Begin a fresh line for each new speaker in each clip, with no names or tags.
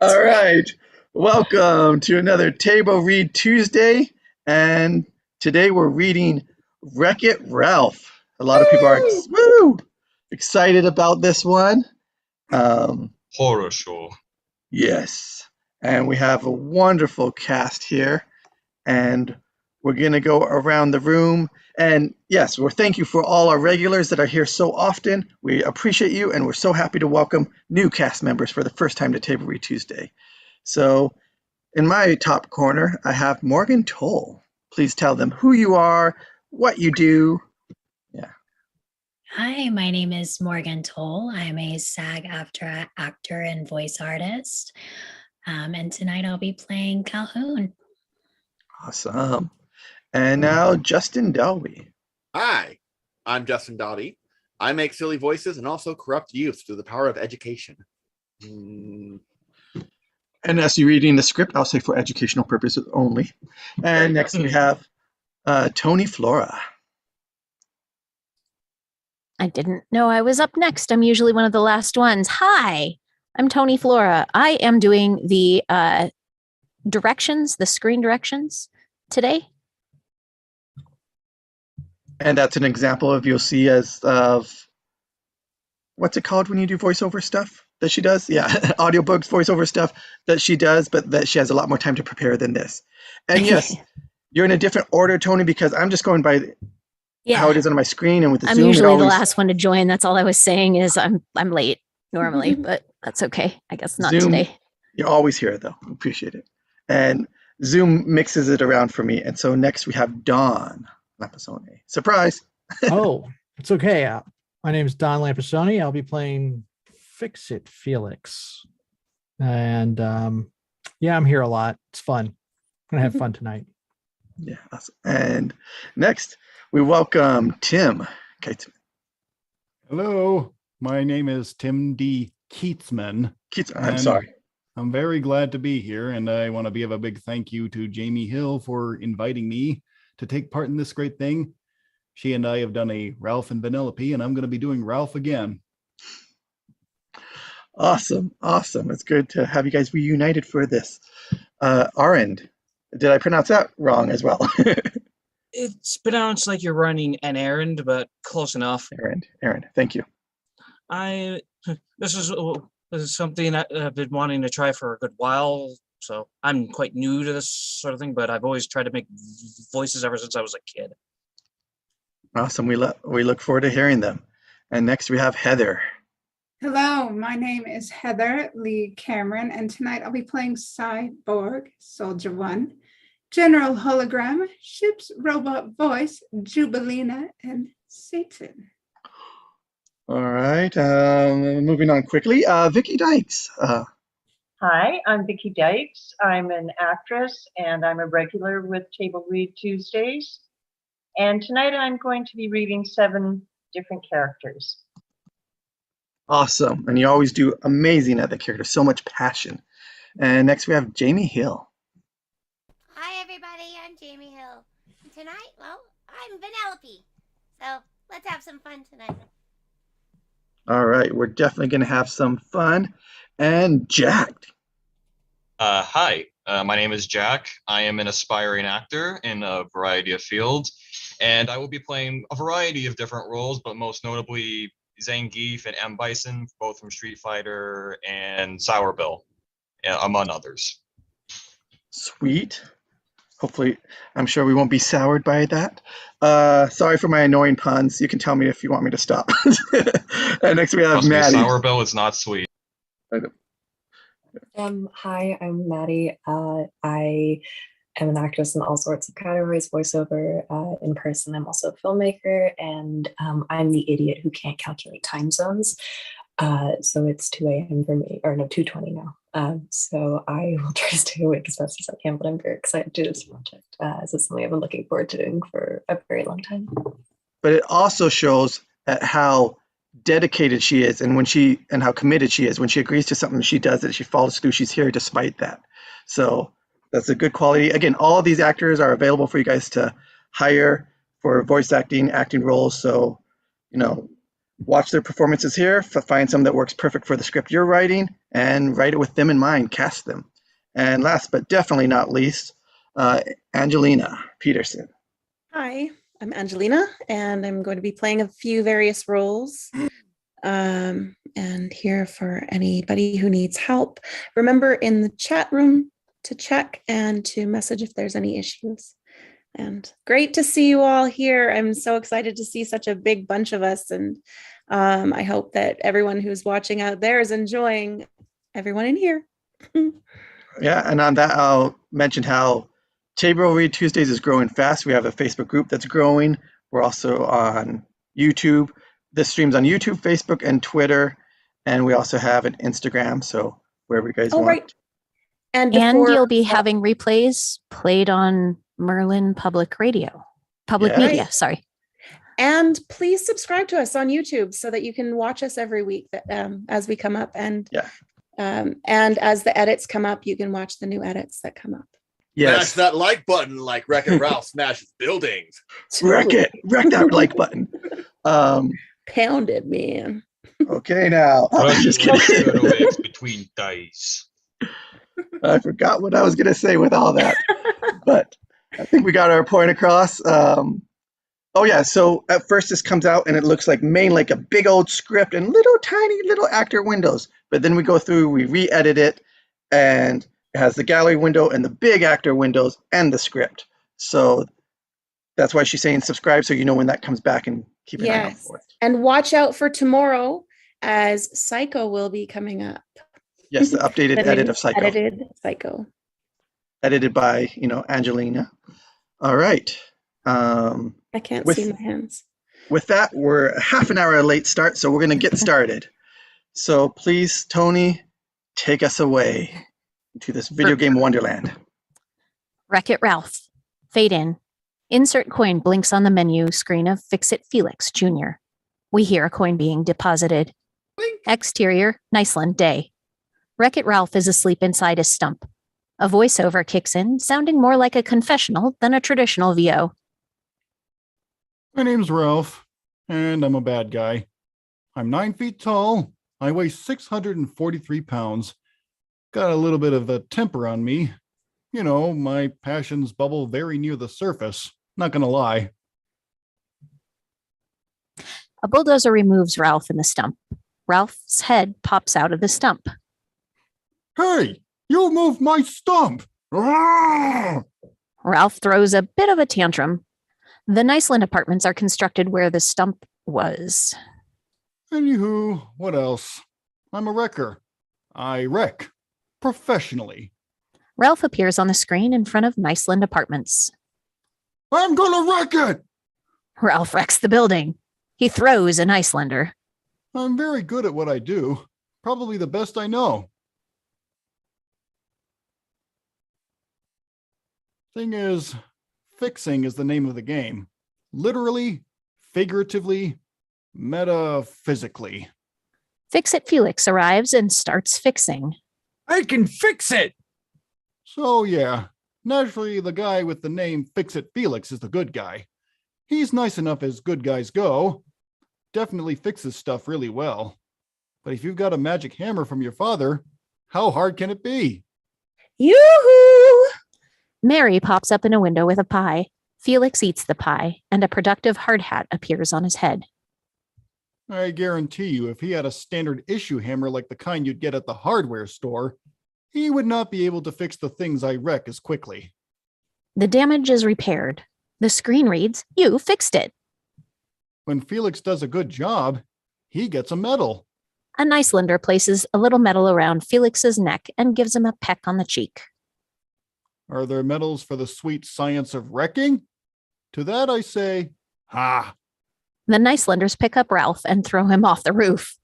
All right. Welcome to another Table Read Tuesday. And today we're reading Wreck-It Ralph. A lot of people are excited about this one.
Horror show.
Yes. And we have a wonderful cast here. And we're going to go around the room. And yes, we're thank you for all our regulars that are here so often. We appreciate you, and we're so happy to welcome new cast members for the first time to Table Read Tuesday. So in my top corner, I have Morgan Toll. Please tell them who you are, what you do. Yeah.
Hi, my name is Morgan Toll. I'm a SAG-AFTRA actor and voice artist. And tonight I'll be playing Calhoun.
Awesome. And now Justin Dalby.
Hi, I'm Justin Dottie. I make silly voices and also corrupt youth through the power of education.
And as you're reading the script, I'll say for educational purposes only. And next we have Tony Flora.
I didn't know I was up next. I'm usually one of the last ones. Hi, I'm Tony Flora. I am doing the directions, the screen directions today.
And that's an example of you'll see as of what's it called when you do voiceover stuff that she does? Yeah, audiobooks, voiceover stuff that she does, but that she has a lot more time to prepare than this. And yes, you're in a different order, Tony, because I'm just going by how it is on my screen and with the
I'm
Zoom.
usually the last one to join. That's all I was saying is I'm late normally, but that's okay. I guess not
Zoom,
today.
You're always here though. Appreciate it. And Zoom mixes it around for me. And so next we have Dawn Lampasone. Surprise.
Oh, it's okay. My name is Don Lampasone. I'll be playing Fix It Felix. And yeah, I'm here a lot. It's fun. I'm going to have fun tonight.
Yeah, awesome. And next we welcome Tim Keitzman.
Hello, my name is Tim D. Keatsman.
I'm sorry.
I'm very glad to be here, and I want to give a big thank you to Jamie Hill for inviting me to take part in this great thing. She and I have done a Ralph and Vanellope, and I'm going to be doing Ralph again.
Awesome. It's good to have you guys reunited for this. Arend, did I pronounce that wrong as well?
It's pronounced like you're running an errand, but close enough.
Aaron, thank you.
This is something I've been wanting to try for a good while. So I'm quite new to this sort of thing, but I've always tried to make voices ever since I was a kid.
Awesome. We look forward to hearing them. And next we have Heather.
Hello, my name is Heather Lee Cameron, and tonight I'll be playing Cyborg, Soldier 1, General Hologram, Ship's Robot Voice, Jubilina, and Satan.
All right. Moving on quickly. Vicky Dykes.
Hi, I'm Vicki Dykes. I'm an actress and I'm a regular with Table Read Tuesdays. And tonight I'm going to be reading 7 different characters.
Awesome. And you always do amazing at the character. So much passion. And next we have Jamie Hill.
Hi, everybody. I'm Jamie Hill. And tonight, well, I'm Vanellope. So let's have some fun tonight.
All right. We're definitely going to have some fun. And Jack.
Hi, my name is Jack. I am an aspiring actor in a variety of fields, and I will be playing a variety of different roles, but most notably Zangief and M. Bison, both from Street Fighter and Sour Bill, among others.
Sweet. Hopefully, I'm sure we won't be soured by that. Sorry for my annoying puns. You can tell me if you want me to stop. And next we have Maddie.
Sour Bill is not sweet.
Hi, I'm Maddie. I am an actress in all sorts of categories, voiceover, in person. I'm also a filmmaker, and I'm the idiot who can't calculate time zones. So it's 2 a.m. for me, or no, 2:20 now. So I will try to stay awake as best as I can, but I'm very excited to do this project. This is something I've been looking forward to doing for a very long time.
But it also shows at how dedicated she is and how committed she is. When she agrees to something, she does it. She follows through. She's here despite that. So that's a good quality. Again, all of these actors are available for you guys to hire for voice acting roles. So, watch their performances here, find some that works perfect for the script you're writing, and write it with them in mind, cast them. And last but definitely not least, Angelina Peterson.
Hi, I'm Angelina, and I'm going to be playing a few various roles. And here for anybody who needs help. Remember in the chat room to check and to message if there's any issues. And great to see you all here. I'm so excited to see such a big bunch of us. And I hope that everyone who's watching out there is enjoying everyone in here.
Yeah, and on that, I'll mention how Table Read Tuesdays is growing fast. We have a Facebook group that's growing. We're also on YouTube. This streams on YouTube, Facebook, and Twitter. And we also have an Instagram, so wherever you guys want.
Right. And
you'll be having replays played on Merlin Public Radio. Public Media, sorry.
And please subscribe to us on YouTube so that you can watch us every week as we come up. And and as the edits come up, you can watch the new edits that come up.
Smash that like button like Wreck-It Ralph smashes buildings.
Wreck that like button.
Pound it, man.
Okay, now.
Just kidding. Between dice.
I forgot what I was going to say with all that. But I think we got our point across. So at first this comes out and it looks like a big old script and tiny little actor windows. But then we go through, we re-edit it, and it has the gallery window and the big actor windows and the script. So that's why she's saying subscribe so you know when that comes back and keep an eye out for it.
And watch out for tomorrow as Psycho will be coming up.
Yes, the updated edit of Psycho.
Edited Psycho.
Edited by, Angelina. All right.
I can't see my hands.
With that, we're half an hour late start, so we're going to get started. So please, Tony, take us away to this video game wonderland.
Wreck-It Ralph. Fade in. Insert coin blinks on the menu screen of Fix-It Felix Jr. We hear a coin being deposited.
Blink.
Exterior, Niceland day. Wreck-It Ralph is asleep inside his stump. A voiceover kicks in, sounding more like a confessional than a traditional VO.
My name's Ralph, and I'm a bad guy. I'm 9 feet tall. I weigh 643 pounds. Got a little bit of a temper on me. My passions bubble very near the surface. Not gonna lie.
A bulldozer removes Ralph in the stump. Ralph's head pops out of the stump.
Hey, you moved my stump!
Ralph throws a bit of a tantrum. The Niceland apartments are constructed where the stump was.
Anywho, what else? I'm a wrecker. I wreck. Professionally.
Ralph appears on the screen in front of Niceland apartments.
I'm gonna wreck it!
Ralph wrecks the building. He throws an Icelander.
I'm very good at what I do. Probably the best I know. Thing is, fixing is the name of the game. Literally, figuratively, metaphysically.
Fix-It Felix arrives and starts fixing.
I can fix it!
So yeah, naturally the guy with the name Fix-It Felix is the good guy. He's nice enough as good guys go. Definitely fixes stuff really well. But if you've got a magic hammer from your father, how hard can it be?
Yoo-hoo!
Mary pops up in a window with a pie. Felix eats the pie, and a productive hard hat appears on his head.
I guarantee you, if he had a standard issue hammer like the kind you'd get at the hardware store, he would not be able to fix the things I wreck as quickly.
The damage is repaired. The screen reads, "You fixed it."
When Felix does a good job, he gets a medal.
A Nicelander places a little medal around Felix's neck and gives him a peck on the cheek.
Are there medals for the sweet science of wrecking? To that I say, ha!
The Nicelanders pick up Ralph and throw him off the roof.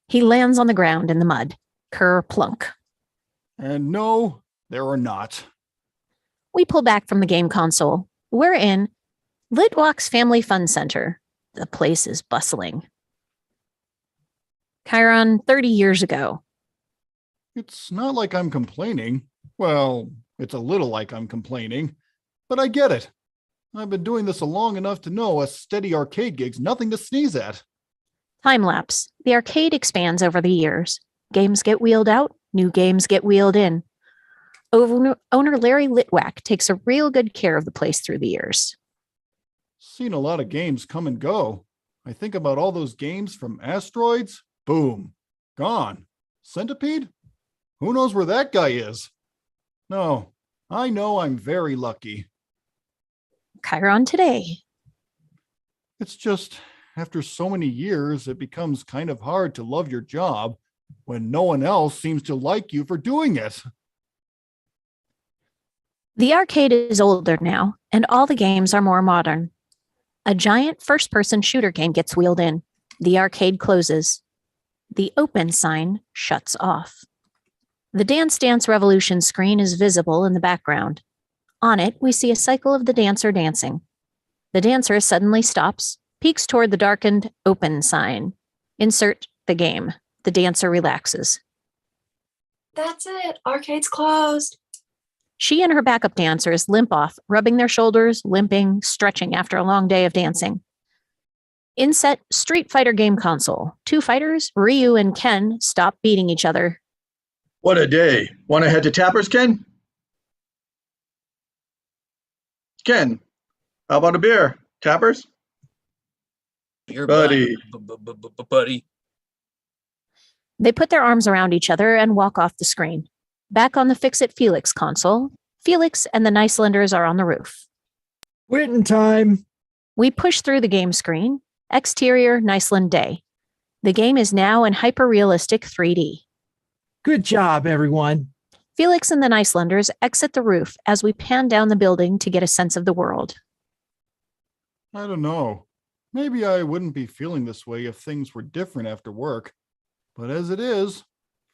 He lands on the ground in the mud. Kerr plunk.
And no, there are not.
We pull back from the game console. We're in Litwalk's Family Fun Center. The place is bustling. Chiron, 30 years ago.
It's not like I'm complaining. Well, it's a little like I'm complaining, but I get it. I've been doing this long enough to know a steady arcade gig's nothing to sneeze at.
Time lapse. The arcade expands over the years. Games get wheeled out, new games get wheeled in. Owner Larry Litwack takes a real good care of the place through the years.
Seen a lot of games come and go. I think about all those games from Asteroids. Boom. Gone. Centipede? Who knows where that guy is? No, I know I'm very lucky.
Chiron today.
It's just, after so many years, it becomes kind of hard to love your job when no one else seems to like you for doing it.
The arcade is older now, and all the games are more modern. A giant first-person shooter game gets wheeled in. The arcade closes. The open sign shuts off. The Dance Dance Revolution screen is visible in the background. On it, we see a cycle of the dancer dancing. The dancer suddenly stops, peeks toward the darkened open sign. Insert the game. The dancer relaxes.
That's it. Arcade's closed.
She and her backup dancers limp off, rubbing their shoulders, limping, stretching after a long day of dancing. Inset Street Fighter game console. Two fighters, Ryu and Ken, stop beating each other.
What a day. Want to head to Tappers, Ken? Ken, how about a beer? Tappers?
Your
Buddy.
buddy.
They put their arms around each other and walk off the screen. Back on the Fix-It Felix console, Felix and the Nicelanders are on the roof.
Quitting time.
We push through the game screen. Exterior Niceland day. The game is now in hyper-realistic 3D.
Good job, everyone.
Felix and the Nicelanders exit the roof as we pan down the building to get a sense of the world.
I don't know. Maybe I wouldn't be feeling this way if things were different after work. But as it is,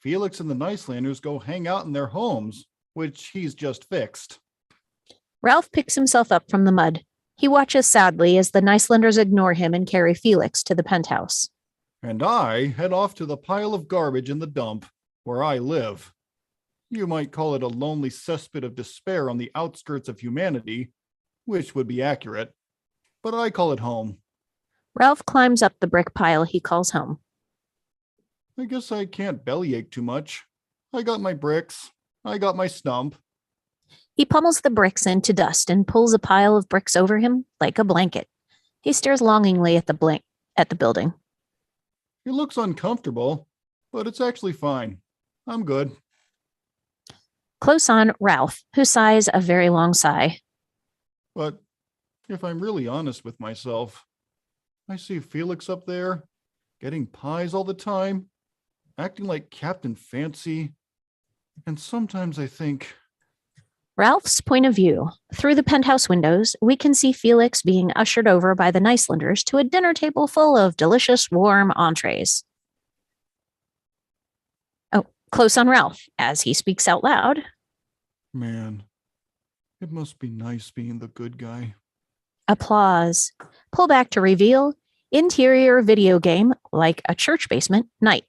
Felix and the Nicelanders go hang out in their homes, which he's just fixed.
Ralph picks himself up from the mud. He watches sadly as the Nicelanders ignore him and carry Felix to the penthouse.
And I head off to the pile of garbage in the dump, where I live. You might call it a lonely cesspit of despair on the outskirts of humanity, which would be accurate, but I call it home.
Ralph climbs up the brick pile he calls home.
I guess I can't bellyache too much. I got my bricks. I got my stump.
He pummels the bricks into dust and pulls a pile of bricks over him like a blanket. He stares longingly at the building.
It looks uncomfortable, but it's actually fine. I'm good.
Close on Ralph, who sighs a very long sigh.
But if I'm really honest with myself, I see Felix up there, getting pies all the time, acting like Captain Fancy, and sometimes I think...
Ralph's point of view. Through the penthouse windows, we can see Felix being ushered over by the Nicelanders to a dinner table full of delicious, warm entrees. Oh, close on Ralph, as he speaks out loud.
Man, it must be nice being the good guy.
Applause. Pull back to reveal interior video game, like a church basement, night.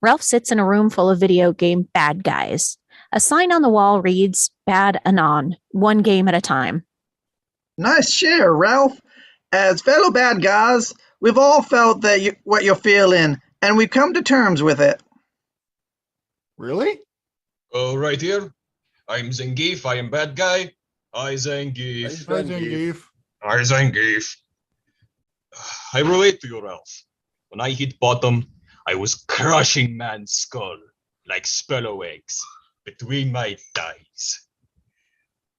Ralph sits in a room full of video game bad guys. A sign on the wall reads, Bad Anon, one game at a time.
Nice share, Ralph. As fellow bad guys, we've all felt what you're feeling, and we've come to terms with it.
Really?
Right here. I'm Zangief. I am bad guy. Hi, Zangief.
Hi, Zangief.
Hi, Zangief. I relate to you, Ralph. When I hit bottom, I was crushing man's skull like spellow eggs between my thighs.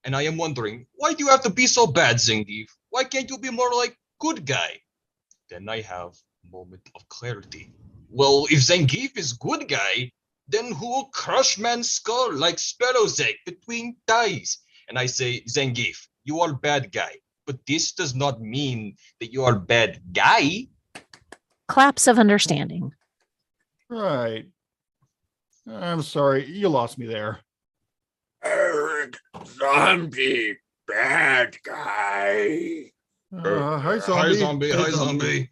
And I am wondering, why do you have to be so bad, Zangief? Why can't you be more like good guy? Then I have a moment of clarity. Well, if Zangief is good guy, then who will crush man's skull like spellow's egg between thighs? And I say, Zangief, you are bad guy. But this does not mean that you are bad guy.
Claps of understanding.
Right. I'm sorry, you lost me there.
Eric, zombie, bad guy.
Hi, zombie.
Hi, zombie. Hi, zombie.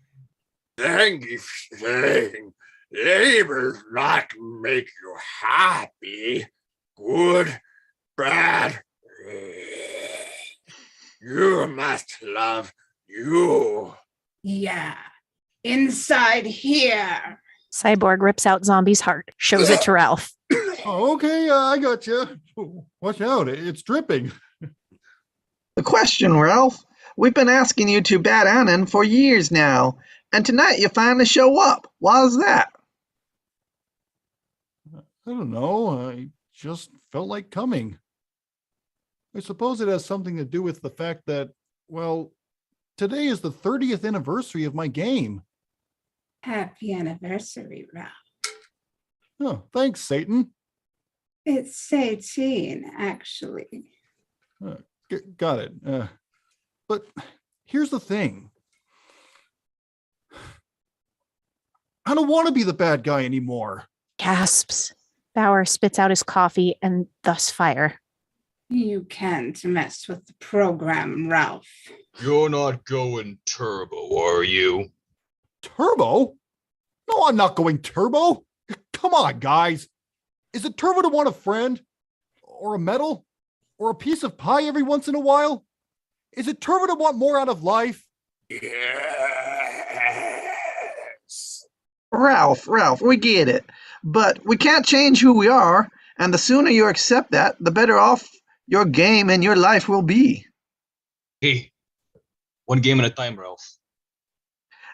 Zangief saying, labor not make you happy. Good, bad. You must love you.
Yeah, inside here.
Cyborg rips out Zombie's heart, shows it to Ralph.
Oh, okay, I got you. Watch out, it's dripping.
The question, Ralph. We've been asking you to bat Annan for years now, and tonight you finally show up. Why's that?
I don't know. I just felt like coming. I suppose it has something to do with the fact that, well, today is the 30th anniversary of my game.
Happy anniversary, Ralph.
Oh, thanks, Satan.
It's 18, actually.
Got it. But here's the thing. I don't want to be the bad guy anymore.
Gasps. Bauer spits out his coffee and thus fire.
You can't mess with the program, Ralph.
You're not going turbo, are you?
Turbo? No, I'm not going turbo. Come on, guys. Is it turbo to want a friend? Or a medal? Or a piece of pie every once in a while? Is it turbo to want more out of life?
Yes.
Ralph, we get it. But we can't change who we are, and the sooner you accept that, the better off your game and your life will be.
Hey, one game at a time, Ralph.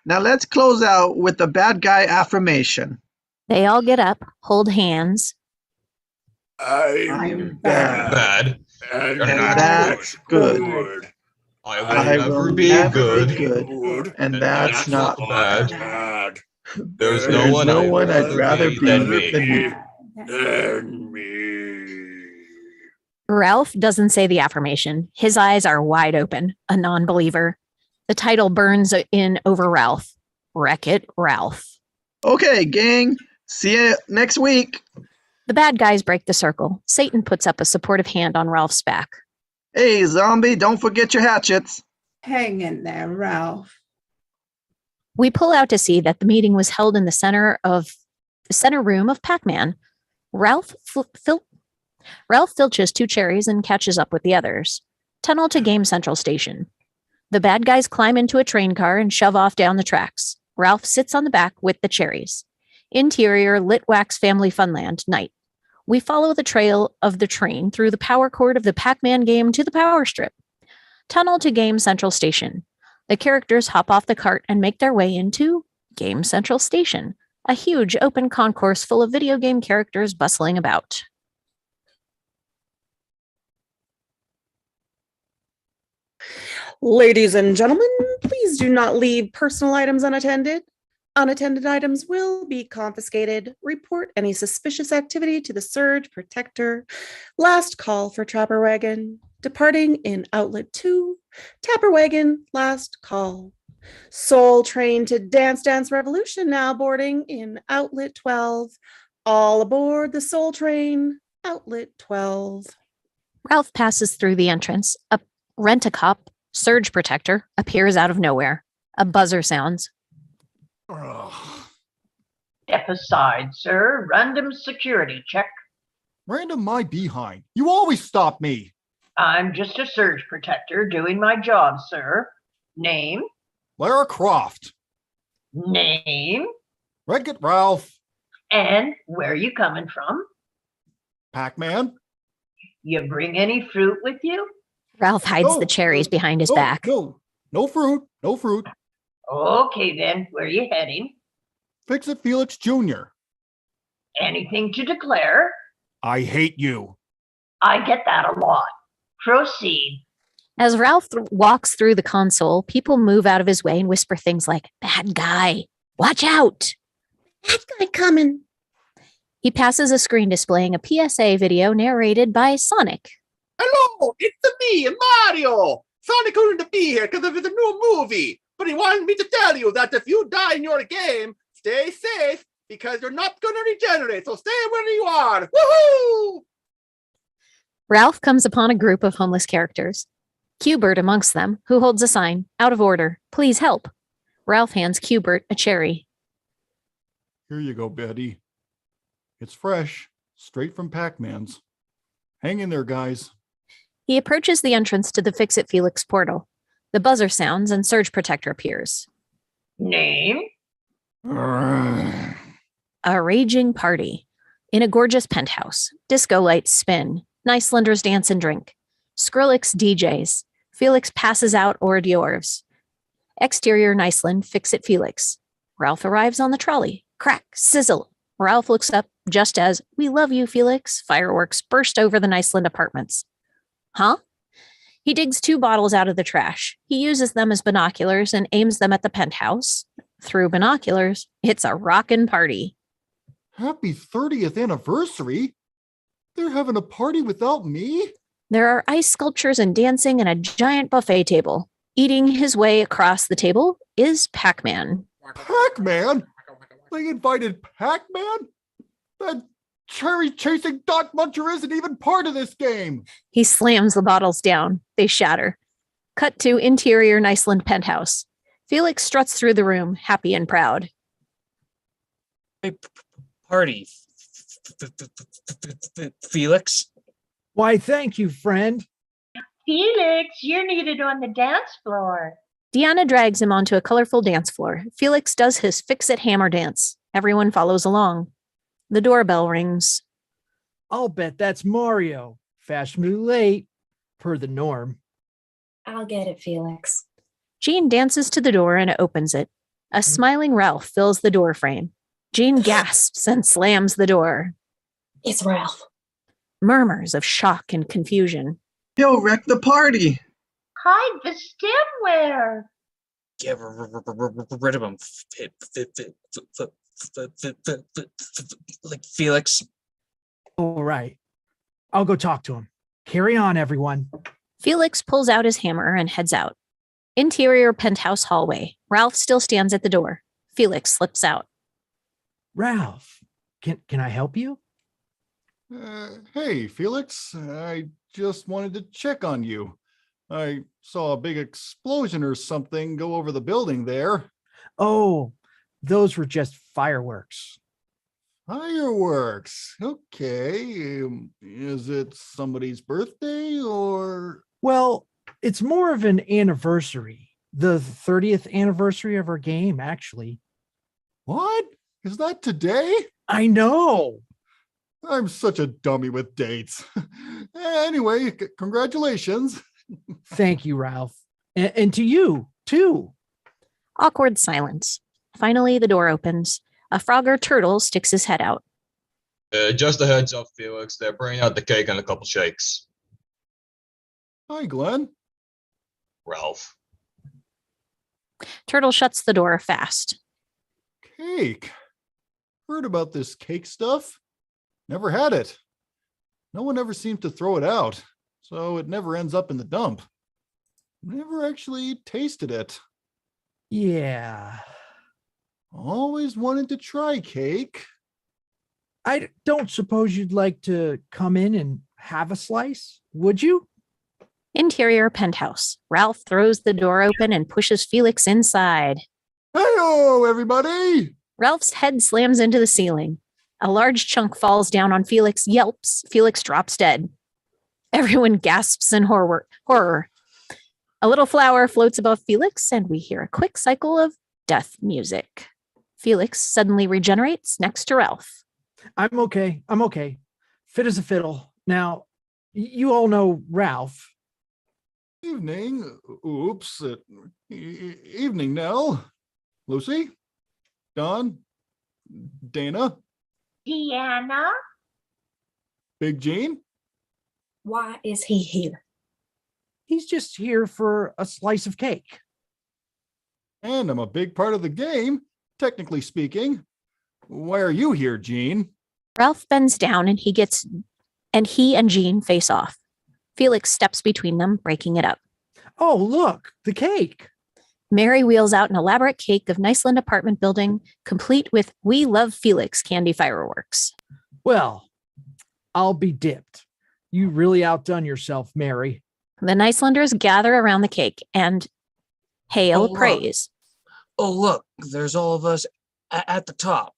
Now let's close out with the bad guy affirmation.
They all get up, hold hands.
I'm bad.
And
not
that's good.
I will never be good.
And that's not
bad.
There's no one
I'd rather be
than me.
Than me.
Ralph doesn't say the affirmation. His eyes are wide open, a non-believer. The title burns in over Ralph. Wreck-It Ralph.
Okay, gang. See you next week.
The bad guys break the circle. Satan puts up a supportive hand on Ralph's back.
Hey, zombie, don't forget your hatchets.
Hang in there, Ralph.
We pull out to see that the meeting was held in the center room of Pac-Man. Ralph filches 2 cherries and catches up with the others. Tunnel to Game Central Station. The bad guys climb into a train car and shove off down the tracks. Ralph sits on the back with the cherries. Interior Lit Wax Family Funland, night. We follow the trail of the train through the power cord of the Pac-Man game to the power strip. Tunnel to Game Central Station. The characters hop off the cart and make their way into Game Central Station, a huge open concourse full of video game characters bustling about.
Ladies and gentlemen, please do not leave personal items unattended. Unattended items will be confiscated. Report any suspicious activity to the Surge Protector. Last call for Trapper Wagon. Departing in Outlet 2. Tapper Wagon, last call. Soul Train to Dance Dance Revolution now boarding in Outlet 12. All aboard the Soul Train, Outlet 12.
Ralph passes through the entrance. A rent-a-cop, Surge Protector, appears out of nowhere. A buzzer sounds.
Step aside, sir. Random security check.
Random my behind. You always stop me.
I'm just a surge protector doing my job, sir. Name?
Lara Croft.
Name?
Wreck-It Ralph.
And where you coming from?
Pac-Man.
You bring any fruit with you?
Ralph hides the cherries behind his back.
No fruit. No fruit.
Okay then, where you heading?
Fix-It Felix Jr.
Anything to declare?
I hate you.
I get that a lot. Proceed.
As Ralph walks through the console, people move out of his way and whisper things like, "Bad guy, watch out."
Bad guy coming.
He passes a screen displaying a PSA video narrated by Sonic.
Hello, it's me, Mario. Sonic couldn't be here because of his new movie, but he wanted me to tell you that if you die in your game, stay safe because you're not going to regenerate, so stay where you are. Woohoo!
Ralph comes upon a group of homeless characters. Q-Bert amongst them, who holds a sign, "Out of order, please help." Ralph hands Q-Bert a cherry.
Here you go, Betty. It's fresh, straight from Pac-Man's. Hang in there, guys.
He approaches the entrance to the Fix-It Felix portal. The buzzer sounds and Surge Protector appears.
Name?
A raging party. In a gorgeous penthouse. Disco lights spin. Nicelanders dance and drink. Skrillex DJs. Felix passes out hors d'oeuvres. Exterior Niceland, Fix-It Felix. Ralph arrives on the trolley. Crack, sizzle. Ralph looks up just as "We love you, Felix" fireworks burst over the Niceland apartments. Huh? He digs 2 bottles out of the trash. He uses them as binoculars and aims them at the penthouse. Through binoculars, it's a rockin' party.
Happy 30th anniversary? They're having a party without me?
There are ice sculptures and dancing and a giant buffet table. Eating his way across the table is Pac-Man.
Pac-Man? They invited Pac-Man? That cherry-chasing dot muncher isn't even part of this game.
He slams the bottles down. They shatter. Cut to interior Niceland penthouse. Felix struts through the room, happy and proud.
Party. Felix?
Why, thank you, friend.
Felix, you're needed on the dance floor.
Deanna drags him onto a colorful dance floor. Felix does his Fix-It hammer dance. Everyone follows along. The doorbell rings.
I'll bet that's Mario. Fashionably late, per the norm.
I'll get it, Felix.
Jean dances to the door and opens it. A smiling Ralph fills the door frame. Jean gasps and slams the door.
It's Ralph.
Murmurs of shock and confusion.
He'll wreck the party.
Hide the stemware.
Get rid of him. Like Felix.
All right. I'll go talk to him. Carry on, everyone.
Felix pulls out his hammer and heads out. Interior penthouse hallway. Ralph still stands at the door. Felix slips out.
Ralph, can I help you?
Hey, Felix. I just wanted to check on you. I saw a big explosion or something go over the building there.
Oh, those were just fireworks.
Fireworks. Okay. Is it somebody's birthday or?
Well, it's more of an anniversary. The 30th anniversary of our game, actually.
What? Is that today?
I know.
I'm such a dummy with dates. Anyway, congratulations.
Thank you, Ralph. And to you, too.
Awkward silence. Finally, the door opens. A Frogger turtle sticks his head out.
Just a heads up, Felix. They're bringing out the cake and a couple shakes.
Hi, Glenn.
Ralph.
Turtle shuts the door fast.
Cake. Heard about this cake stuff? Never had it. No one ever seemed to throw it out, so it never ends up in the dump. Never actually tasted it.
Yeah.
Always wanted to try cake.
I don't suppose you'd like to come in and have a slice, would you?
Interior penthouse. Ralph throws the door open and pushes Felix inside.
Hey-o, everybody!
Ralph's head slams into the ceiling. A large chunk falls down on Felix, yelps. Felix drops dead. Everyone gasps in horror. A little flower floats above Felix, and we hear a quick cycle of death music. Felix suddenly regenerates next to Ralph.
I'm okay. Fit as a fiddle. Now, you all know Ralph.
Evening. Oops. Evening, Nell. Lucy? Don? Dana?
Deanna?
Big Gene?
Why is he here?
He's just here for a slice of cake.
And I'm a big part of the game, technically speaking. Why are you here, Gene?
Ralph bends down and he and Jean face off. Felix steps between them, breaking it up.
Oh, look, the cake.
Mary wheels out an elaborate cake of Niceland apartment building, complete with "We Love Felix" candy fireworks.
Well, I'll be dipped. You really outdone yourself, Mary.
The Nicelanders gather around the cake and hail
Oh,
praise.
Oh, look, there's all of us at the top.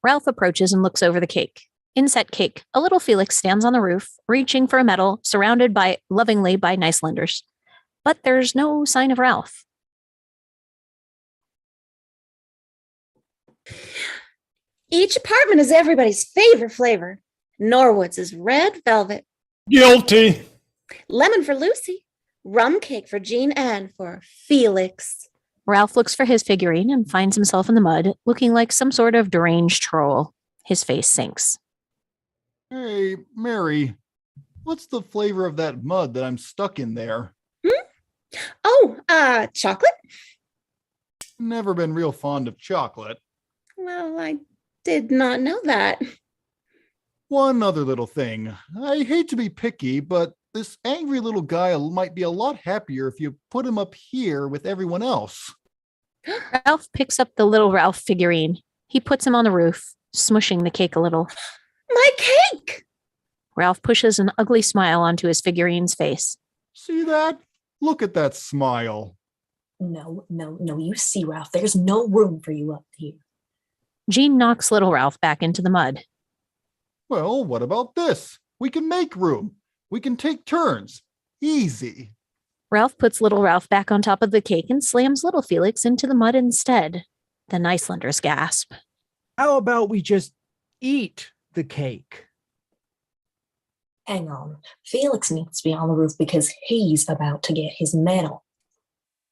Ralph approaches and looks over the cake. Inset cake. A little Felix stands on the roof, reaching for a medal, surrounded lovingly by Nicelanders. But there's no sign of Ralph.
Each apartment is everybody's favorite flavor. Norwood's is red velvet.
Guilty.
Lemon for Lucy. Rum cake for Jean and for Felix.
Ralph looks for his figurine and finds himself in the mud, looking like some sort of deranged troll. His face sinks.
Hey, Mary, what's the flavor of that mud that I'm stuck in there?
Oh, chocolate?
Never been real fond of chocolate.
Well, I did not know that.
One other little thing. I hate to be picky, but this angry little guy might be a lot happier if you put him up here with everyone else.
Ralph picks up the little Ralph figurine. He puts him on the roof, smushing the cake a little.
My cake!
Ralph pushes an ugly smile onto his figurine's face.
See that? Look at that smile.
No, you see, Ralph, there's no room for you up here.
Jean knocks little Ralph back into the mud.
Well, what about this? We can make room. We can take turns. Easy.
Ralph puts little Ralph back on top of the cake and slams little Felix into the mud instead. The Nicelanders gasp.
How about we just eat the cake?
Hang on. Felix needs to be on the roof because he's about to get his medal.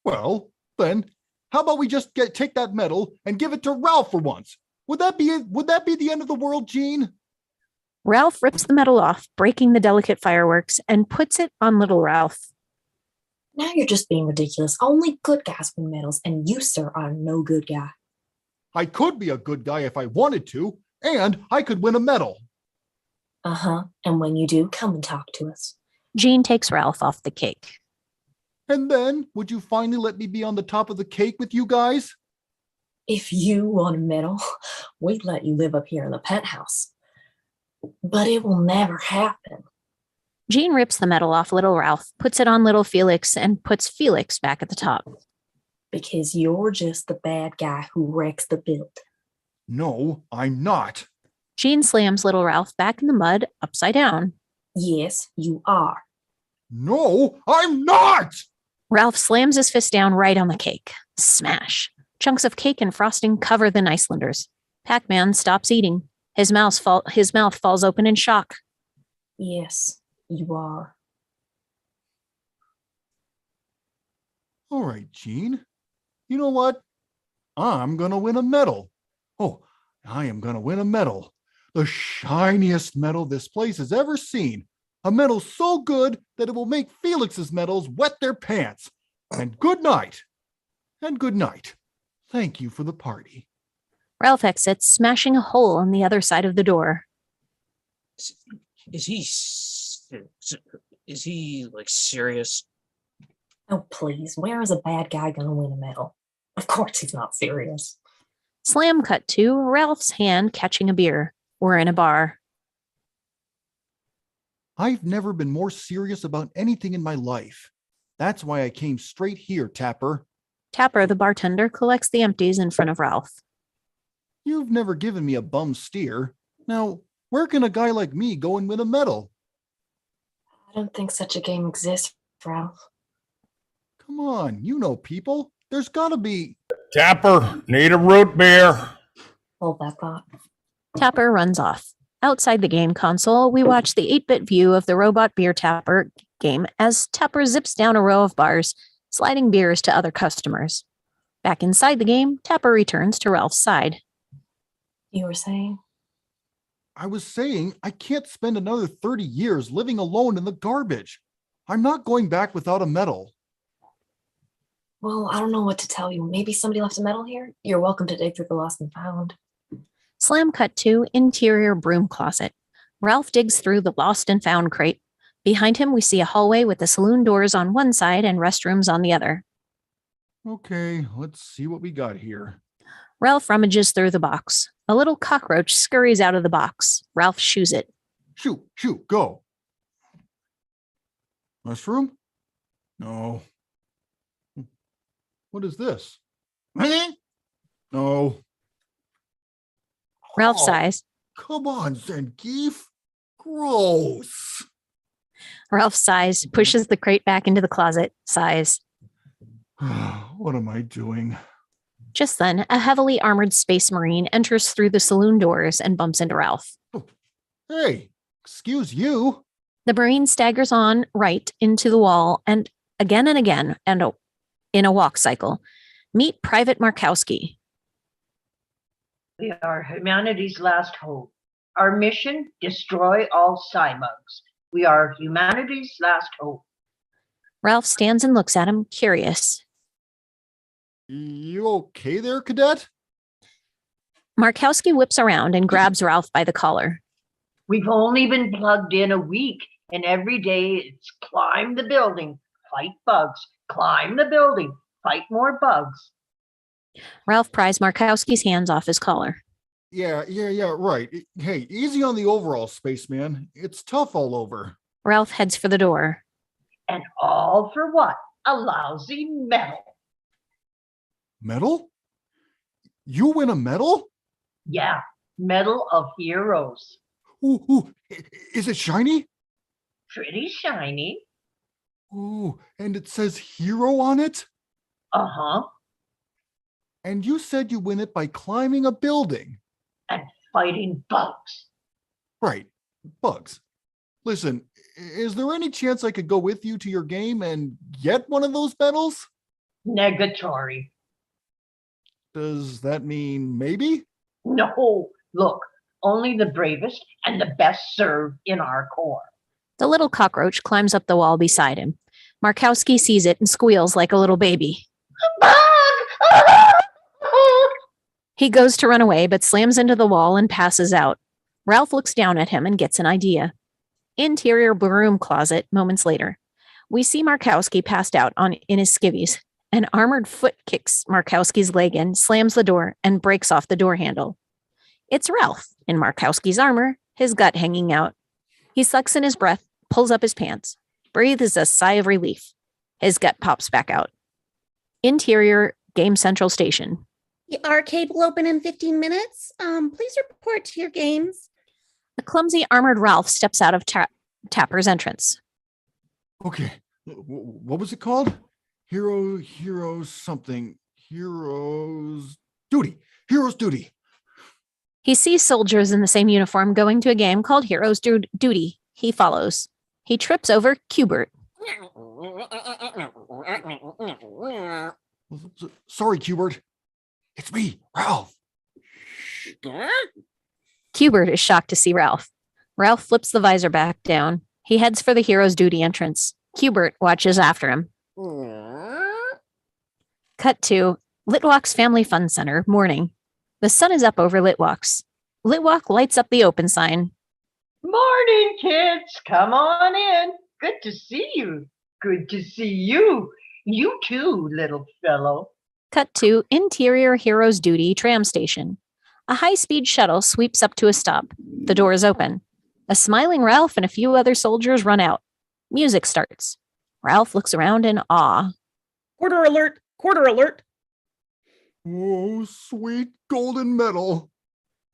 Well, then, how about we just take that medal and give it to Ralph for once? Would that be the end of the world, Jean?
Ralph rips the medal off, breaking the delicate fireworks, and puts it on little Ralph.
Now you're just being ridiculous. Only good guys win medals, and you, sir, are no good guy.
I could be a good guy if I wanted to, and I could win a medal.
Uh-huh. And when you do, come and talk to us.
Jean takes Ralph off the cake.
And then, would you finally let me be on the top of the cake with you guys?
If you want a medal, we'd let you live up here in the penthouse. But it will never happen.
Jean rips the medal off little Ralph, puts it on little Felix, and puts Felix back at the top.
Because you're just the bad guy who wrecks the build.
No, I'm not.
Jean slams little Ralph back in the mud, upside down.
Yes, you are.
No, I'm not!
Ralph slams his fist down right on the cake. Smash. Chunks of cake and frosting cover the Nicelanders. Pac-Man stops eating. His mouth falls open in shock.
Yes, you are.
All right, Jean. You know what? I'm going to win a medal. Oh, I am going to win a medal. The shiniest medal this place has ever seen. A medal so good that it will make Felix's medals wet their pants. And good night. And good night. Thank you for the party.
Ralph exits, smashing a hole on the other side of the door.
Is he like serious?
Oh, please. Where is a bad guy going to win a medal? Of course he's not serious.
Slam cut to Ralph's hand catching a beer. We're in a bar.
I've never been more serious about anything in my life. That's why I came straight here, Tapper.
Tapper, the bartender, collects the empties in front of Ralph.
You've never given me a bum steer. Now, where can a guy like me go and win a medal?
I don't think such a game exists, Ralph.
Come on, you know people. There's gotta be...
Tapper, need a root beer.
Hold that thought.
Tapper runs off. Outside the game console, we watch the 8-bit view of the robot beer tapper game as Tapper zips down a row of bars, sliding beers to other customers. Back inside the game, Tapper returns to Ralph's side.
You were saying?
I was saying I can't spend another 30 years living alone in the garbage. I'm not going back without a medal.
Well, I don't know what to tell you. Maybe somebody left a medal here? You're welcome to dig through the lost and found.
Slam cut to interior broom closet. Ralph digs through the lost and found crate. Behind him, we see a hallway with the saloon doors on one side and restrooms on the other.
Okay, let's see what we got here.
Ralph rummages through the box. A little cockroach scurries out of the box. Ralph shoos it.
Shoot, go. Mushroom? No. What is this? No.
Ralph
Oh,
sighs.
Come on, Zangief. Gross.
Ralph sighs, pushes the crate back into the closet, sighs.
What am I doing?
Just then, a heavily armored space marine enters through the saloon doors and bumps into Ralph.
Hey, excuse you.
The marine staggers on right into the wall and again and in a walk cycle. Meet Private Markowski.
We are humanity's last hope. Our mission, destroy all Cybugs. We are humanity's last hope.
Ralph stands and looks at him, curious.
You okay there, cadet?
Markowski whips around and grabs Ralph by the collar.
We've only been plugged in a week, and every day it's climb the building, fight bugs, climb the building, fight more bugs.
Ralph pries Markowski's hands off his collar.
Yeah, right. Hey, easy on the overall, spaceman. It's tough all over.
Ralph heads for the door.
And all for what? A lousy medal.
Medal? You win a medal?
Yeah, Medal of Heroes.
Ooh, is it shiny?
Pretty shiny.
Ooh, and it says hero on it?
Uh-huh.
And you said you win it by climbing a building.
And fighting bugs.
Right, bugs. Listen, is there any chance I could go with you to your game and get one of those medals?
Negatory.
Does that mean maybe?
No, look, only the bravest and the best serve in our corps.
The little cockroach climbs up the wall beside him. Markowski sees it and squeals like a little baby.
Bug!
He goes to run away, but slams into the wall and passes out. Ralph looks down at him and gets an idea. Interior broom closet, moments later. We see Markowski passed out in his skivvies. An armored foot kicks Markowski's leg in, slams the door, and breaks off the door handle. It's Ralph, in Markowski's armor, his gut hanging out. He sucks in his breath, pulls up his pants, breathes a sigh of relief. His gut pops back out. Interior Game Central Station.
The arcade will open in 15 minutes. Please report to your games.
A clumsy armored Ralph steps out of Tapper's entrance.
Okay, what was it called? Heroes something. Heroes duty.
He sees soldiers in the same uniform going to a game called Heroes Duty. He follows. He trips over Cubert.
Sorry, Cubert. It's me, Ralph.
Cubert is shocked to see Ralph. Ralph flips the visor back down. He heads for the Heroes Duty entrance. Cubert watches after him. Cut to Litwalk's Family Fun Center, morning. The sun is up over Litwalk's. Litwalk lights up the open sign.
Morning, kids. Come on in. Good to see you. Good to see you. You too, little fellow.
Cut to Interior Heroes Duty tram station. A high-speed shuttle sweeps up to a stop. The door is open. A smiling Ralph and a few other soldiers run out. Music starts. Ralph looks around in awe.
Quarter alert! Quarter alert!
Oh, sweet golden medal.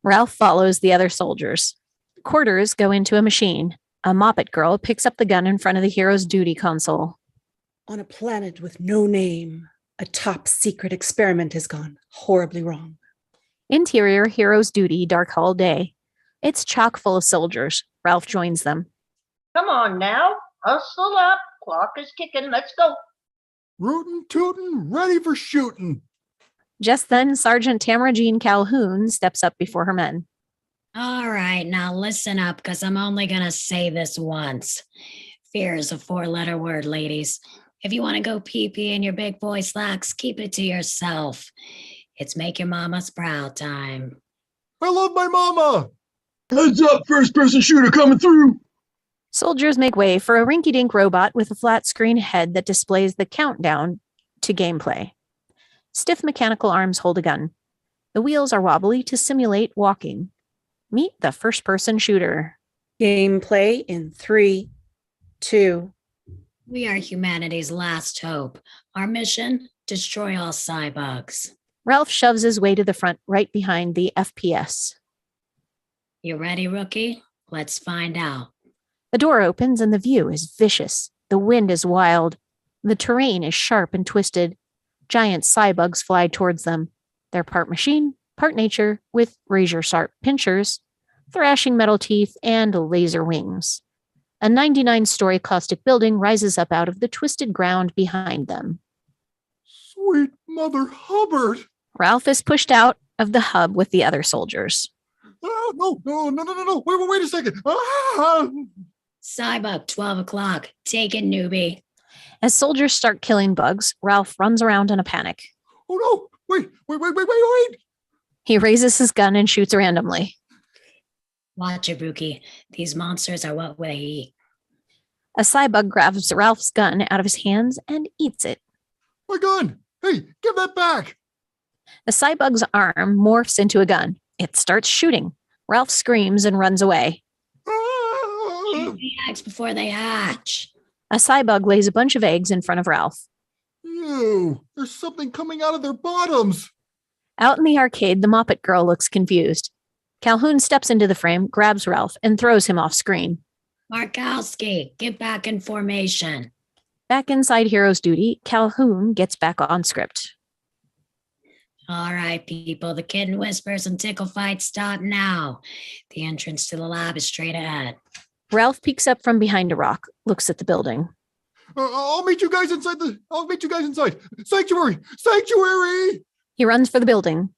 Ralph follows the other soldiers. Quarters go into a machine. A Moppet girl picks up the gun in front of the Heroes Duty console.
On a planet with no name, a top secret experiment has gone horribly wrong.
Interior Heroes Duty dark hall day. It's chock full of soldiers. Ralph joins them.
Come on now. Hustle up. Clock is ticking. Let's go.
Rootin' tootin', ready for shooting.
Just then, Sergeant Tamara Jean Calhoun steps up before her men.
All right, now listen up, because I'm only going to say this once. Fear is a 4-letter word, ladies. If you want to go pee-pee in your big boy slacks, keep it to yourself. It's make your mamas proud time.
I love my mama.
Heads up, first-person shooter coming through.
Soldiers make way for a rinky-dink robot with a flat-screen head that displays the countdown to gameplay. Stiff mechanical arms hold a gun. The wheels are wobbly to simulate walking. Meet the first-person shooter.
Gameplay in 3, 2.
We are humanity's last hope. Our mission, destroy all Cybugs.
Ralph shoves his way to the front right behind the FPS.
You ready, rookie? Let's find out.
The door opens and the view is vicious. The wind is wild. The terrain is sharp and twisted. Giant cybugs fly towards them. They're part machine, part nature, with razor-sharp pinchers, thrashing metal teeth, and laser wings. A 99-story caustic building rises up out of the twisted ground behind them.
Sweet Mother Hubbard!
Ralph is pushed out of the hub with the other soldiers.
No. Wait a second. Ah!
Cybug, 12 o'clock. Take it, newbie.
As soldiers start killing bugs, Ralph runs around in a panic.
Oh no! Wait!
He raises his gun and shoots randomly.
Watch it, rookie. These monsters are what they eat.
A Cybug grabs Ralph's gun out of his hands and eats it.
My gun! Hey, give that back!
The Cybug's arm morphs into a gun. It starts shooting. Ralph screams and runs away.
Shoot the eggs before they hatch.
A Cybug lays a bunch of eggs in front of Ralph.
Ew, there's something coming out of their bottoms.
Out in the arcade, the Moppet girl looks confused. Calhoun steps into the frame, grabs Ralph, and throws him off screen.
Markowski, get back in formation.
Back inside Hero's Duty, Calhoun gets back on script.
All right, people, the kitten whispers and tickle fights start now. The entrance to the lab is straight ahead.
Ralph peeks up from behind a rock, looks at the building.
I'll meet you guys inside. Sanctuary!
He runs for the building.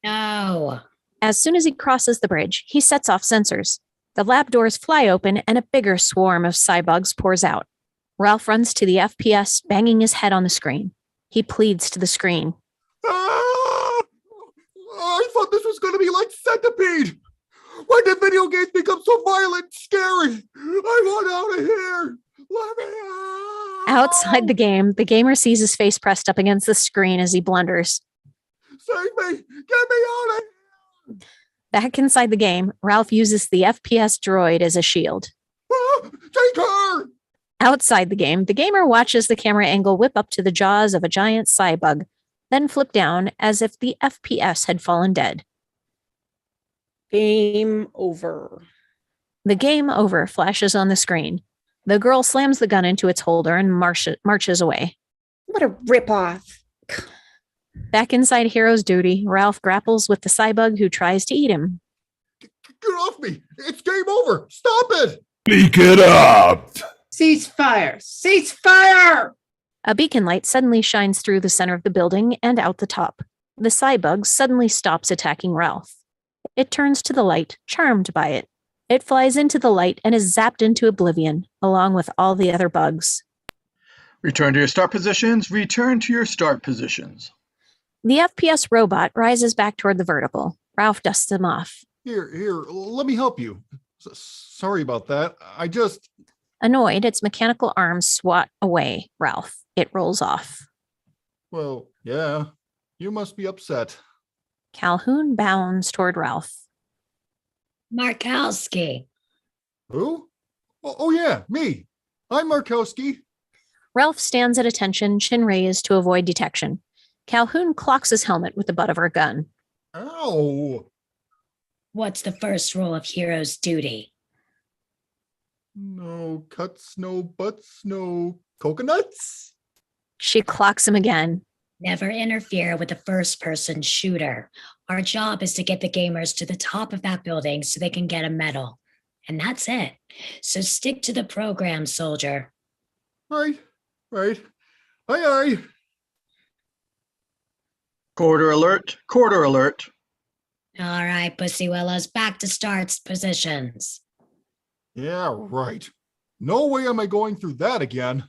No.
As soon as he crosses the bridge, he sets off sensors. The lab doors fly open and a bigger swarm of cybugs pours out. Ralph runs to the FPS, banging his head on the screen. He pleads to the screen.
Ah! I thought this was going to be like Centipede. Why did video games become so violent and scary? I want out of here. Let me out.
Outside the game, the gamer sees his face pressed up against the screen as he blunders.
Save me. Get me out of here.
Back inside the game, Ralph uses the FPS droid as a shield.
Ah, take her.
Outside the game, the gamer watches the camera angle whip up to the jaws of a giant Cybug, then flip down as if the FPS had fallen dead.
Game over.
The game over flashes on the screen. The girl slams the gun into its holder and marches away.
What a ripoff.
Back inside Hero's Duty, Ralph grapples with the Cybug who tries to eat him.
Get off me. It's game over. Stop it.
Speak it up.
Cease fire! Cease fire!
A beacon light suddenly shines through the center of the building and out the top. The Cybug suddenly stops attacking Ralph. It turns to the light, charmed by it. It flies into the light and is zapped into oblivion, along with all the other bugs.
Return to your start positions. Return to your start positions.
The FPS robot rises back toward the vertical. Ralph dusts him off.
Here, let me help you. Sorry about that.
Annoyed, its mechanical arms swat away Ralph. It rolls off.
Well, yeah, you must be upset.
Calhoun bounds toward Ralph.
Markowski.
Who? Oh yeah, me. I'm Markowski.
Ralph stands at attention, chin raised to avoid detection. Calhoun clocks his helmet with the butt of her gun.
Ow!
What's the first rule of Hero's Duty?
No cuts, no butts, no coconuts.
She clocks him again.
Never interfere with the first-person shooter. Our job is to get the gamers to the top of that building so they can get a medal. And that's it. So stick to the program, soldier.
Right. Aye.
Quarter alert.
All right, Pussy Willows, back to start positions.
Yeah, right. No way am I going through that again.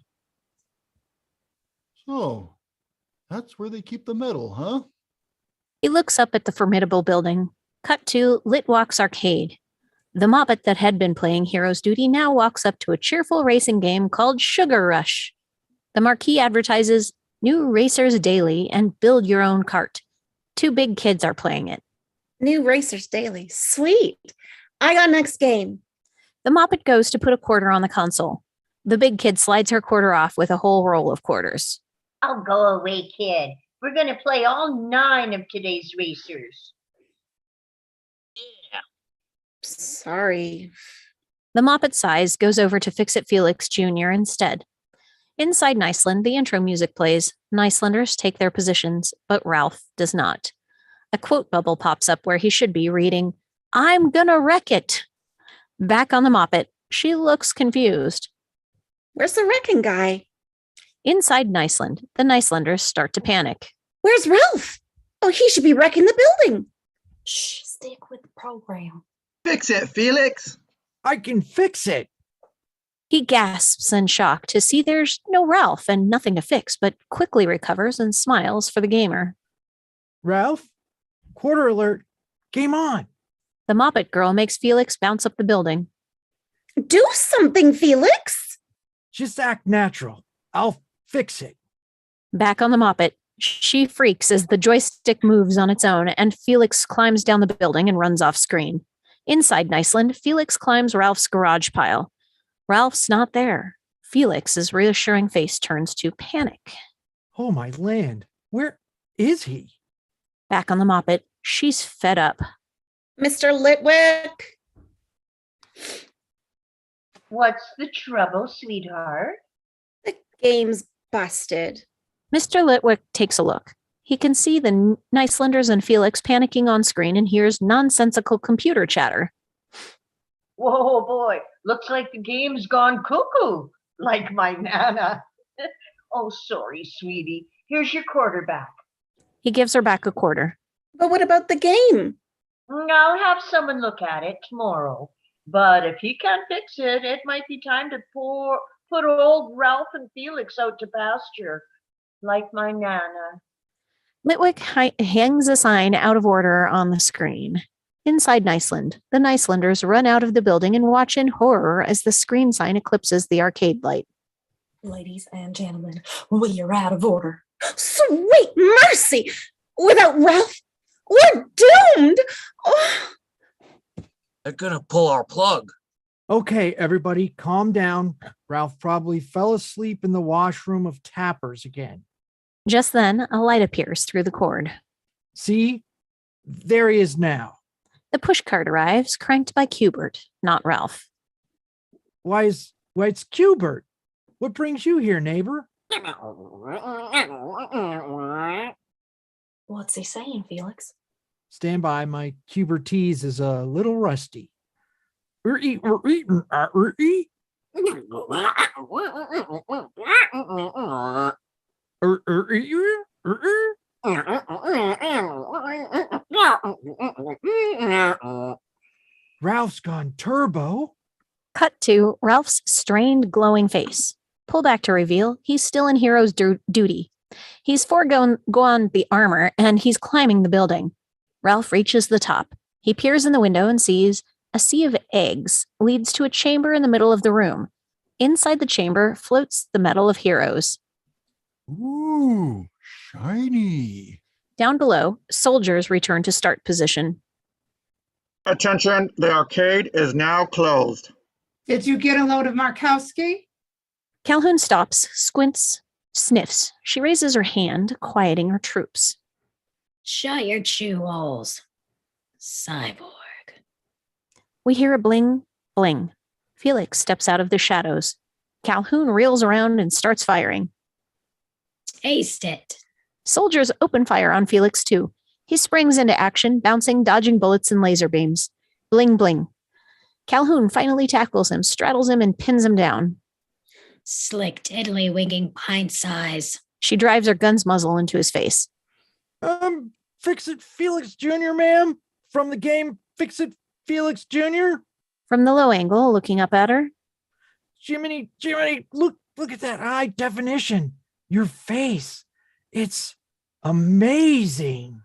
So, that's where they keep the medal, huh?
He looks up at the formidable building. Cut to Litwalk's arcade. The Moppet that had been playing Hero's Duty now walks up to a cheerful racing game called Sugar Rush. The marquee advertises New Racers Daily and Build Your Own Cart. 2 big kids are playing it.
New Racers Daily. Sweet. I got next game.
The Moppet goes to put a quarter on the console. The big kid slides her quarter off with a whole roll of quarters.
Oh, go away, kid. We're going to play all 9 of today's racers.
Sorry.
The Moppet sighs, goes over to Fix-It Felix Jr. instead. Inside Niceland, the intro music plays. Nicelanders take their positions, but Ralph does not. A quote bubble pops up where he should be reading, "I'm gonna wreck it." Back on the Moppet, she looks confused.
Where's the wrecking guy?
Inside Niceland, the Nicelanders start to panic.
Where's Ralph? Oh, he should be wrecking the building.
Shh, stick with the program.
Fix it, Felix.
I can fix it.
He gasps in shock to see there's no Ralph and nothing to fix, but quickly recovers and smiles for the gamer.
Ralph, quarter alert. Game on.
The Moppet girl makes Felix bounce up the building.
Do something, Felix.
Just act natural. I'll fix it.
Back on the Moppet, she freaks as the joystick moves on its own and Felix climbs down the building and runs off screen. Inside Niceland, Felix climbs Ralph's garage pile. Ralph's not there. Felix's reassuring face turns to panic.
Oh, my land. Where is he?
Back on the Moppet, she's fed up.
Mr. Litwick.
What's the trouble, sweetheart?
The game's busted.
Mr. Litwick takes a look. He can see the Nicelanders and Felix panicking on screen and hears nonsensical computer chatter.
Whoa, boy. Looks like the game's gone cuckoo, like my Nana. Oh, sorry, sweetie. Here's your quarterback.
He gives her back a quarter.
But what about the game?
I'll have someone look at it tomorrow. But if he can't fix it, it might be time to put old Ralph and Felix out to pasture, like my Nana.
Litwick hangs a sign out of order on the screen. Inside Niceland, the Nicelanders run out of the building and watch in horror as the screen sign eclipses the arcade light.
Ladies and gentlemen, we are out of order.
Sweet mercy! Without Ralph, we're doomed! Oh.
They're gonna pull our plug.
Okay, everybody, calm down. Ralph probably fell asleep in the washroom of Tappers again.
Just then, a light appears through the cord.
See? There he is now.
The pushcart arrives, cranked by Cubert, not Ralph.
Why, it's Cubert. What brings you here, neighbor?
What's he saying, Felix?
Stand by, my Cubertese is a little rusty. Ralph's gone turbo.
Cut to Ralph's strained, glowing face. Pull back to reveal he's still in hero's duty. He's foregone the armor and he's climbing the building. Ralph reaches the top. He peers in the window and sees a sea of eggs leads to a chamber in the middle of the room. Inside the chamber floats the medal of heroes.
Ooh, shiny.
Down below, soldiers return to start position.
Attention, the arcade is now closed.
Did you get a load of Markowski?
Calhoun stops, squints, sniffs. She raises her hand, quieting her troops.
Shut your chew holes, Cyborg.
We hear a bling, bling. Felix steps out of the shadows. Calhoun reels around and starts firing.
Taste it.
Soldiers open fire on Felix too. He springs into action, bouncing, dodging bullets and laser beams. Bling, bling. Calhoun finally tackles him, straddles him, and pins him down.
Slick tiddly-winking pint size.
She drives her gun's muzzle into his face.
Fix-It Felix Jr., ma'am? From the game Fix-It Felix Jr.?
From the low angle, looking up at her.
Jiminy, look at that high definition. Your face. It's amazing.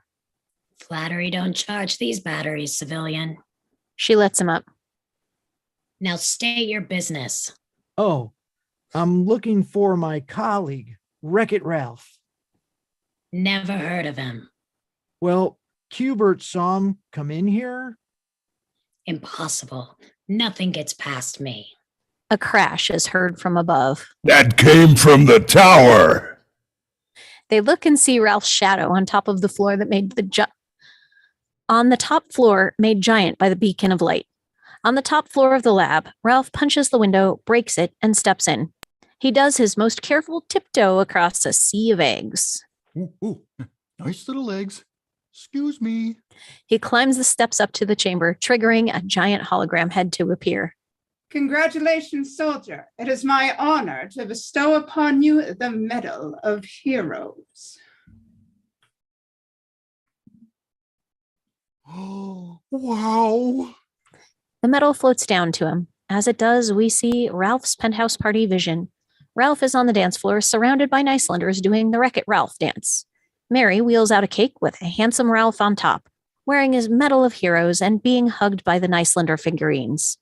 Flattery don't charge these batteries, civilian.
She lets him up.
Now state your business.
Oh, I'm looking for my colleague, Wreck-It Ralph.
Never heard of him.
Well, Cubert saw him come in here.
Impossible. Nothing gets past me.
A crash is heard from above.
That came from the tower.
They look and see Ralph's shadow on top of the floor that made on the top floor made giant by the beacon of light. On the top floor of the lab, Ralph punches the window, breaks it, and steps in. He does his most careful tiptoe across a sea of eggs.
Ooh, nice little eggs. Excuse me.
He climbs the steps up to the chamber, triggering a giant hologram head to appear.
Congratulations, soldier. It is my honor to bestow upon you the Medal of Heroes.
Oh, wow.
The medal floats down to him. As it does, we see Ralph's penthouse party vision. Ralph is on the dance floor, surrounded by Nicelanders doing the Wreck-It Ralph dance. Mary wheels out a cake with a handsome Ralph on top, wearing his Medal of Heroes and being hugged by the Nicelander figurines.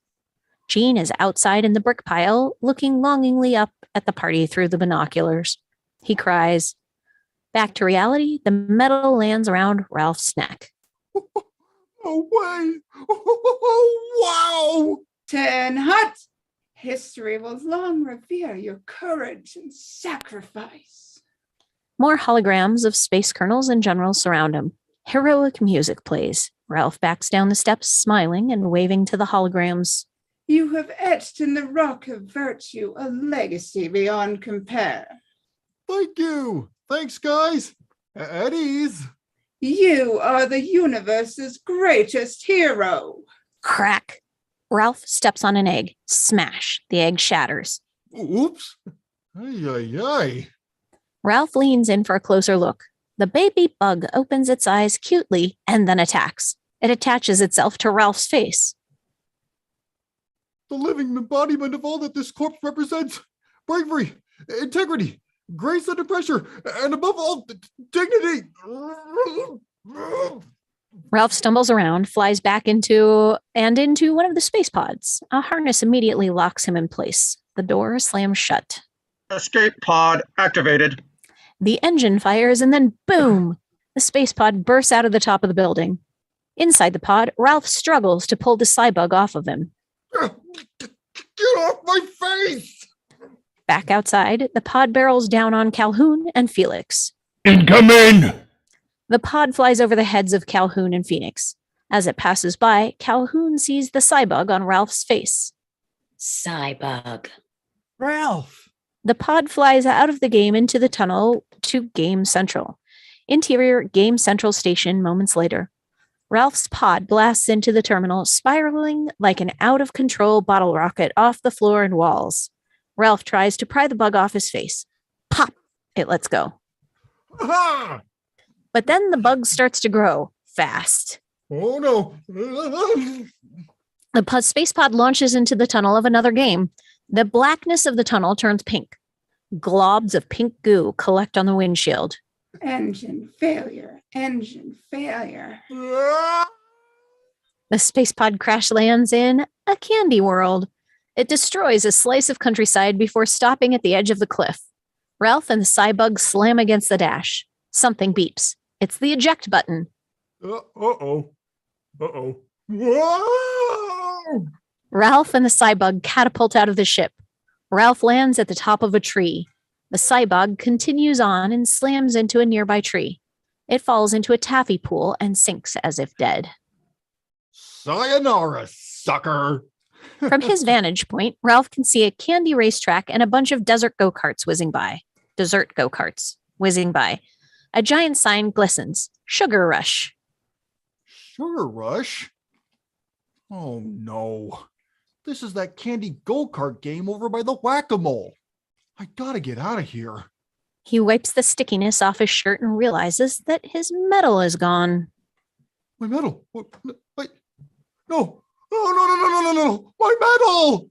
Jean is outside in the brick pile, looking longingly up at the party through the binoculars. He cries. Back to reality, the medal lands around Ralph's neck.
No way. Oh, wow.
10 hut. History will long revere your courage and sacrifice.
More holograms of space colonels and generals surround him. Heroic music plays. Ralph backs down the steps, smiling and waving to the holograms.
You have etched in the rock of virtue a legacy beyond compare.
Thank you. Thanks, guys. At ease.
You are the universe's greatest hero.
Crack. Ralph steps on an egg. Smash. The egg shatters.
Oops. Ay, ay, ay.
Ralph leans in for a closer look. The baby bug opens its eyes cutely and then attacks. It attaches itself to Ralph's face.
The living embodiment of all that this corpse represents. Bravery, integrity, grace under pressure, and above all, dignity.
Ralph stumbles around, flies back into one of the space pods. A harness immediately locks him in place. The door slams shut.
Escape pod activated.
The engine fires and then boom! The space pod bursts out of the top of the building. Inside the pod, Ralph struggles to pull the Cybug off of him.
Get off my face!
Back outside, the pod barrels down on Calhoun and Felix.
Incoming!
The pod flies over the heads of Calhoun and Phoenix. As it passes by, Calhoun sees the Cybug on Ralph's face.
Cybug.
Ralph!
The pod flies out of the game into the tunnel to Game Central. Interior Game Central Station moments later. Ralph's pod blasts into the terminal, spiraling like an out-of-control bottle rocket off the floor and walls. Ralph tries to pry the bug off his face. Pop! It lets go.
Ah!
But then the bug starts to grow fast.
Oh no!
The space pod launches into the tunnel of another game. The blackness of the tunnel turns pink. Globs of pink goo collect on the windshield.
Engine failure. Engine failure.
The space pod crash lands in a candy world. It destroys a slice of countryside before stopping at the edge of the cliff. Ralph and the Cybug slam against the dash. Something beeps. It's the eject button.
Uh-oh. Uh-oh. Whoa!
Ralph and the Cybug catapult out of the ship. Ralph lands at the top of a tree. The Cybug continues on and slams into a nearby tree. It falls into a taffy pool and sinks as if dead.
Sayonara, sucker!
From his vantage point, Ralph can see a candy racetrack and a bunch of desert go-karts whizzing by. Dessert go-karts whizzing by. A giant sign glistens. Sugar Rush.
Sugar Rush? Oh no. This is that candy go-kart game over by the Whack-A-Mole. I gotta get out of here.
He wipes the stickiness off his shirt and realizes that his medal is gone.
My medal? What? Wait. No. No. My medal!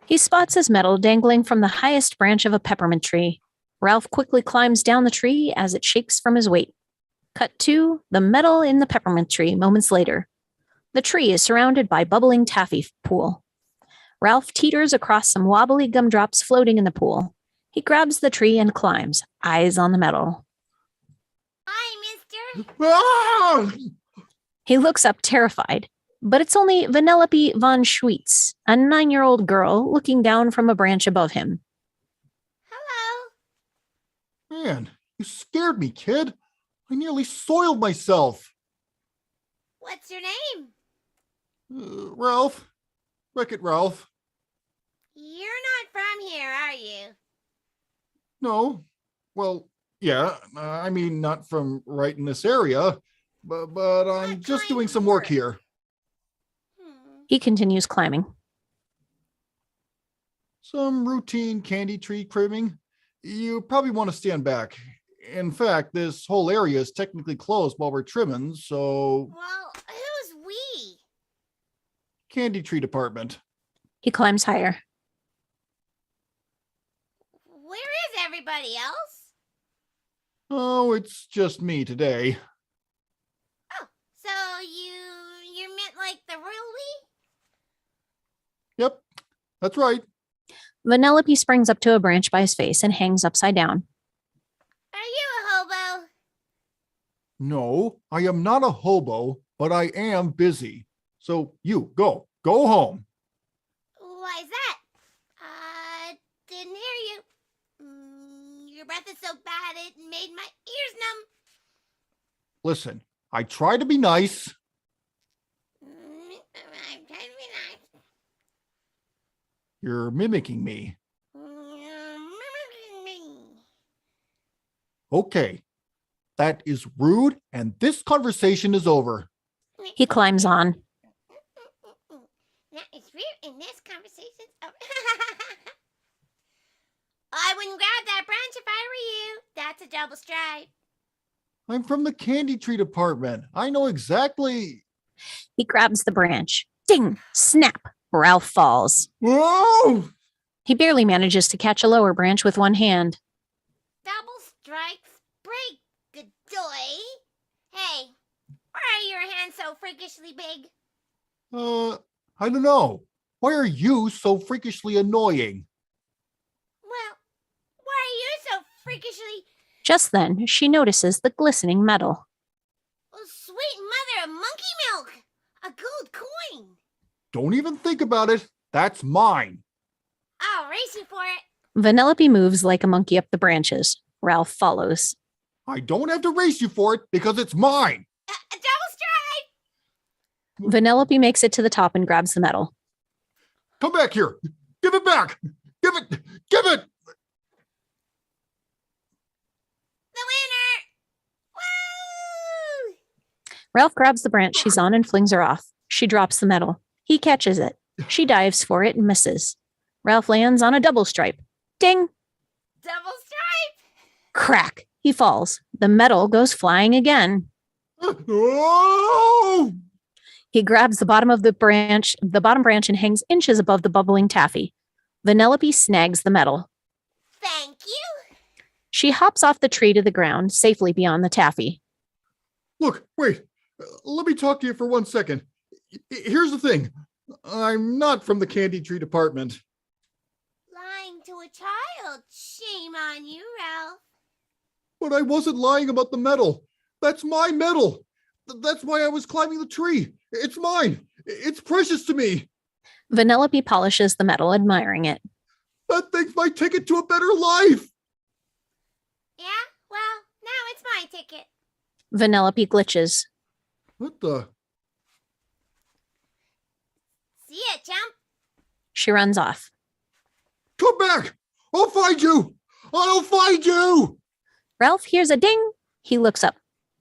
He spots his medal dangling from the highest branch of a peppermint tree. Ralph quickly climbs down the tree as it shakes from his weight. Cut to the medal in the peppermint tree moments later. The tree is surrounded by bubbling taffy pool. Ralph teeters across some wobbly gumdrops floating in the pool. He grabs the tree and climbs, eyes on the medal.
Hi, mister.
Ah!
He looks up terrified, but it's only Vanellope von Schweetz, a 9-year-old girl looking down from a branch above him.
Hello.
Man, you scared me, kid. I nearly soiled myself.
What's your name?
Ralph. Wreck-It Ralph.
You're not from here, are you?
No. Well, yeah, I mean, not from right in this area, but I'm just doing some work here.
He continues climbing.
Some routine candy tree trimming. You probably want to stand back. In fact, this whole area is technically closed while we're trimming, so...
Well, who's we?
Candy tree department.
He climbs higher.
Where is everybody else?
Oh, it's just me today.
Oh, so you're meant like the royal we?
Yep, that's right.
Vanellope springs up to a branch by his face and hangs upside down.
Are you a hobo?
No, I am not a hobo, but I am busy. So you, go home.
Why is that? Didn't hear you. Your breath is so bad it made my ears numb.
Listen, I try to be nice.
I'm trying to be nice.
You're mimicking me. Okay, that is rude, and this conversation is over.
He climbs on.
Now it's rude, and this conversation's over. I wouldn't grab that branch if I were you. That's a double stripe.
I'm from the candy tree department. I know exactly.
He grabs the branch. Ding! Snap! Ralph falls.
Whoa!
He barely manages to catch a lower branch with one hand.
Double strikes break, good boy. Hey, why are your hands so freakishly big?
I don't know. Why are you so freakishly annoying?
Well, why are you so freakishly...
Just then, she notices the glistening metal.
Oh, sweet mother of monkey milk! A gold coin!
Don't even think about it. That's mine.
I'll race you for it.
Vanellope moves like a monkey up the branches. Ralph follows.
I don't have to race you for it because it's mine.
A double stripe!
Vanellope makes it to the top and grabs the medal.
Come back here. Give it back. Give it. Give it.
The winner! Woo!
Ralph grabs the branch she's on and flings her off. She drops the medal. He catches it. She dives for it and misses. Ralph lands on a double stripe. Ding!
Double stripe!
Crack! He falls. The medal goes flying again.
Oh!
He grabs the bottom branch, and hangs inches above the bubbling taffy. Vanellope snags the medal.
Thank you.
She hops off the tree to the ground, safely beyond the taffy.
Look, wait. Let me talk to you for 1 second. Here's the thing. I'm not from the candy tree department.
Lying to a child. Shame on you, Ralph.
But I wasn't lying about the medal. That's my medal. That's why I was climbing the tree. It's mine. It's precious to me.
Vanellope polishes the medal, admiring it.
That thing's my ticket to a better life.
Yeah? Well, now it's my ticket.
Vanellope glitches.
What the?
See ya, chump.
She runs off.
Come back. I'll find you. I'll find you.
Ralph hears a ding. He looks up.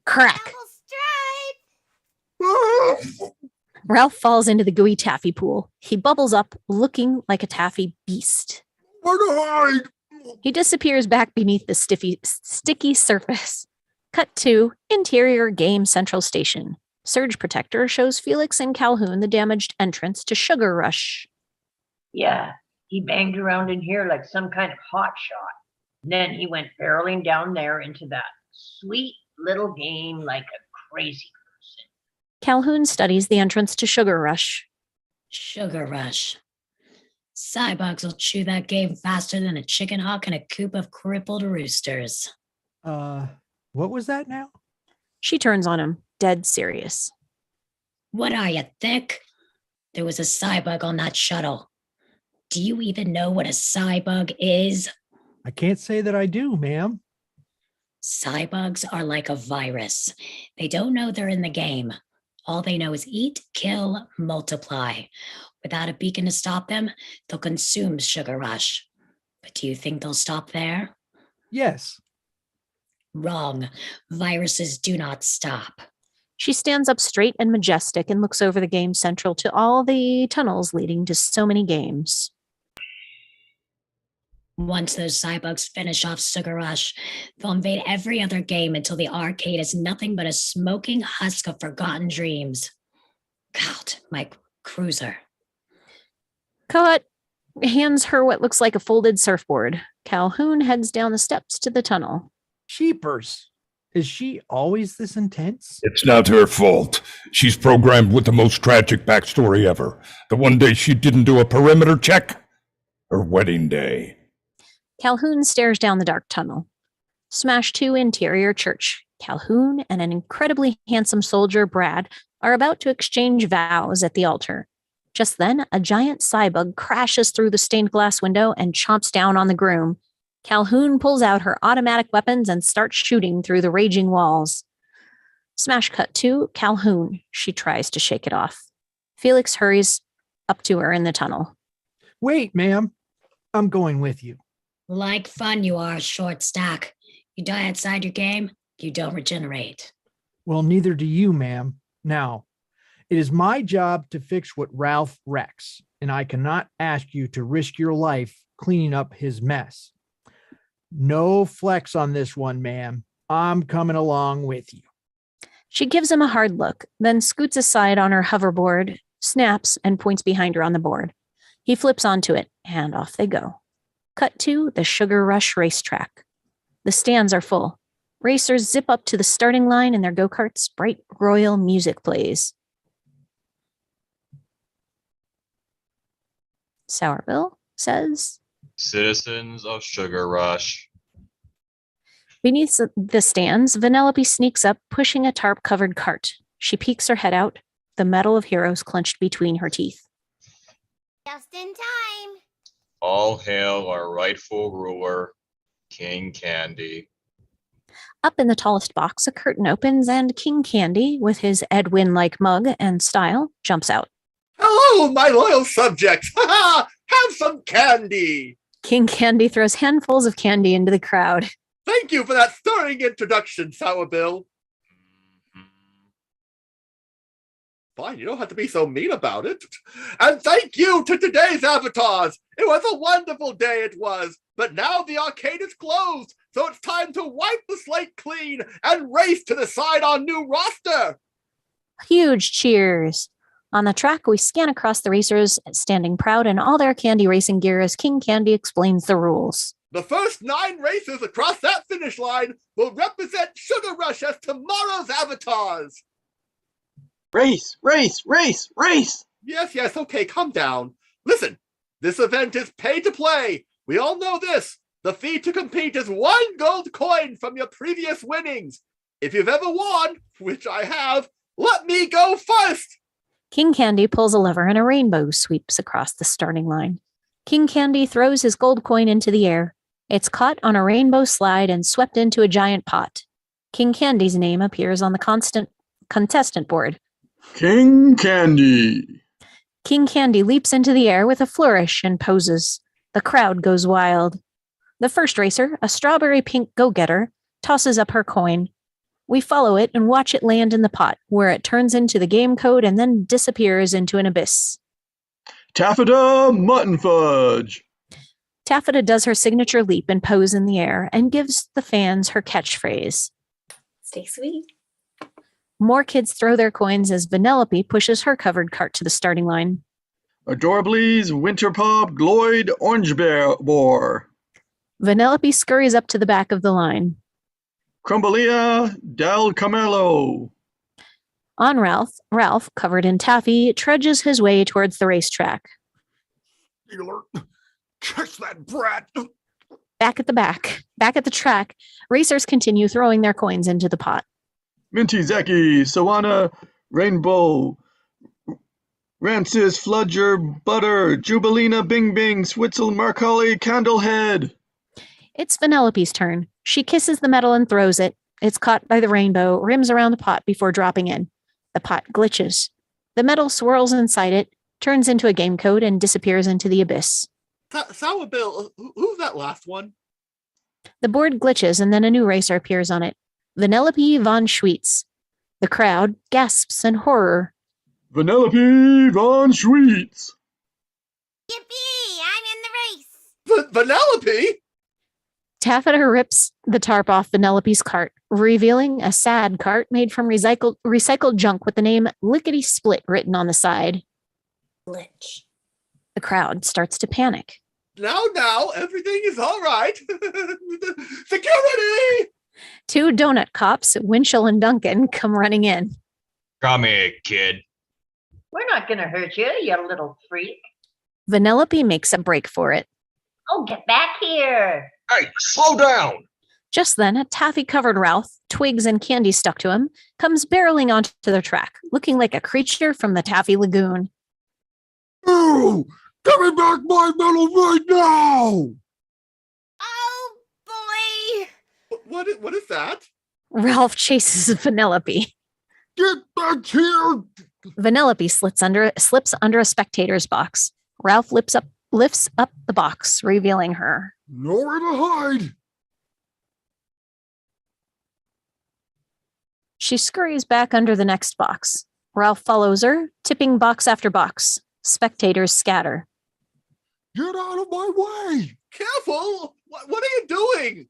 Crack.
Double stripe.
Ralph falls into the gooey taffy pool. He bubbles up, looking like a taffy beast.
Where to hide?
He disappears back beneath the sticky surface. Cut to Interior Game Central Station. Surge Protector shows Felix and Calhoun the damaged entrance to Sugar Rush.
Yeah, he banged around in here like some kind of hot shot. And then he went barreling down there into that sweet little game like a crazy person.
Calhoun studies the entrance to Sugar Rush.
Sugar Rush. Cybugs will chew that game faster than a chicken hawk in a coop of crippled roosters.
What was that now?
She turns on him, dead serious.
What are you, thick? There was a Cybug on that shuttle. Do you even know what a Cybug is?
I can't say that I do, ma'am.
Cybugs are like a virus. They don't know they're in the game. All they know is eat, kill, multiply. Without a beacon to stop them, they'll consume Sugar Rush. But do you think they'll stop there?
Yes.
Wrong. Viruses do not stop.
She stands up straight and majestic and looks over the game central to all the tunnels leading to so many games.
Once those Cybugs finish off Sugar Rush, they'll invade every other game until the arcade is nothing but a smoking husk of forgotten dreams. God, my cruiser.
Colette hands her what looks like a folded surfboard. Calhoun heads down the steps to the tunnel.
Sheepers. Is she always this intense?
It's not her fault. She's programmed with the most tragic backstory ever. The one day she didn't do a perimeter check. Her wedding day.
Calhoun stares down the dark tunnel. Smash 2 interior church. Calhoun and an incredibly handsome soldier, Brad, are about to exchange vows at the altar. Just then, a giant Cybug crashes through the stained glass window and chomps down on the groom. Calhoun pulls out her automatic weapons and starts shooting through the raging walls. Smash cut to Calhoun. She tries to shake it off. Felix hurries up to her in the tunnel.
Wait, ma'am. I'm going with you.
Like fun you are, short stack. You die outside your game, you don't regenerate.
Well, neither do you, ma'am. Now, it is my job to fix what Ralph wrecks, and I cannot ask you to risk your life cleaning up his mess. No flex on this one, ma'am. I'm coming along with you.
She gives him a hard look, then scoots aside on her hoverboard, snaps, and points behind her on the board. He flips onto it, and off they go. Cut to the Sugar Rush racetrack. The stands are full. Racers zip up to the starting line in their go-karts. Bright royal music plays. Sourbill says,
Citizens of Sugar Rush.
beneath the stands, Vanellope sneaks up, pushing a tarp-covered cart. She peeks her head out, the medal of heroes clenched between her teeth.
Just in time.
All hail our rightful ruler, King Candy.
Up in the tallest box, a curtain opens, and King Candy, with his Edwin-like mug and style, jumps out.
Hello, my loyal subjects. Have some candy.
King Candy throws handfuls of candy into the crowd.
Thank you for that stirring introduction, Sour Bill. Fine, you don't have to be so mean about it. And thank you to today's avatars. It was a wonderful day, it was. But now the arcade is closed, so it's time to wipe the slate clean and race to decide our new roster.
Huge cheers. On the track, we scan across the racers, standing proud in all their candy racing gear as King Candy explains the rules.
The first 9 racers across that finish line will represent Sugar Rush as tomorrow's avatars.
Race, race, race, race!
Yes, okay, calm down. Listen, this event is pay to play. We all know this. The fee to compete is 1 gold coin from your previous winnings. If you've ever won, which I have, let me go first.
King Candy pulls a lever and a rainbow sweeps across the starting line. King Candy throws his gold coin into the air. It's caught on a rainbow slide and swept into a giant pot. King Candy's name appears on the contestant board.
King Candy.
King Candy leaps into the air with a flourish and poses. The crowd goes wild. The first racer, a strawberry pink go-getter, tosses up her coin. We follow it and watch it land in the pot, where it turns into the game code and then disappears into an abyss.
Taffeta Mutton Fudge.
Taffeta does her signature leap and pose in the air and gives the fans her catchphrase.
Stay sweet.
More kids throw their coins as Vanellope pushes her covered cart to the starting line.
Adorably's Winter Pop Gloyd Orange Bear Boar.
Vanellope scurries up to the back of the line.
Crumbalia Del Camelo.
On Ralph, covered in taffy, trudges his way towards the racetrack.
Dealer, catch that brat.
Back at the track, racers continue throwing their coins into the pot.
Minty Zeki, Sawana, Rainbow, Rancis, Fludger, Butter, Jubilina, Bing Bing, Switzel, Marcoli, Candlehead.
It's Vanellope's turn. She kisses the medal and throws it. It's caught by the rainbow, rims around the pot before dropping in. The pot glitches. The metal swirls inside it, turns into a game code, and disappears into the abyss.
Sour Bill, who's that last one?
The board glitches, and then a new racer appears on it. Vanellope von Schweetz. The crowd gasps in horror.
Vanellope von Schweetz!
Yippee! I'm in the race!
Vanellope?
Taffeta rips the tarp off Vanellope's cart, revealing a sad cart made from recycled junk with the name Lickety Split written on the side.
Glitch.
The crowd starts to panic.
Now, everything is all right. Security!
Two donut cops, Winchell and Duncan, come running in.
Come here, kid.
We're not going to hurt you, you little freak.
Vanellope makes a break for it.
Oh, get back here.
Hey, slow down!
Just then, a taffy-covered Ralph, twigs and candy stuck to him, comes barreling onto their track, looking like a creature from the Taffy Lagoon.
Oh, give me back my medal right now!
Oh, boy!
What is that?
Ralph chases Vanellope.
Get back here!
Vanellope slips under a spectator's box. Ralph lifts up the box, revealing her.
Nowhere to hide!
She scurries back under the next box. Ralph follows her, tipping box after box. Spectators scatter.
Get out of my way!
Careful! What are you doing?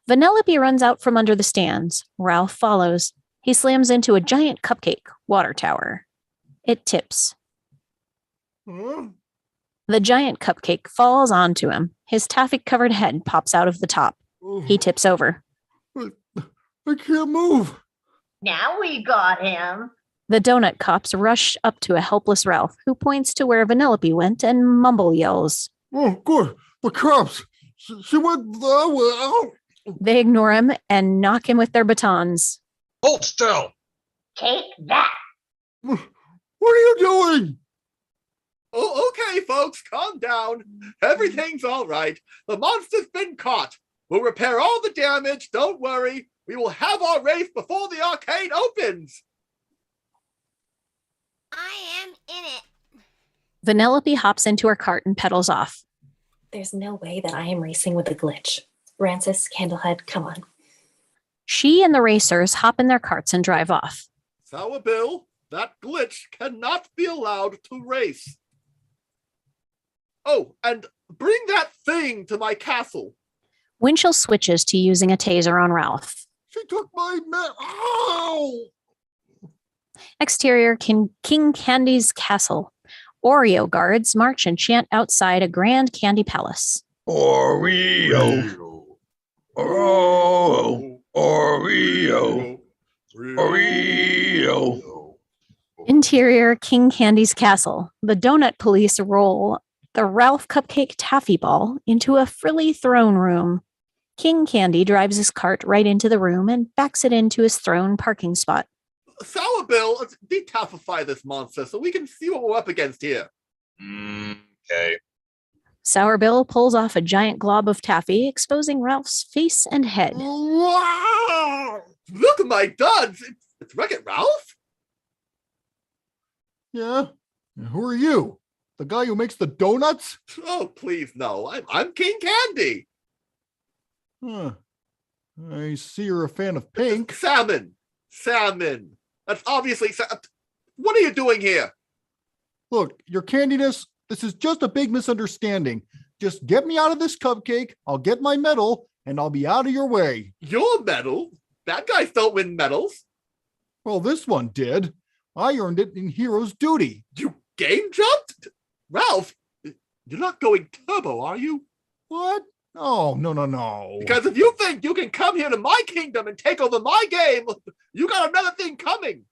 Vanellope runs out from under the stands. Ralph follows. He slams into a giant cupcake water tower. It tips.
Huh?
The giant cupcake falls onto him. His taffy-covered head pops out of the top. He tips over.
I can't move.
Now we got him.
The donut cops rush up to a helpless Ralph, who points to where Vanellope went and mumble yells.
Oh, good. The cops. She went that way. Oh.
They ignore him and knock him with their batons.
Hold still!
Take that.
What are you doing?
Oh, okay, folks, calm down. Everything's all right. The monster's been caught. We'll repair all the damage. Don't worry. We will have our race before the arcade opens.
I am in it.
Vanellope hops into her cart and pedals off.
There's no way that I am racing with a glitch. Rancis, Candlehead, come on.
She and the racers hop in their carts and drive off.
Sour Bill, that glitch cannot be allowed to race. Oh, and bring that thing to my castle.
Winchell switches to using a taser on Ralph.
She took my Ow!
Exterior King Candy's castle. Oreo guards march and chant outside a grand candy palace.
Oreo. Oreo. Oreo. Oreo.
Interior King Candy's castle. The donut police roll the Ralph Cupcake Taffy Ball into a frilly throne room. King Candy drives his cart right into the room and backs it into his throne parking spot.
Sour Bill, let's detaffify this monster so we can see what we're up against here.
Okay.
Sour Bill pulls off a giant glob of taffy, exposing Ralph's face and head.
Wow! Look at my duds! It's Wreck-It Ralph?
Yeah? Who are you? The guy who makes the donuts?
Oh, please, no. I'm King Candy.
Huh. I see you're a fan of pink.
Salmon. That's obviously... What are you doing here?
Look, your candiness, this is just a big misunderstanding. Just get me out of this cupcake, I'll get my medal, and I'll be out of your way.
Your medal? Bad guys don't win medals.
Well, this one did. I earned it in hero's duty.
You game jumped? Ralph, you're not going turbo, are you?
What? Oh, no.
Because if you think you can come here to my kingdom and take over my game, you got another thing coming.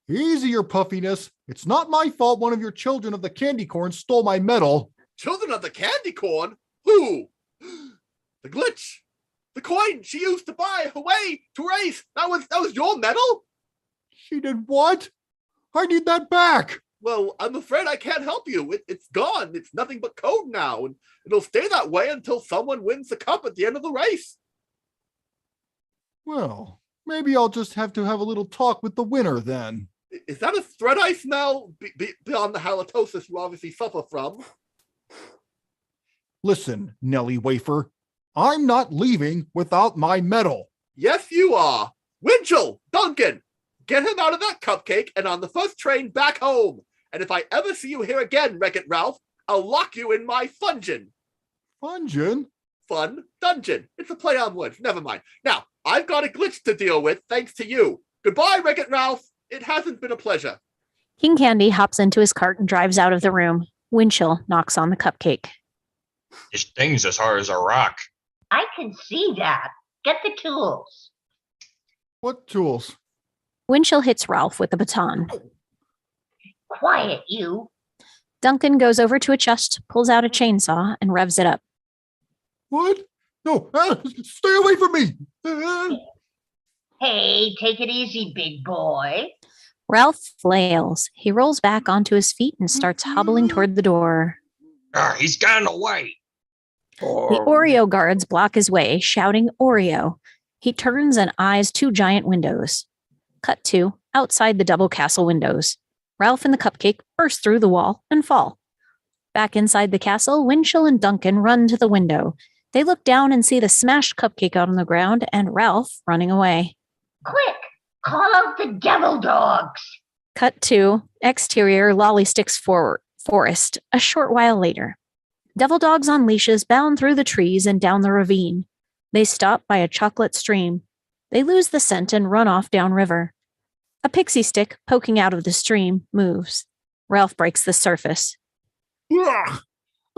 Easy, your puffiness. It's not my fault one of your children of the candy corn stole my medal.
Children of the candy corn? Who? The glitch. The coin she used to buy her way to race. That was your medal?
She did what? I need that back.
Well, I'm afraid I can't help you. It's gone. It's nothing but code now, and it'll stay that way until someone wins the cup at the end of the race.
Well, maybe I'll just have to have a little talk with the winner then.
Is that a threat I smell beyond the halitosis you obviously suffer from?
Listen, Nelly Wafer, I'm not leaving without my medal.
Yes, you are. Winchell, Duncan, get him out of that cupcake and on the first train back home. And if I ever see you here again, Wreck-It Ralph, I'll lock you in my fungeon.
Fungeon?
Fun dungeon. It's a play on words. Never mind. Now, I've got a glitch to deal with thanks to you. Goodbye, Wreck-It Ralph. It hasn't been a pleasure.
King Candy hops into his cart and drives out of the room. Winchell knocks on the cupcake.
This thing's as hard as a rock.
I can see that. Get the tools.
What tools?
Winchell hits Ralph with the baton.
Quiet, you.
Duncan goes over to a chest, pulls out a chainsaw, and revs it up.
What? No, stay away from me.
Hey, take it easy, big boy.
Ralph flails. He rolls back onto his feet and starts hobbling toward the door.
He's got in the way.
The Oreo guards block his way, shouting Oreo. He turns and eyes 2 giant windows. Cut to outside the double castle windows. Ralph and the cupcake burst through the wall and fall. Back inside the castle, Winchell and Duncan run to the window. They look down and see the smashed cupcake out on the ground and Ralph running away.
Quick, call out the devil dogs.
Cut to exterior Lollysticks forest a short while later. Devil dogs on leashes bound through the trees and down the ravine. They stop by a chocolate stream. They lose the scent and run off downriver. A pixie stick poking out of the stream moves. Ralph breaks the surface.
Ugh,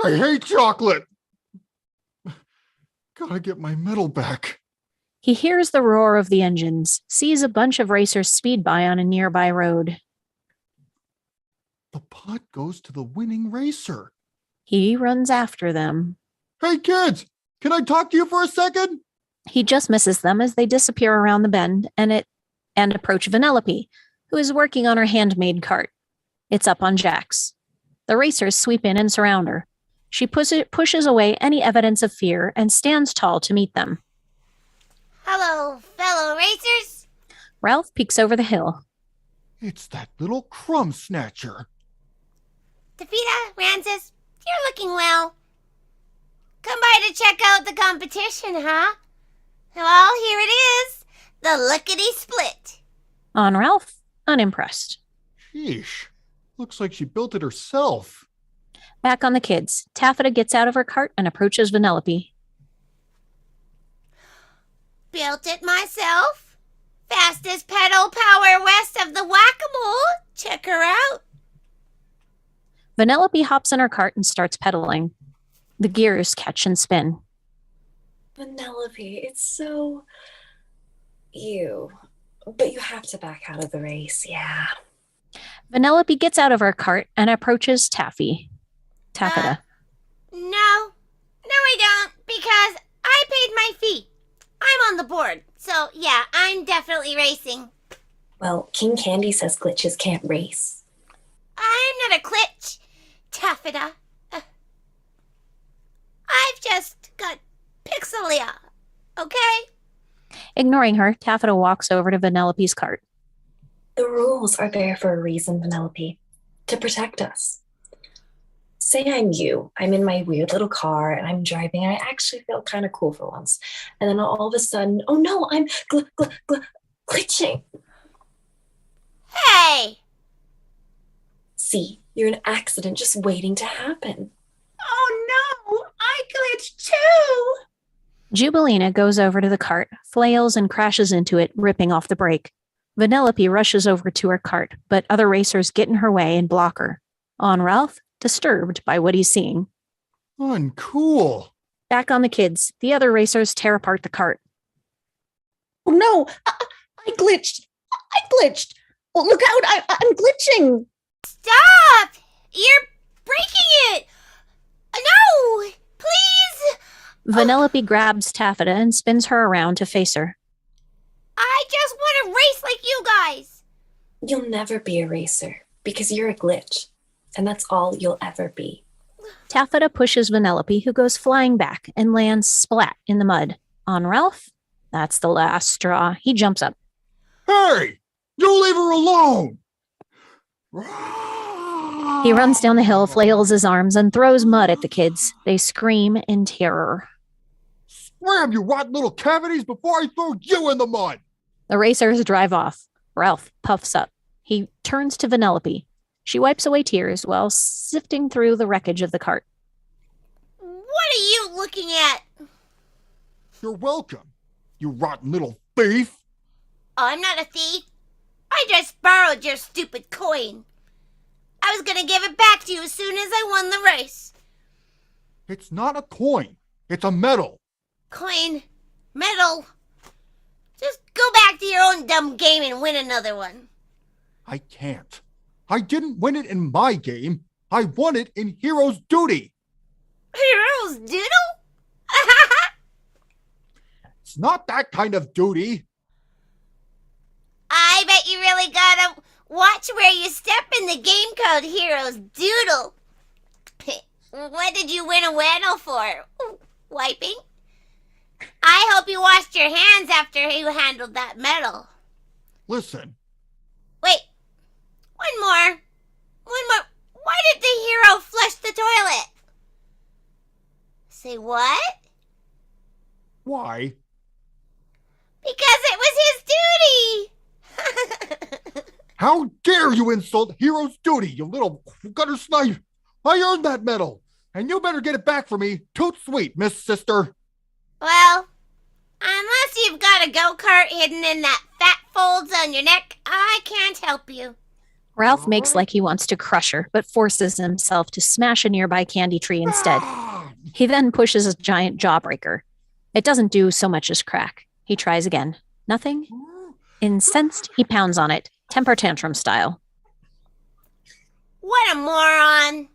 I hate chocolate. Gotta get my medal back.
He hears the roar of the engines, sees a bunch of racers speed by on a nearby road.
The pot goes to the winning racer.
He runs after them.
Hey kids, can I talk to you for a second?
He just misses them as they disappear around the bend and approach Vanellope, who is working on her handmade cart. It's up on jacks. The racers sweep in and surround her. She pushes away any evidence of fear and stands tall to meet them.
Hello, fellow racers.
Ralph peeks over the hill.
It's that little crumb snatcher.
Tafita, Rancis, you're looking well. Come by to check out the competition, huh? Well, here it is. The lickety-split.
On Ralph, unimpressed.
Sheesh. Looks like she built it herself.
Back on the kids, Taffeta gets out of her cart and approaches Vanellope.
Built it myself. Fastest pedal power west of the Whack-A-Mole. Check her out.
Vanellope hops in her cart and starts pedaling. The gears catch and spin.
Vanellope, it's so you. But you have to back out of the race, yeah.
Vanellope gets out of her cart and approaches Taffeta.
No, I don't, because I paid my fee. I'm on the board, so yeah, I'm definitely racing.
Well, King Candy says glitches can't race.
I'm not a glitch, Taffeta. I've just got pixelia, okay?
Ignoring her, Taffeta walks over to Vanellope's cart.
The rules are there for a reason, Vanellope. To protect us. Say I'm you. I'm in my weird little car and I'm driving and I actually feel kind of cool for once. And then all of a sudden, oh no, I'm glitching.
Hey!
See, you're an accident just waiting to happen.
Oh no, I glitched too.
Jubilina goes over to the cart, flails and crashes into it, ripping off the brake. Vanellope rushes over to her cart, but other racers get in her way and block her. On Ralph, disturbed by what he's seeing.
Uncool.
Back on the kids, the other racers tear apart the cart.
Oh no, I glitched. I glitched. Oh, look out, I'm glitching.
Stop! You're breaking it! No! Please!
Vanellope grabs Taffeta and spins her around to face her.
I just want to race like you guys!
You'll never be a racer because you're a glitch. And that's all you'll ever be.
Taffeta pushes Vanellope, who goes flying back and lands splat in the mud. On Ralph, that's the last straw. He jumps up.
Hey, you leave her alone.
He runs down the hill, flails his arms, and throws mud at the kids. They scream in terror.
Scram, you rotten little cavities, before I throw you in the mud!
The racers drive off. Ralph puffs up. He turns to Vanellope. She wipes away tears while sifting through the wreckage of the cart.
What are you looking at?
You're welcome, you rotten little thief!
I'm not a thief. I just borrowed your stupid coin. I was gonna give it back to you as soon as I won the race.
It's not a coin, it's a medal.
Coin, medal. Just go back to your own dumb game and win another one.
I can't. I didn't win it in my game. I won it in Hero's Duty.
Hero's Doodle?
It's not that kind of duty.
I bet you really gotta watch where you step in the game called Hero's Doodle. What did you win a medal for? Wiping? I hope you washed your hands after you handled that medal.
Listen.
Wait. One more. Why did the hero flush the toilet? Say what?
Why?
Because it was his duty.
How dare you insult Hero's Duty, you little gutter snipe! I earned that medal, and you better get it back for me. Toot sweet, Miss Sister.
Well, unless you've got a go-kart hidden in that fat folds on your neck, I can't help you.
Ralph makes like he wants to crush her, but forces himself to smash a nearby candy tree instead. He then pushes a giant jawbreaker. It doesn't do so much as crack. He tries again. Nothing. Incensed, he pounds on it, temper tantrum style.
What a moron.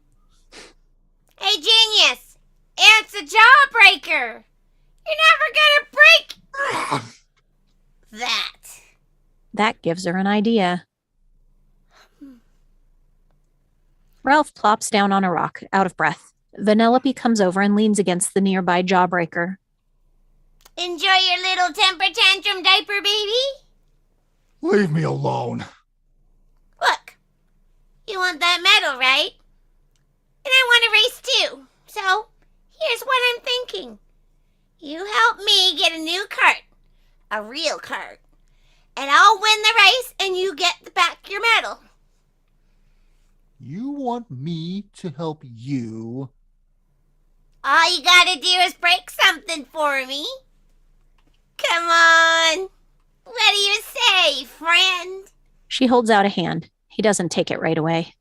Hey, genius, it's a jawbreaker. You're never gonna break that.
That gives her an idea. Ralph plops down on a rock, out of breath. Vanellope comes over and leans against the nearby jawbreaker.
Enjoy your little temper tantrum diaper, baby?
Leave me alone.
Look, you want that medal, right? And I want to race too. So, here's what I'm thinking. You help me get a new cart. A real cart. And I'll win the race and you get back your medal.
You want me to help you?
All you gotta do is break something for me. Come on. What do you say, friend?
She holds out a hand. He doesn't take it right away.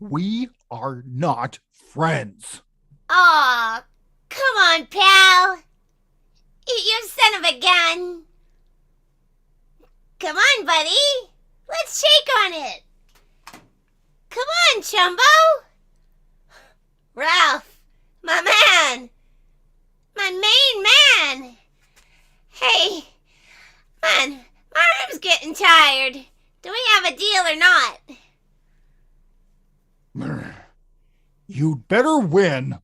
We are not friends.
Aw, come on, pal. You son of a gun. Come on, buddy. Let's shake on it. Come on, Chumbo. Ralph, my man. My main man. Hey, man, my arm's getting tired. Do we have a deal or not?
You'd better win.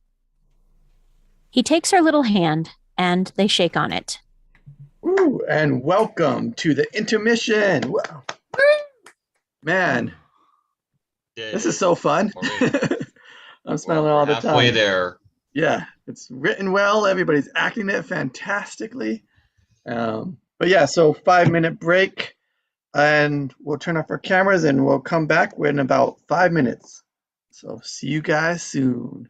He takes her little hand, and they shake on it.
Ooh, and welcome to the intermission. Wow. Man, this is so fun. I'm smiling all the time.
Halfway there.
Yeah, it's written well. Everybody's acting it fantastically. But yeah, so 5-minute break, and we'll turn off our cameras, and we'll come back in about 5 minutes. So see you guys soon.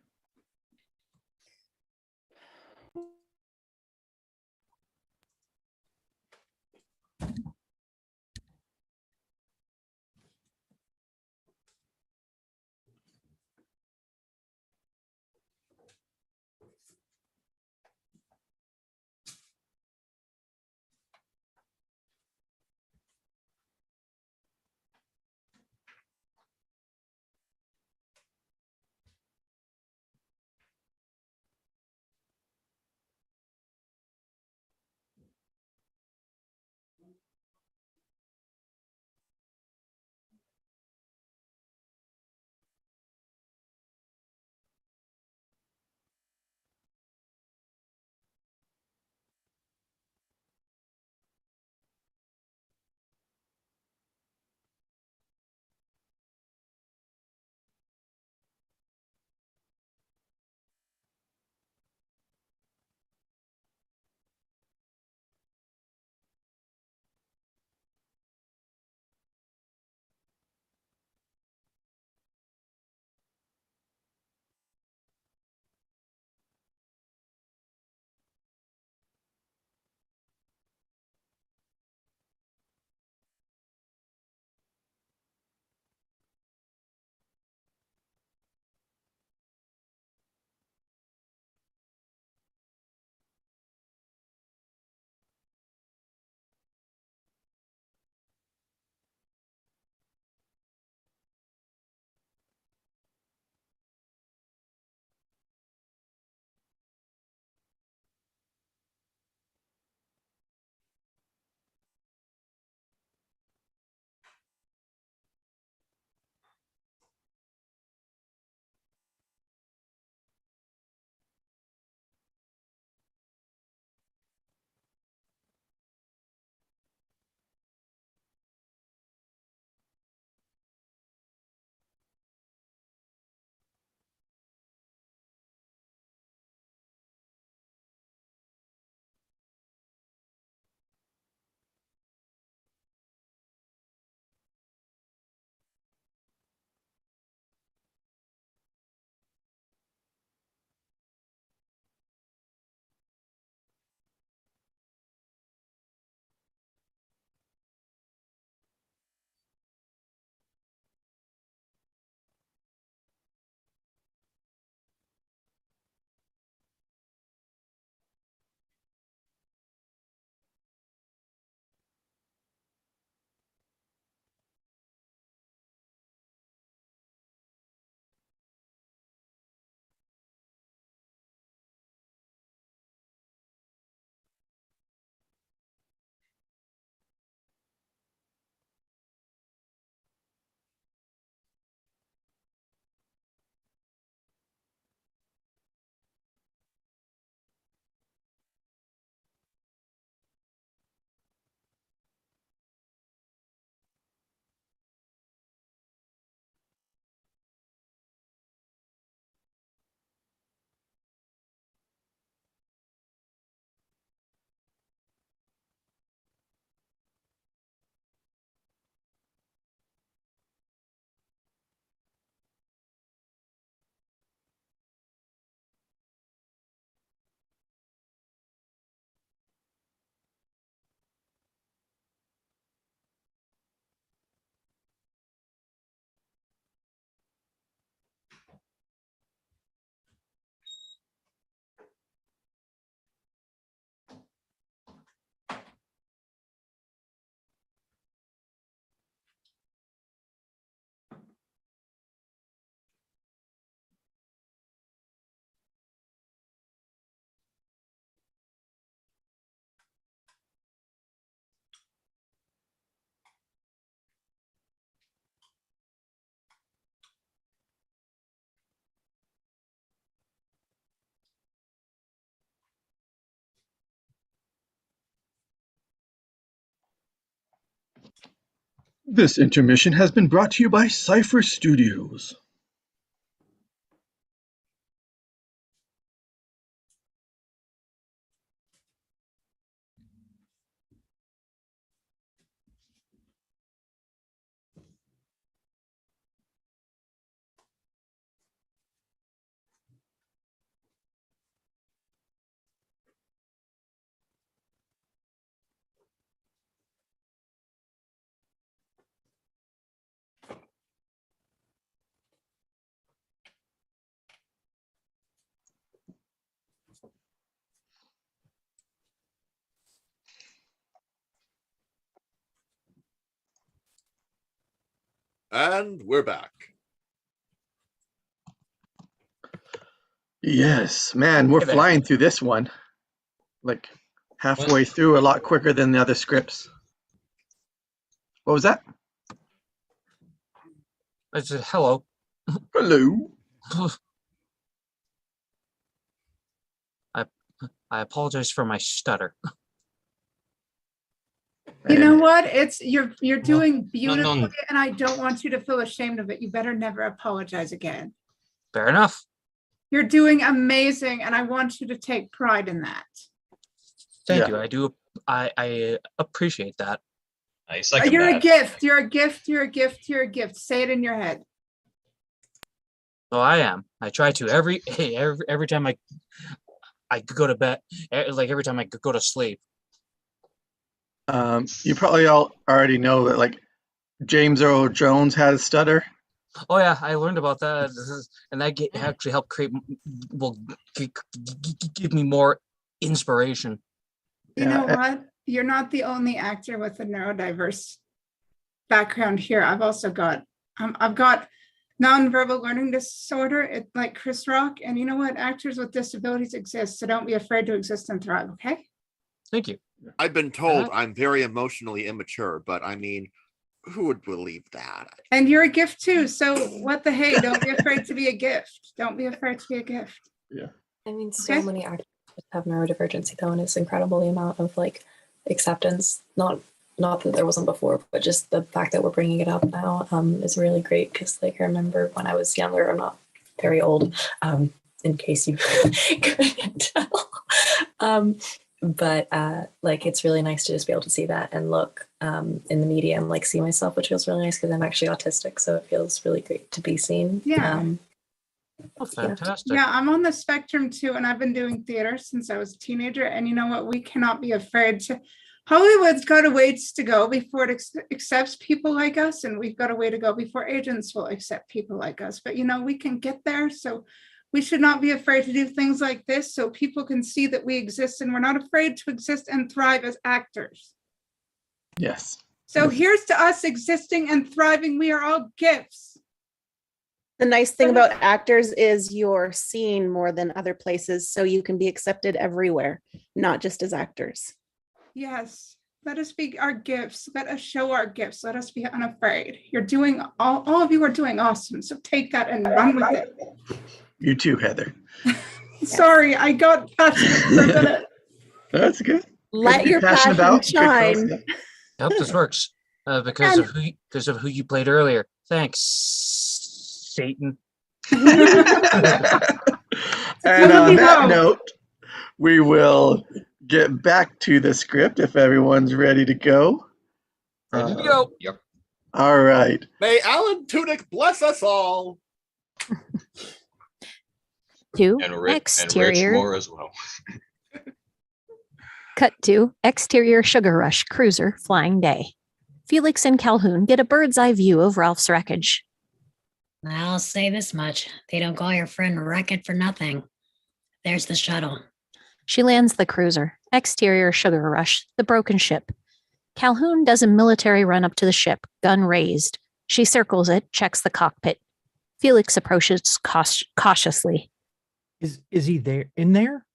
This intermission has been brought to you by Cypher Studios.
And we're back.
Yes, man, we're
Hey there.
flying through this one. Like halfway through, a lot quicker than the other scripts. What was that?
I said hello.
Hello.
I apologize for my stutter.
You know what? You're doing
no.
beautifully, and I don't want you to feel ashamed of it. You better never apologize again.
Fair enough.
You're doing amazing, and I want you to take pride in that.
Thank you. I do. I appreciate that.
I second
You're
that.
a gift. You're a gift. You're a gift. You're a gift. Say it in your head.
So I am. I try to every time I go to bed, like every time I go to sleep.
You probably all already know that like James Earl Jones had a stutter.
Oh yeah, I learned about that, and that actually helped give me more inspiration.
You know what? You're not the only actor with a neurodiverse background here. I've also got I've got nonverbal learning disorder, like Chris Rock, and you know what? Actors with disabilities exist, so don't be afraid to exist and thrive. Okay?
Thank you.
I've been told I'm very emotionally immature, but I mean, who would believe that?
And you're a gift too. So what the hey? Don't be afraid to be a gift. Don't be afraid to be a gift.
Yeah.
I mean, so many actors have neurodivergency though, and it's incredible the amount of like acceptance. Not that there wasn't before, but just the fact that we're bringing it up now is really great. Because like I remember when I was younger, I'm not very old, in case you couldn't tell. But like it's really nice to just be able to see that and look in the media and like see myself, which feels really nice because I'm actually autistic, so it feels really great to be seen.
Yeah.
Oh, fantastic.
Yeah, I'm on the spectrum too, and I've been doing theater since I was a teenager. And you know what? We cannot be afraid to. Hollywood's got a ways to go before it accepts people like us, and we've got a way to go before agents will accept people like us. But you know, we can get there. So we should not be afraid to do things like this so people can see that we exist and we're not afraid to exist and thrive as actors.
Yes.
So here's to us existing and thriving. We are all gifts.
The nice thing about actors is you're seen more than other places, so you can be accepted everywhere, not just as actors.
Yes. Let us be our gifts. Let us show our gifts. Let us be unafraid. You're doing, all of you are doing awesome. So take that and run with it.
You too, Heather.
Sorry, I got passionate for a minute.
That's good.
Let your passion shine.
I hope this works because of who you played earlier. Thanks, Satan.
And on that note, we will get back to the script if everyone's ready to go.
Ready to go.
Yep.
All right.
May Alan Tudyk bless us all.
To
And Rich
exterior.
more as well.
Cut to exterior Sugar Rush cruiser flying day. Felix and Calhoun get a bird's eye view of Ralph's wreckage.
I'll say this much. They don't call your friend Wreck-It for nothing. There's the shuttle.
She lands the cruiser, exterior Sugar Rush, the broken ship. Calhoun does a military run up to the ship, gun raised. She circles it, checks the cockpit. Felix approaches cautiously.
Is he there in there?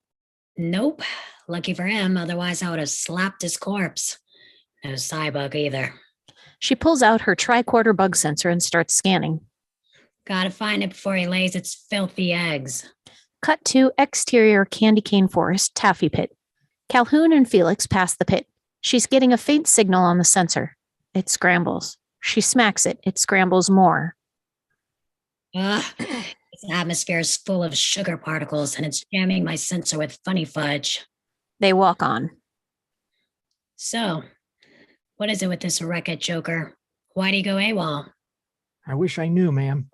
Nope. Lucky for him, otherwise I would have slapped his corpse. No Cybug either.
She pulls out her tricorder bug sensor and starts scanning.
Gotta find it before he lays its filthy eggs.
Cut to exterior candy cane forest, taffy pit. Calhoun and Felix pass the pit. She's getting a faint signal on the sensor. It scrambles. She smacks it. It scrambles more.
Ugh, this atmosphere is full of sugar particles and it's jamming my sensor with funny fudge.
They walk on.
So, what is it with this wreck-it Joker? Why'd he go AWOL?
I wish I knew, ma'am.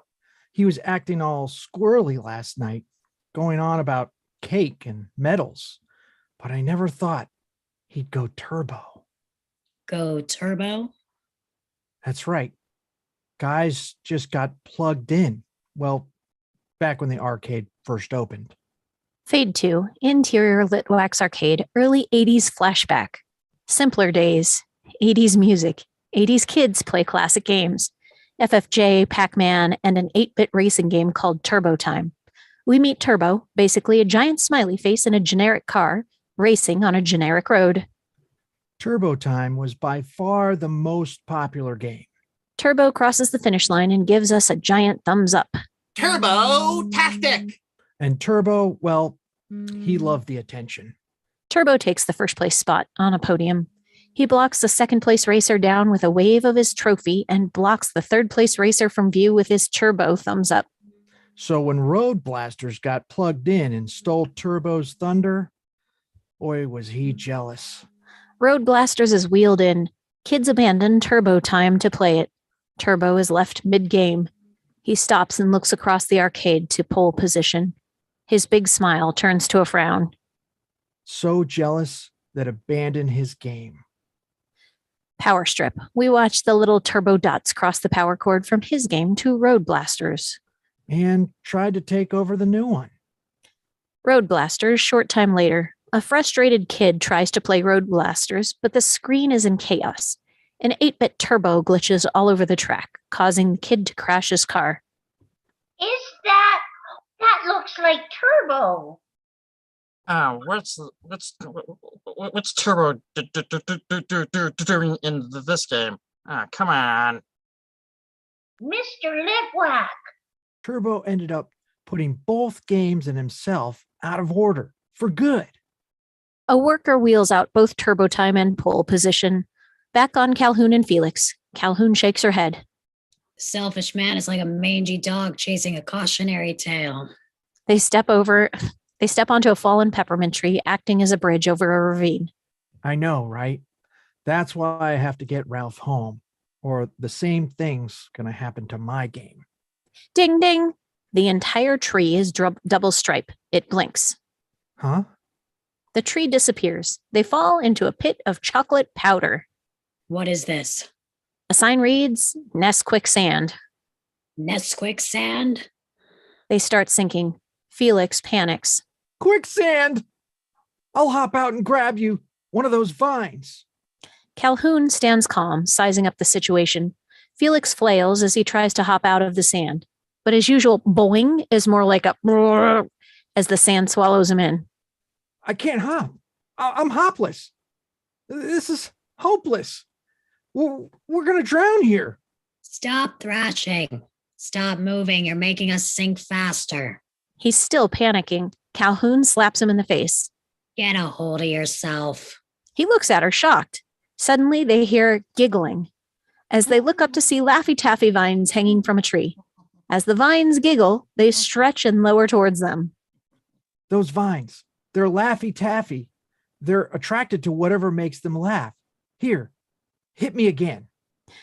He was acting all squirrely last night, going on about cake and medals. But I never thought he'd go turbo.
Go turbo?
That's right. Guys just got plugged in. Well, back when the arcade first opened.
Fade to interior lit wax arcade, early 80s flashback. Simpler days, 80s music, 80s kids play classic games. FFJ, Pac-Man, and an 8-bit racing game called Turbo Time. We meet Turbo, basically a giant smiley face in a generic car, racing on a generic road.
Turbo Time was by far the most popular game.
Turbo crosses the finish line and gives us a giant thumbs up.
Turbo Tactic!
And Turbo, well, he loved the attention.
Turbo takes the first place spot on a podium. He blocks the second place racer down with a wave of his trophy and blocks the third place racer from view with his turbo thumbs up.
So when Road Blasters got plugged in and stole Turbo's thunder, boy, was he jealous.
Road Blasters is wheeled in. Kids abandon Turbo Time to play it. Turbo is left mid-game. He stops and looks across the arcade to pole position. His big smile turns to a frown.
So jealous that abandoned his game.
Power strip. We watch the little turbo dots cross the power cord from his game to Road Blasters.
And tried to take over the new one.
Road Blasters, short time later. A frustrated kid tries to play Road Blasters, but the screen is in chaos. An 8-bit turbo glitches all over the track, causing the kid to crash his car.
That looks like Turbo.
What's Turbo doing in this game? Come on.
Mr. Lipwack.
Turbo ended up putting both games and himself out of order for good.
A worker wheels out both Turbo Time and pole position. Back on Calhoun and Felix. Calhoun shakes her head.
Selfish man is like a mangy dog chasing a cautionary tale.
They step onto a fallen peppermint tree, acting as a bridge over a ravine.
I know, right? That's why I have to get Ralph home, or the same thing's gonna happen to my game.
Ding, ding. The entire tree is double stripe. It blinks.
Huh?
The tree disappears. They fall into a pit of chocolate powder.
What is this?
A sign reads, Nest Quicksand.
Nest Quicksand?
They start sinking. Felix panics.
Quicksand! I'll hop out and grab you. One of those vines.
Calhoun stands calm, sizing up the situation. Felix flails as he tries to hop out of the sand. But his usual boing is more like a brrr as the sand swallows him in.
I can't hop. I'm hopless. This is hopeless. We're going to drown here.
Stop thrashing. Stop moving. You're making us sink faster.
He's still panicking. Calhoun slaps him in the face.
Get a hold of yourself.
He looks at her, shocked. Suddenly, they hear giggling as they look up to see Laffy Taffy vines hanging from a tree. As the vines giggle, they stretch and lower towards them.
Those vines, they're Laffy Taffy. They're attracted to whatever makes them laugh. Here, hit me again.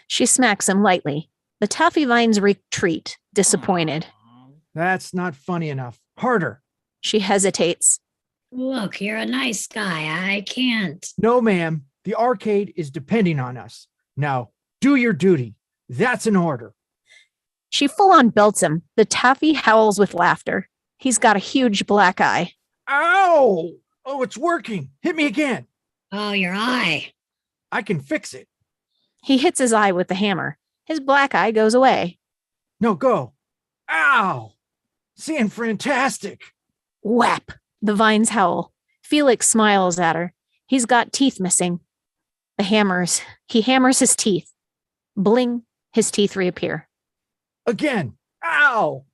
She smacks him lightly. The taffy vines retreat, disappointed.
That's not funny enough. Harder.
She hesitates.
Look, you're a nice guy. I can't.
No, ma'am. The arcade is depending on us. Now, do your duty. That's an order.
She full-on belts him. The taffy howls with laughter. He's got a huge black eye.
Ow! Oh, it's working. Hit me again.
Oh, your eye.
I can fix it.
He hits his eye with the hammer. His black eye goes away.
No, go. Ow! Seeing fantastic.
Whap! The vines howl. Felix smiles at her. He's got teeth missing. He hammers his teeth. Bling, his teeth reappear.
Again. Ow!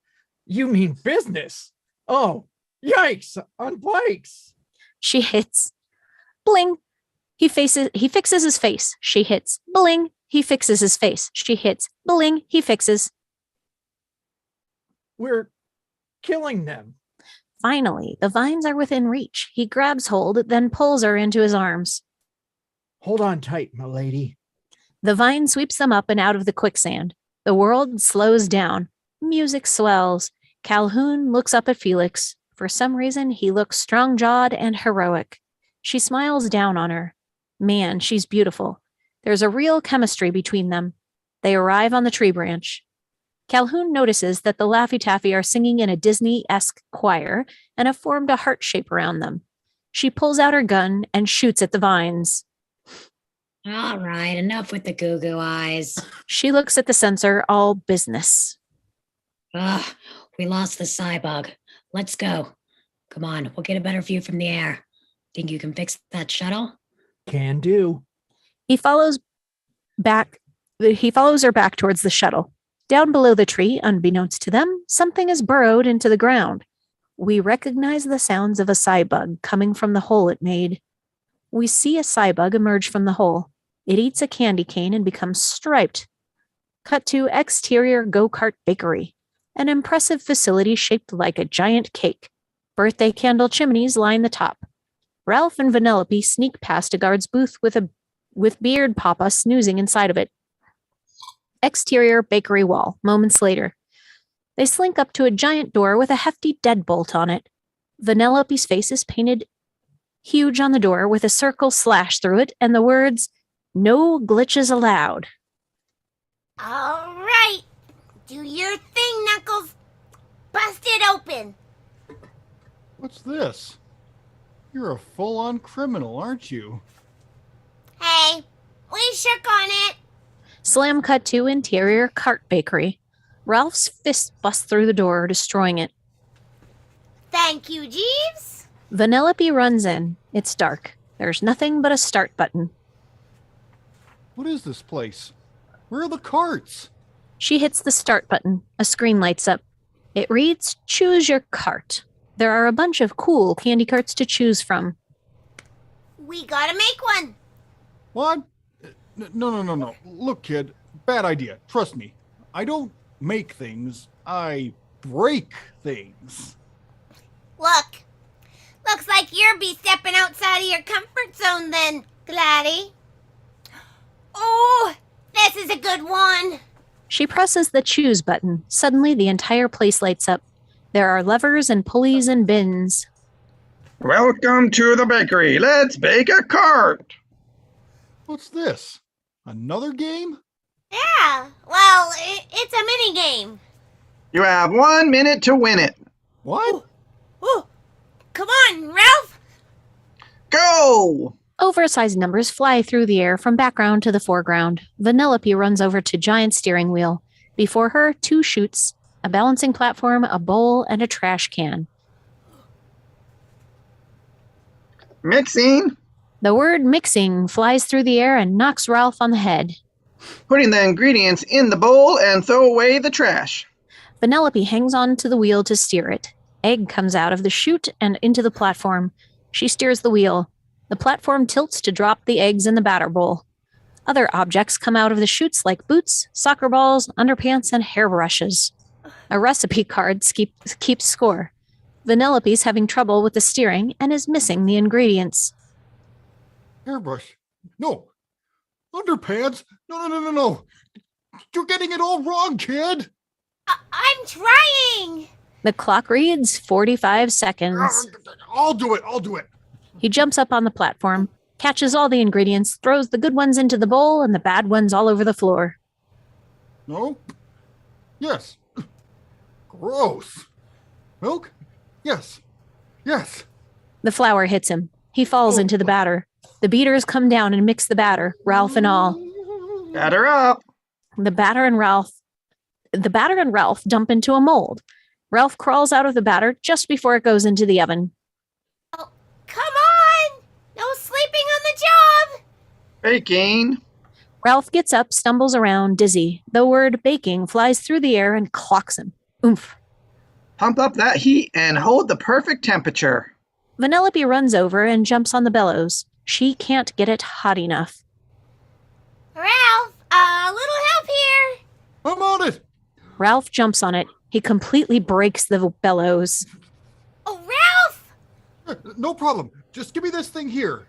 You mean business? Oh, yikes! On bikes.
She hits. Bling. He fixes his face. She hits. Bling. He fixes his face. She hits. Bling. He fixes.
We're killing them.
Finally, the vines are within reach. He grabs hold, then pulls her into his arms.
Hold on tight, my lady.
The vine sweeps them up and out of the quicksand. The world slows down. Music swells. Calhoun looks up at Felix. For some reason, he looks strong-jawed and heroic. She smiles down on her. Man, she's beautiful. There's a real chemistry between them. They arrive on the tree branch. Calhoun notices that the Laffy Taffy are singing in a Disney-esque choir and have formed a heart shape around them. She pulls out her gun and shoots at the vines.
All right, enough with the goo-goo eyes.
She looks at the sensor, all business.
Ugh, we lost the Cybug. Let's go. Come on, we'll get a better view from the air. Think you can fix that shuttle?
Can do.
He follows her back towards the shuttle. Down below the tree, unbeknownst to them, something is burrowed into the ground. We recognize the sounds of a Cybug coming from the hole it made. We see a Cybug emerge from the hole. It eats a candy cane and becomes striped. Cut to exterior go-kart bakery, an impressive facility shaped like a giant cake. Birthday candle chimneys line the top. Ralph and Vanellope sneak past a guard's booth with Beard Papa snoozing inside of it. Exterior bakery wall, moments later. They slink up to a giant door with a hefty deadbolt on it. Vanellope's face is painted huge on the door with a circle slash through it and the words, "No glitches allowed."
All right. Do your thing, Knuckles. Bust it open.
What's this? You're a full-on criminal, aren't you?
Hey, we shook on it.
Slam cut to interior cart bakery. Ralph's fist busts through the door, destroying it.
Thank you, Jeeves.
Vanellope runs in. It's dark. There's nothing but a start button.
What is this place? Where are the carts?
She hits the start button. A screen lights up. It reads, "Choose your cart." There are a bunch of cool candy carts to choose from.
We gotta make one.
What? No. Look, kid, bad idea. Trust me. I don't make things. I break things.
Look. Looks like you'll be stepping outside of your comfort zone then, Gladdy. Oh, this is a good one.
She presses the choose button. Suddenly, the entire place lights up. There are levers and pulleys and bins.
Welcome to the bakery. Let's bake a cart.
What's this? Another game?
Yeah, well, it's a mini game.
You have 1 minute to win it.
What?
Ooh. Come on, Ralph.
Go!
Oversized numbers fly through the air from background to the foreground. Vanellope runs over to giant steering wheel. Before her, 2 chutes, a balancing platform, a bowl, and a trash can.
Mixing.
The word mixing flies through the air and knocks Ralph on the head.
Putting the ingredients in the bowl and throw away the trash.
Vanellope hangs on to the wheel to steer it. Egg comes out of the chute and into the platform. She steers the wheel. The platform tilts to drop the eggs in the batter bowl. Other objects come out of the chutes like boots, soccer balls, underpants, and hairbrushes. A recipe card keeps score. Vanellope's having trouble with the steering and is missing the ingredients.
Hairbrush. No. Underpants. No. You're getting it all wrong, kid.
I'm trying.
The clock reads 45 seconds.
I'll do it.
He jumps up on the platform, catches all the ingredients, throws the good ones into the bowl and the bad ones all over the floor.
No. Yes. Gross. Milk? Yes.
The flour hits him. He falls into the batter. The beaters come down and mix the batter, Ralph and all.
Batter up.
The batter and Ralph dump into a mold. Ralph crawls out of the batter just before it goes into the oven.
Oh, come on! No sleeping on the job!
Baking.
Ralph gets up, stumbles around, dizzy. The word baking flies through the air and clocks him. Oomph.
Pump up that heat and hold the perfect temperature.
Vanellope runs over and jumps on the bellows. She can't get it hot enough.
Ralph,
I'm on it.
Ralph jumps on it. He completely breaks the bellows.
Oh, Ralph!
No problem. Just give me this thing here.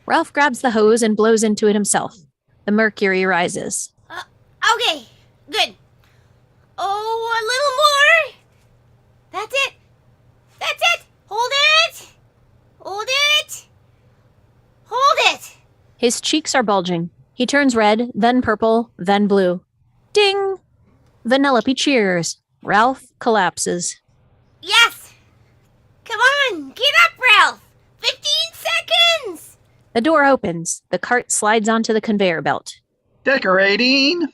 Ralph grabs the hose and blows into it himself. The mercury rises.
Okay, good. Oh, a little more. That's it. That's it. Hold it. Hold it. Hold it.
His cheeks are bulging. He turns red, then purple, then blue. Ding! Vanellope cheers. Ralph collapses.
Yes. Come on, get up, Ralph. 15 seconds.
The door opens. The cart slides onto the conveyor belt.
Decorating.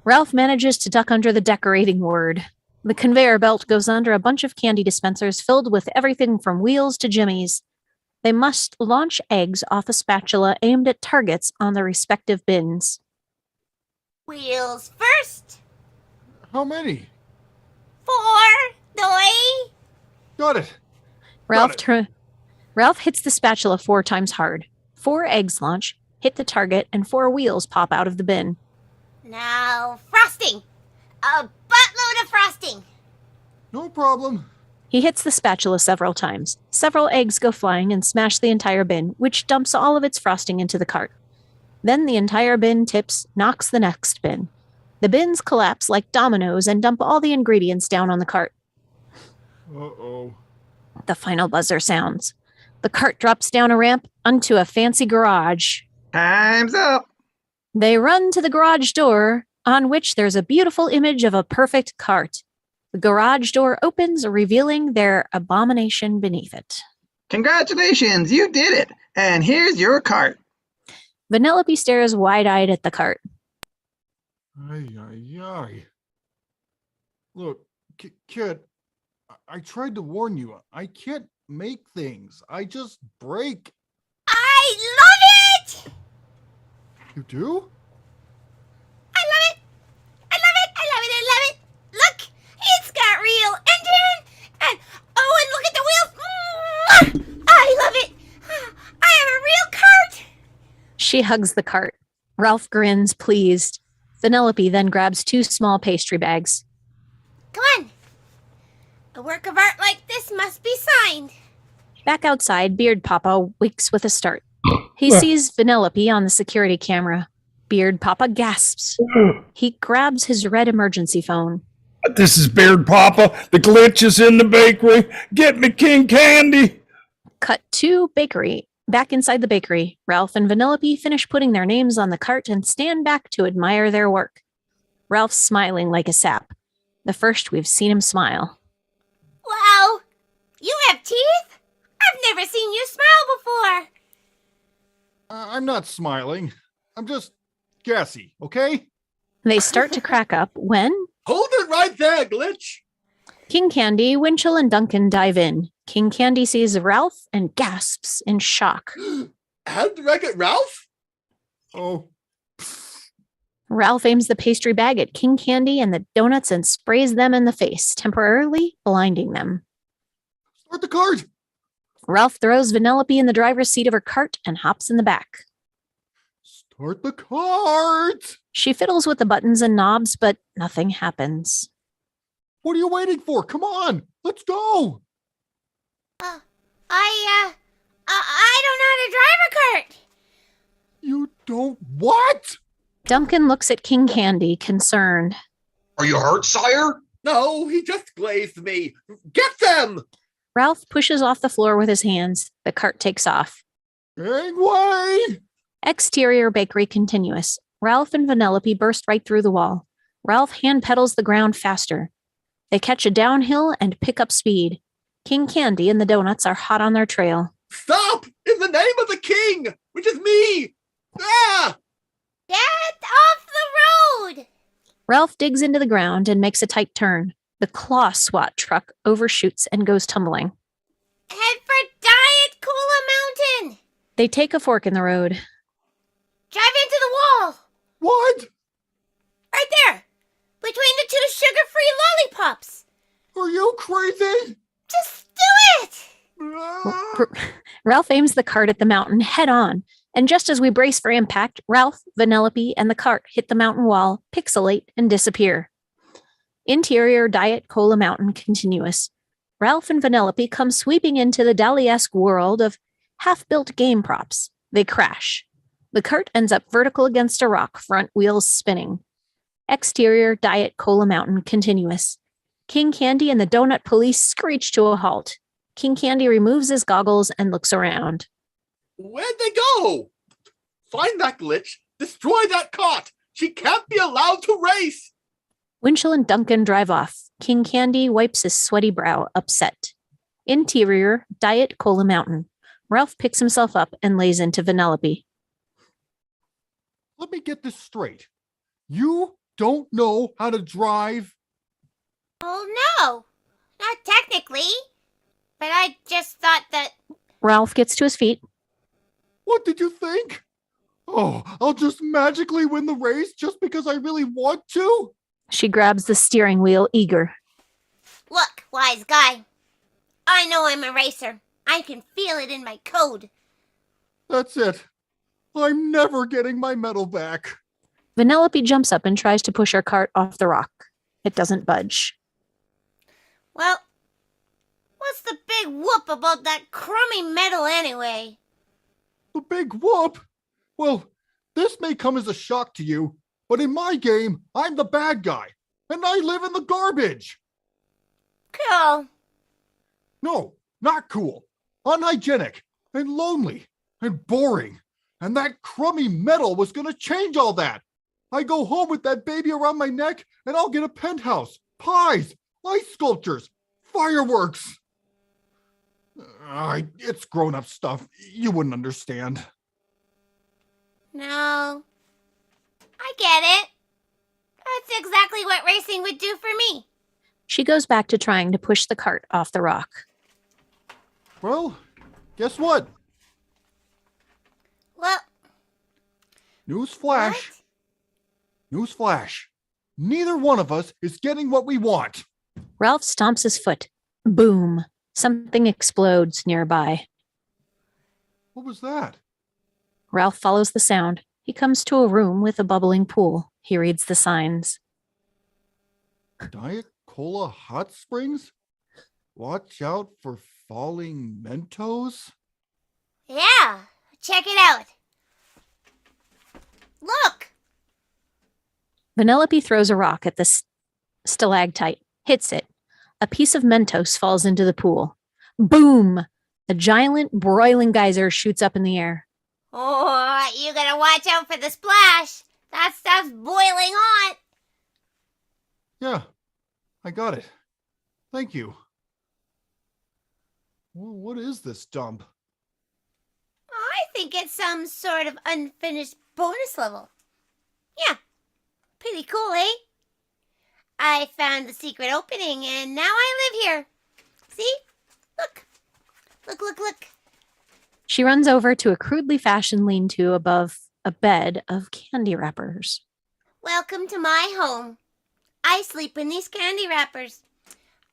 Ralph manages to duck under the decorating word. The conveyor belt goes under a bunch of candy dispensers filled with everything from wheels to jimmies. They must launch eggs off a spatula aimed at targets on the respective bins.
Wheels first.
How many?
4. Doi.
Got it.
Ralph hits the spatula 4 times hard. 4 eggs launch, hit the target, and 4 wheels pop out of the bin.
Now, frosting. A buttload of frosting.
No problem.
He hits the spatula several times. Several eggs go flying and smash the entire bin, which dumps all of its frosting into the cart. Then the entire bin tips, knocks the next bin. The bins collapse like dominoes and dump all the ingredients down on the cart.
Uh-oh.
The final buzzer sounds. The cart drops down a ramp onto a fancy garage.
Time's up.
They run to the garage door, on which there's a beautiful image of a perfect cart. The garage door opens, revealing their abomination beneath it.
Congratulations, you did it. And here's your cart.
Vanellope stares wide-eyed at the cart.
Ay, ay, ay. Look, kid, I tried to warn you. I can't make things. I just break.
I love it!
You do?
I love it! I love it! I love it! I love it! Look! It's got real engine! And look at the wheels! I love it! I have a real cart!
She hugs the cart. Ralph grins, pleased. Vanellope then grabs 2 small pastry bags.
Come on! A work of art like this must be signed.
Back outside, Beard Papa wakes with a start. He sees Vanellope on the security camera. Beard Papa gasps. He grabs his red emergency phone.
This is Beard Papa. The glitch is in the bakery. Get me King Candy.
Cut to bakery. Back inside the bakery, Ralph and Vanellope finish putting their names on the cart and stand back to admire their work. Ralph's smiling like a sap. The first we've seen him smile.
Wow! You have teeth? I've never seen you smile before.
I'm not smiling. I'm just gassy, okay?
They start to crack up when...
Hold it right there, Glitch!
King Candy, Winchell, and Duncan dive in. King Candy sees Ralph and gasps in shock.
How did I get Ralph?
Oh.
Ralph aims the pastry bag at King Candy and the donuts and sprays them in the face, temporarily blinding them.
Start the cart!
Ralph throws Vanellope in the driver's seat of her cart and hops in the back.
Start the cart!
She fiddles with the buttons and knobs, but nothing happens.
What are you waiting for? Come on, let's go!
I don't know how to drive a cart.
You don't what?
Duncan looks at King Candy, concerned.
Are you hurt, sire?
No, he just glazed me. Get them!
Ralph pushes off the floor with his hands. The cart takes off.
Gangway!
Exterior bakery continuous. Ralph and Vanellope burst right through the wall. Ralph hand pedals the ground faster. They catch a downhill and pick up speed. King Candy and the donuts are hot on their trail.
Stop! In the name of the king, which is me! Ah!
Get off the road!
Ralph digs into the ground and makes a tight turn. The claw SWAT truck overshoots and goes tumbling.
Head for Diet Cola Mountain!
They take a fork in the road.
Drive into the wall!
What?
Right there! Between the 2 sugar-free lollipops!
Are you crazy?
Just do it!
Ralph aims the cart at the mountain head on, and just as we brace for impact, Ralph, Vanellope, and the cart hit the mountain wall, pixelate, and disappear. Interior Diet Cola Mountain continuous. Ralph and Vanellope come sweeping into the Dali-esque world of half-built game props. They crash. The cart ends up vertical against a rock, front wheels spinning. Exterior Diet Cola Mountain continuous. King Candy and the Donut Police screech to a halt. King Candy removes his goggles and looks around.
Where'd they go? Find that glitch. Destroy that cart. She can't be allowed to race.
Winchell and Duncan drive off. King Candy wipes his sweaty brow, upset. Interior Diet Cola Mountain. Ralph picks himself up and lays into Vanellope.
Let me get this straight. You don't know how to drive?
Oh, no. Not technically. But I just thought that...
Ralph gets to his feet.
What did you think? Oh, I'll just magically win the race just because I really want to?
She grabs the steering wheel, eager.
Look, wise guy. I know I'm a racer. I can feel it in my code.
That's it. I'm never getting my medal back.
Vanellope jumps up and tries to push her cart off the rock. It doesn't budge.
Well, what's the big whoop about that crummy metal anyway?
The big whoop? Well, this may come as a shock to you, but in my game, I'm the bad guy, and I live in the garbage.
Cool.
No, not cool. Unhygienic, and lonely, and boring. And that crummy metal was going to change all that. I go home with that baby around my neck, and I'll get a penthouse, pies, ice sculptures, fireworks. It's grown-up stuff. You wouldn't understand.
No. I get it. That's exactly what racing would do for me.
She goes back to trying to push the cart off the rock.
Well, guess what?
Well...
Newsflash. Newsflash. Neither one of us is getting what we want.
Ralph stomps his foot. Boom. Something explodes nearby.
What was that?
Ralph follows the sound. He comes to a room with a bubbling pool. He reads the signs.
Diet Cola Hot Springs? Watch out for falling Mentos?
Yeah, check it out. Look!
Vanellope throws a rock at the stalactite, hits it. A piece of Mentos falls into the pool. Boom! A giant broiling geyser shoots up in the air.
Oh, you gotta watch out for the splash. That stuff's boiling hot.
Yeah, I got it. Thank you. Well, what is this dump?
I think it's some sort of unfinished bonus level. Yeah, pretty cool, eh? I found the secret opening and now I live here. See? Look. Look, look, look.
She runs over to a crudely fashioned lean-to above a bed of candy wrappers.
Welcome to my home. I sleep in these candy wrappers.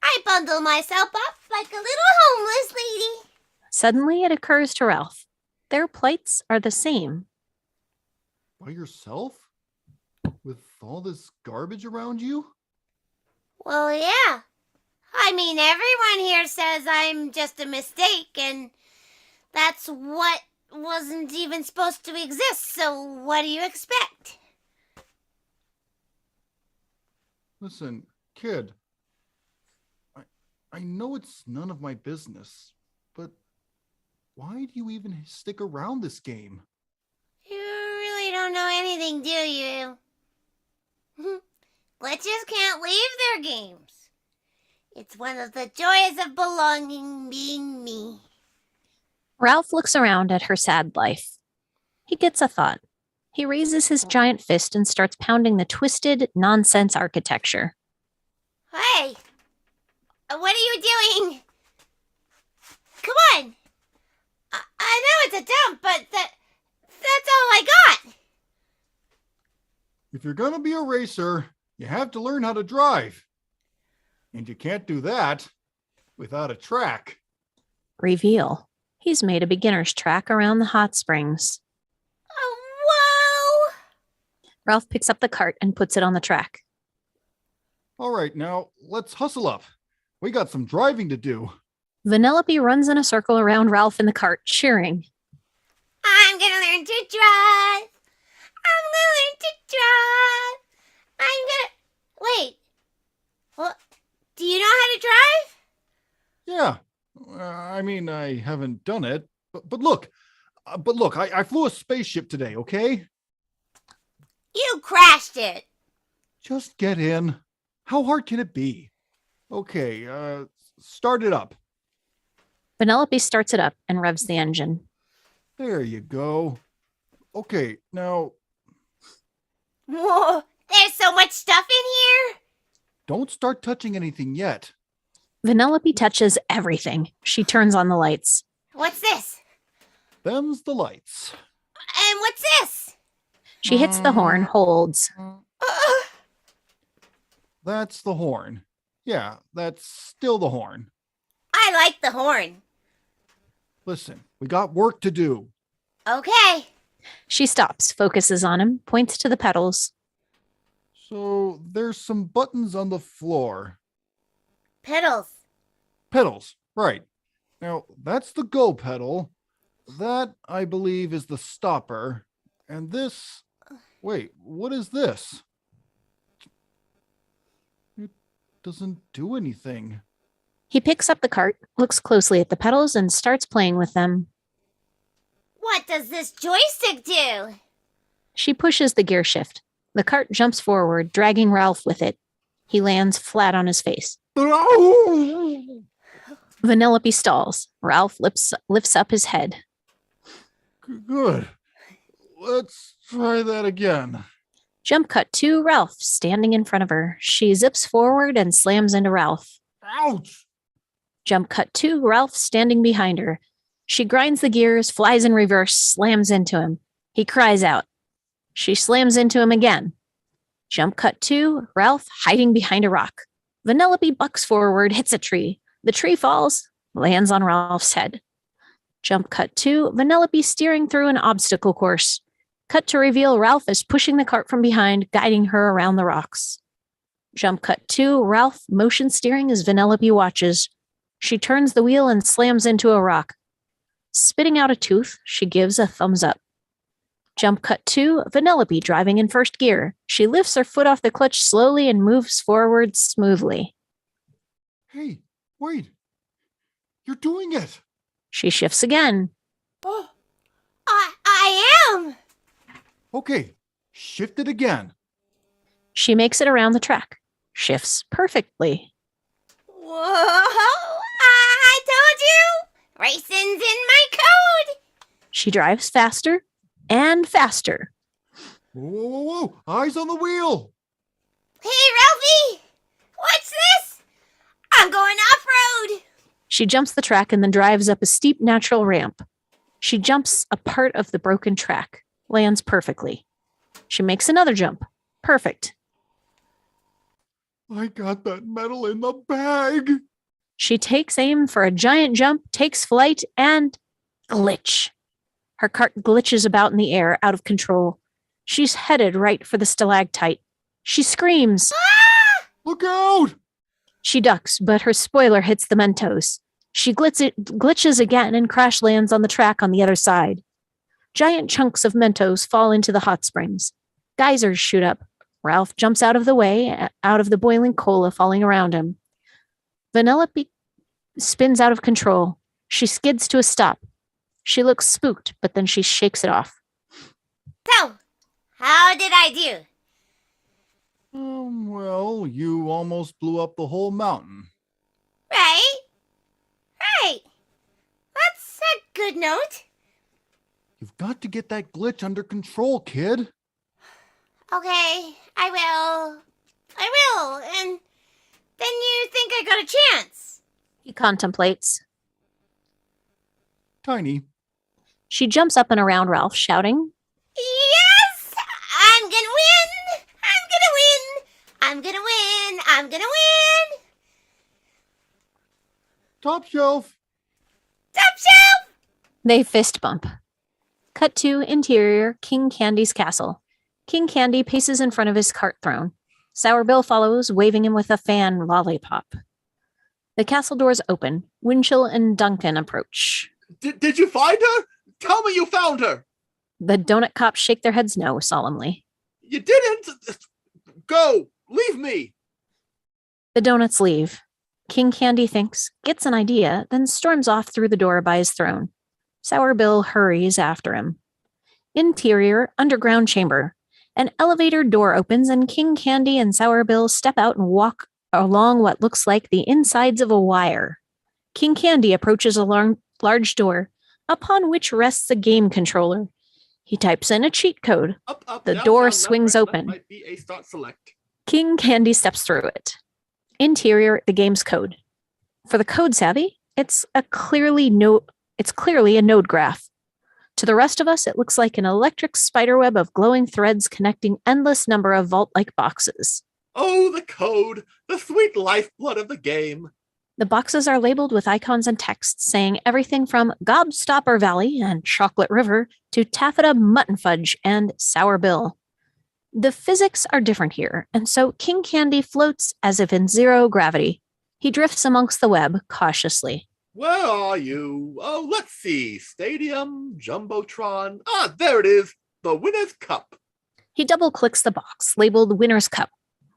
I bundle myself up like a little homeless lady.
Suddenly it occurs to Ralph. Their plights are the same.
By yourself? With all this garbage around you?
Well, yeah. I mean, everyone here says I'm just a mistake, and that's what wasn't even supposed to exist, so what do you expect?
Listen, kid. I know it's none of my business, but why do you even stick around this game?
You really don't know anything, do you? Glitches can't leave their games. It's one of the joys of belonging, being me.
Ralph looks around at her sad life. He gets a thought. He raises his giant fist and starts pounding the twisted, nonsense architecture.
Hey! What are you doing? Come on! I know it's a dump, but that's all I got!
If you're gonna be a racer, you have to learn how to drive. And you can't do that without a track.
Reveal. He's made a beginner's track around the hot springs.
Oh, whoa!
Ralph picks up the cart and puts it on the track.
All right, now let's hustle up. We got some driving to do.
Vanellope runs in a circle around Ralph in the cart, cheering.
I'm gonna learn to drive. I'm gonna learn to drive. Wait. What? Do you know how to drive?
Yeah, I mean, I haven't done it, but look, I flew a spaceship today, okay?
You crashed it.
Just get in. How hard can it be? Okay, start it up.
Vanellope starts it up and revs the engine.
There you go. Okay, now...
Whoa, there's so much stuff in here.
Don't start touching anything yet.
Vanellope touches everything. She turns on the lights.
What's this?
Them's the lights.
And what's this?
She hits the horn, holds.
That's the horn. Yeah, that's still the horn.
I like the horn.
Listen, we got work to do.
Okay.
She stops, focuses on him, points to the pedals.
So there's some buttons on the floor.
Pedals.
Pedals, right. Now, that's the go pedal. That, I believe, is the stopper. And this... Wait, what is this? It doesn't do anything.
He picks up the cart, looks closely at the pedals, and starts playing with them.
What does this joystick do?
She pushes the gear shift. The cart jumps forward, dragging Ralph with it. He lands flat on his face. Vanellope stalls. Ralph lifts up his head.
Good. Let's try that again.
Jump cut to Ralph, standing in front of her. She zips forward and slams into Ralph.
Ouch!
Jump cut to Ralph, standing behind her. She grinds the gears, flies in reverse, slams into him. He cries out. She slams into him again. Jump cut to Ralph, hiding behind a rock. Vanellope bucks forward, hits a tree. The tree falls, lands on Ralph's head. Jump cut to Vanellope steering through an obstacle course. Cut to reveal Ralph is pushing the cart from behind, guiding her around the rocks. Jump cut to Ralph motion steering as Vanellope watches. She turns the wheel and slams into a rock. Spitting out a tooth, she gives a thumbs up. Jump cut to Vanellope driving in first gear. She lifts her foot off the clutch slowly and moves forward smoothly.
Hey, wait. You're doing it.
She shifts again.
Oh, I am.
Okay, shift it again.
She makes it around the track. Shifts perfectly.
Whoa, I told you. Racing's in my code.
She drives faster and faster.
Whoa. Eyes on the wheel.
Hey, Ralphie. What's this? I'm going off-road.
She jumps the track and then drives up a steep natural ramp. She jumps a part of the broken track, lands perfectly. She makes another jump. Perfect.
I got that medal in the bag.
She takes aim for a giant jump, takes flight, and glitch. Her cart glitches about in the air, out of control. She's headed right for the stalactite. She screams.
Ah!
Look out!
She ducks, but her spoiler hits the Mentos. She glitches again and crash lands on the track on the other side. Giant chunks of Mentos fall into the hot springs. Geysers shoot up. Ralph jumps out of the way, out of the boiling cola falling around him. Vanellope spins out of control. She skids to a stop. She looks spooked, but then she shakes it off.
So, how did I do?
Well, you almost blew up the whole mountain.
Right? That's a good note.
You've got to get that glitch under control, kid.
Okay, I will. And then you think I got a chance?
He contemplates.
Tiny.
She jumps up and around Ralph, shouting,
Yes! I'm gonna win! I'm gonna win!
Top shelf.
Top shelf!
They fist bump. Cut to interior King Candy's castle. King Candy paces in front of his cart throne. Sour Bill follows, waving him with a fan lollipop. The castle doors open. Winchell and Duncan approach.
Did you find her? Tell me you found her.
The donut cops shake their heads no solemnly.
You didn't? Go. Leave me.
The donuts leave. King Candy thinks, gets an idea, then storms off through the door by his throne. Sour Bill hurries after him. Interior, underground chamber. An elevator door opens and King Candy and Sour Bill step out and walk along what looks like the insides of a wire. King Candy approaches a large door, upon which rests a game controller. He types in a cheat code. The door swings open.
Might be a start select.
King Candy steps through it. Interior, the game's code. For the code savvy, it's clearly a node graph. To the rest of us, it looks like an electric spiderweb of glowing threads connecting endless number of vault-like boxes.
Oh, the code, the sweet lifeblood of the game.
The boxes are labeled with icons and text saying everything from Gobstopper Valley and Chocolate River to Taffeta Mutton Fudge and Sour Bill. The physics are different here, and so King Candy floats as if in zero gravity. He drifts amongst the web cautiously.
Where are you? Oh, let's see. Stadium, Jumbotron. Ah, there it is. The Winner's Cup.
He double-clicks the box labeled Winner's Cup.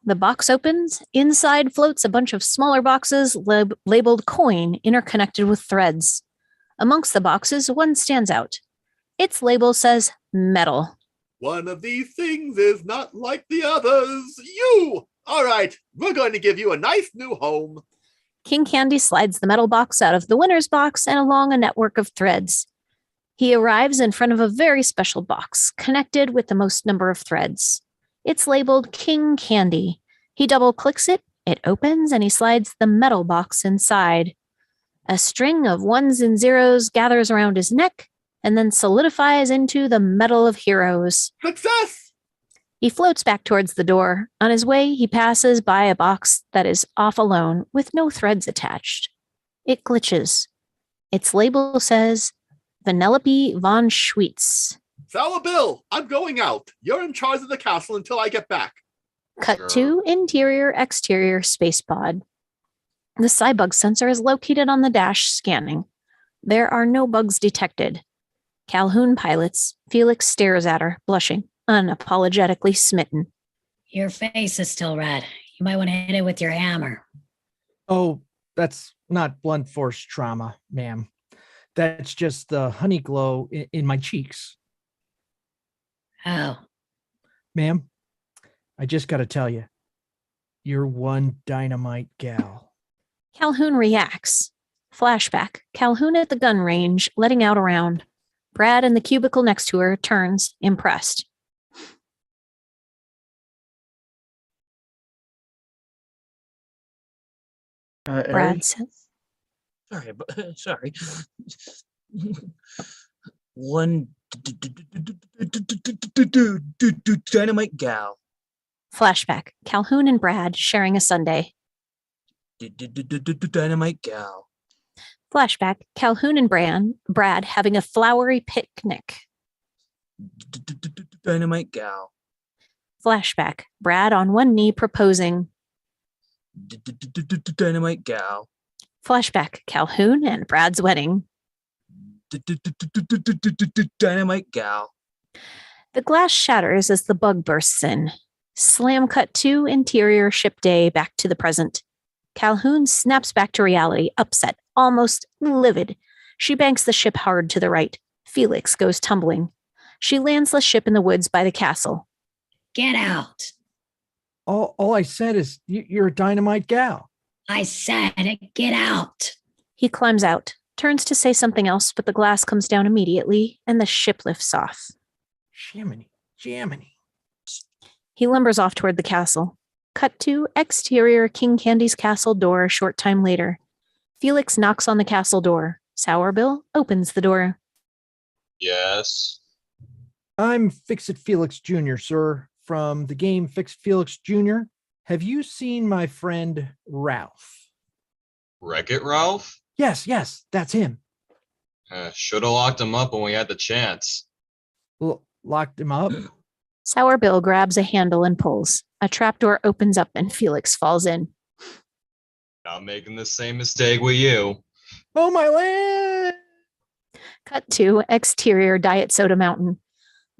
The box opens. Inside floats a bunch of smaller boxes labeled Coin, interconnected with threads. Amongst the boxes, one stands out. Its label says Metal.
One of these things is not like the others. You! All right, we're going to give you a nice new home.
King Candy slides the metal box out of the winner's box and along a network of threads. He arrives in front of a very special box, connected with the most number of threads. It's labeled King Candy. He double-clicks it, it opens, and he slides the metal box inside. A string of ones and zeros gathers around his neck and then solidifies into the Medal of Heroes.
Success!
He floats back towards the door. On his way, he passes by a box that is off alone with no threads attached. It glitches. Its label says Vanellope von Schweetz.
Sour Bill, I'm going out. You're in charge of the castle until I get back.
Cut to interior-exterior space pod. The Cybug sensor is located on the dash scanning. There are no bugs detected. Calhoun pilots. Felix stares at her, blushing, unapologetically smitten.
Your face is still red. You might want to hit it with your hammer.
Oh, that's not blunt force trauma, ma'am. That's just the honey glow in my cheeks.
Oh.
Ma'am, I just got to tell you, you're one dynamite gal.
Calhoun reacts. Flashback. Calhoun at the gun range, letting out a round. Brad in the cubicle next to her turns, impressed. Brad says,
Sorry. One dynamite gal.
Flashback. Calhoun and Brad sharing a sundae.
Dynamite gal.
Flashback. Calhoun and Brad having a flowery picnic.
Dynamite gal.
Flashback. Brad on one knee proposing.
Dynamite gal.
Flashback. Calhoun and Brad's wedding.
Dynamite gal.
The glass shatters as the bug bursts in. Slam cut to interior ship day back to the present. Calhoun snaps back to reality, upset, almost livid. She banks the ship hard to the right. Felix goes tumbling. She lands the ship in the woods by the castle.
Get out.
All I said is you're a dynamite gal.
I said get out.
He climbs out, turns to say something else, but the glass comes down immediately, and the ship lifts off.
Jaminy.
He lumbers off toward the castle. Cut to exterior King Candy's castle door a short time later. Felix knocks on the castle door. Sour Bill opens the door.
Yes.
I'm Fix-It Felix Jr., sir, from the game Fix-It Felix Jr. Have you seen my friend Ralph?
Wreck-It Ralph?
Yes, that's him.
Should have locked him up when we had the chance.
Locked him up?
Sour Bill grabs a handle and pulls. A trapdoor opens up and Felix falls in.
Not making the same mistake with you.
Oh, my land!
Cut to exterior Diet Soda Mountain.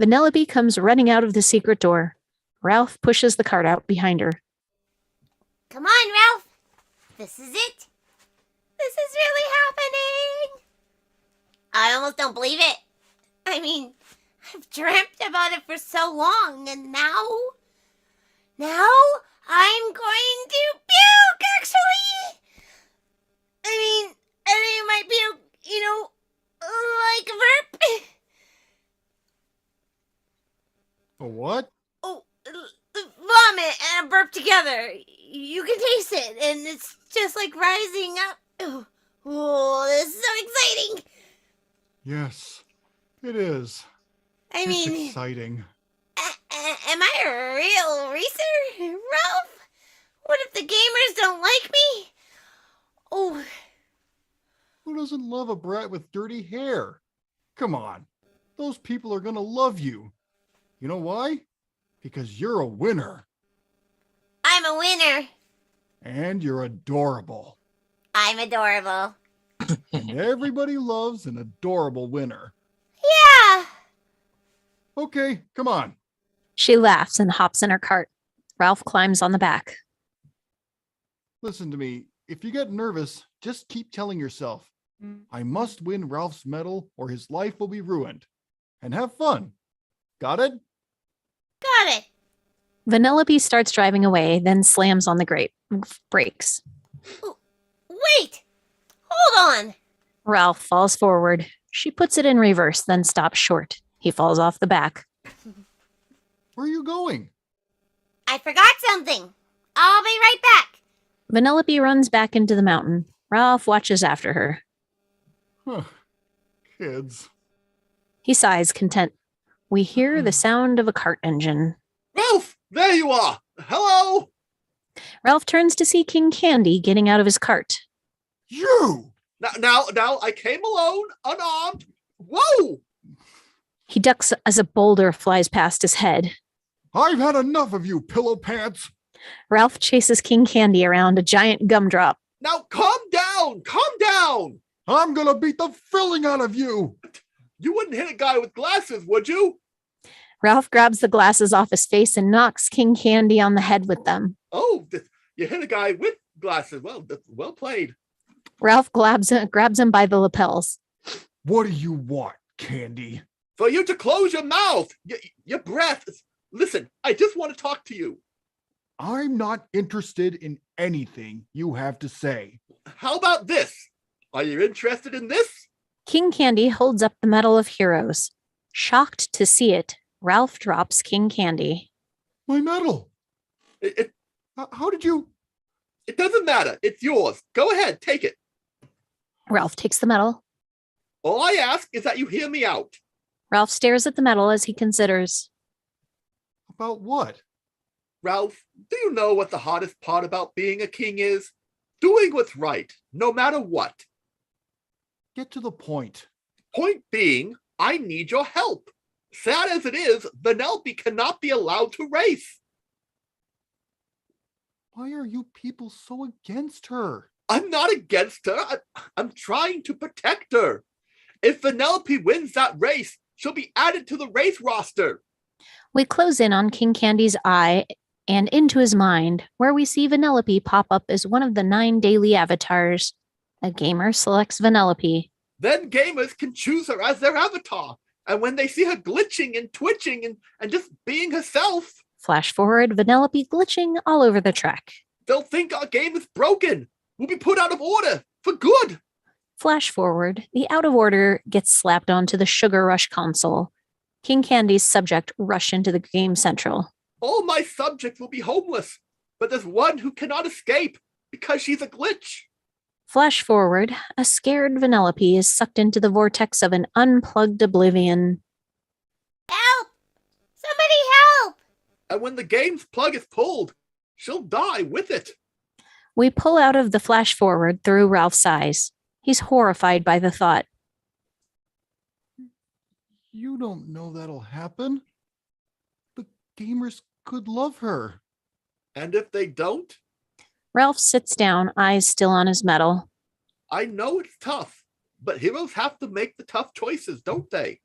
Vanellope comes running out of the secret door. Ralph pushes the cart out behind her.
Come on, Ralph. This is it. This is really happening. I almost don't believe it. I mean, I've dreamt about it for so long, and now I'm going to puke, actually. I mean, it might be, like a burp.
A what?
Oh, vomit and a burp together. You can taste it, and it's just like rising up. Oh, this is so exciting.
Yes, it is.
I
It's
mean,
exciting.
am I a real racer, Ralph? What if the gamers don't like me? Oh,
Who doesn't love a brat with dirty hair? Come on. Those people are gonna love you. You know why? Because you're a winner.
I'm a winner.
And you're adorable.
I'm adorable.
And everybody loves an adorable winner.
Yeah.
Okay, come on.
She laughs and hops in her cart. Ralph climbs on the back.
Listen to me. If you get nervous, just keep telling yourself, I must win Ralph's medal or his life will be ruined. And have fun. Got it?
Got it.
Vanellope starts driving away, then slams on the brakes.
Wait. Hold on.
Ralph falls forward. She puts it in reverse, then stops short. He falls off the back.
Where are you going?
I forgot something. I'll be right back.
Vanellope runs back into the mountain. Ralph watches after her.
Huh. Kids.
He sighs, content. We hear the sound of a cart engine.
Ralph, there you are. Hello.
Ralph turns to see King Candy getting out of his cart.
You!
Now, I came alone, unarmed. Whoa!
He ducks as a boulder flies past his head.
I've had enough of you, pillow pants.
Ralph chases King Candy around a giant gumdrop.
Now, calm down. Calm down.
I'm gonna beat the filling out of you.
You wouldn't hit a guy with glasses, would you?
Ralph grabs the glasses off his face and knocks King Candy on the head with them.
Oh, you hit a guy with glasses. Well played.
Ralph grabs him by the lapels.
What do you want, Candy?
For you to close your mouth. Your breath. Listen, I just want to talk to you.
I'm not interested in anything you have to say.
How about this? Are you interested in this?
King Candy holds up the Medal of Heroes. Shocked to see it, Ralph drops King Candy.
My medal. How did you?
It doesn't matter. It's yours. Go ahead, take it.
Ralph takes the medal.
All I ask is that you hear me out.
Ralph stares at the medal as he considers.
About what?
Ralph, do you know what the hardest part about being a king is? Doing what's right, no matter what.
Get to the point.
Point being, I need your help. Sad as it is, Vanellope cannot be allowed to race.
Why are you people so against her?
I'm not against her. I'm trying to protect her. If Vanellope wins that race, she'll be added to the race roster.
We close in on King Candy's eye and into his mind, where we see Vanellope pop up as one of the 9 daily avatars. A gamer selects Vanellope.
Then gamers can choose her as their avatar. And when they see her glitching and twitching and just being herself,
Flash forward, Vanellope glitching all over the track.
They'll think our game is broken. We'll be put out of order for good.
Flash forward, the out of order gets slapped onto the Sugar Rush console. King Candy's subject rush into the game central.
All my subjects will be homeless, but there's one who cannot escape because she's a glitch.
Flash forward, a scared Vanellope is sucked into the vortex of an unplugged oblivion.
Help! Somebody help!
And when the game's plug is pulled, she'll die with it.
We pull out of the flash forward through Ralph's eyes. He's horrified by the thought.
You don't know that'll happen. The gamers could love her.
And if they don't?
Ralph sits down, eyes still on his medal.
I know it's tough, but heroes have to make the tough choices, don't they?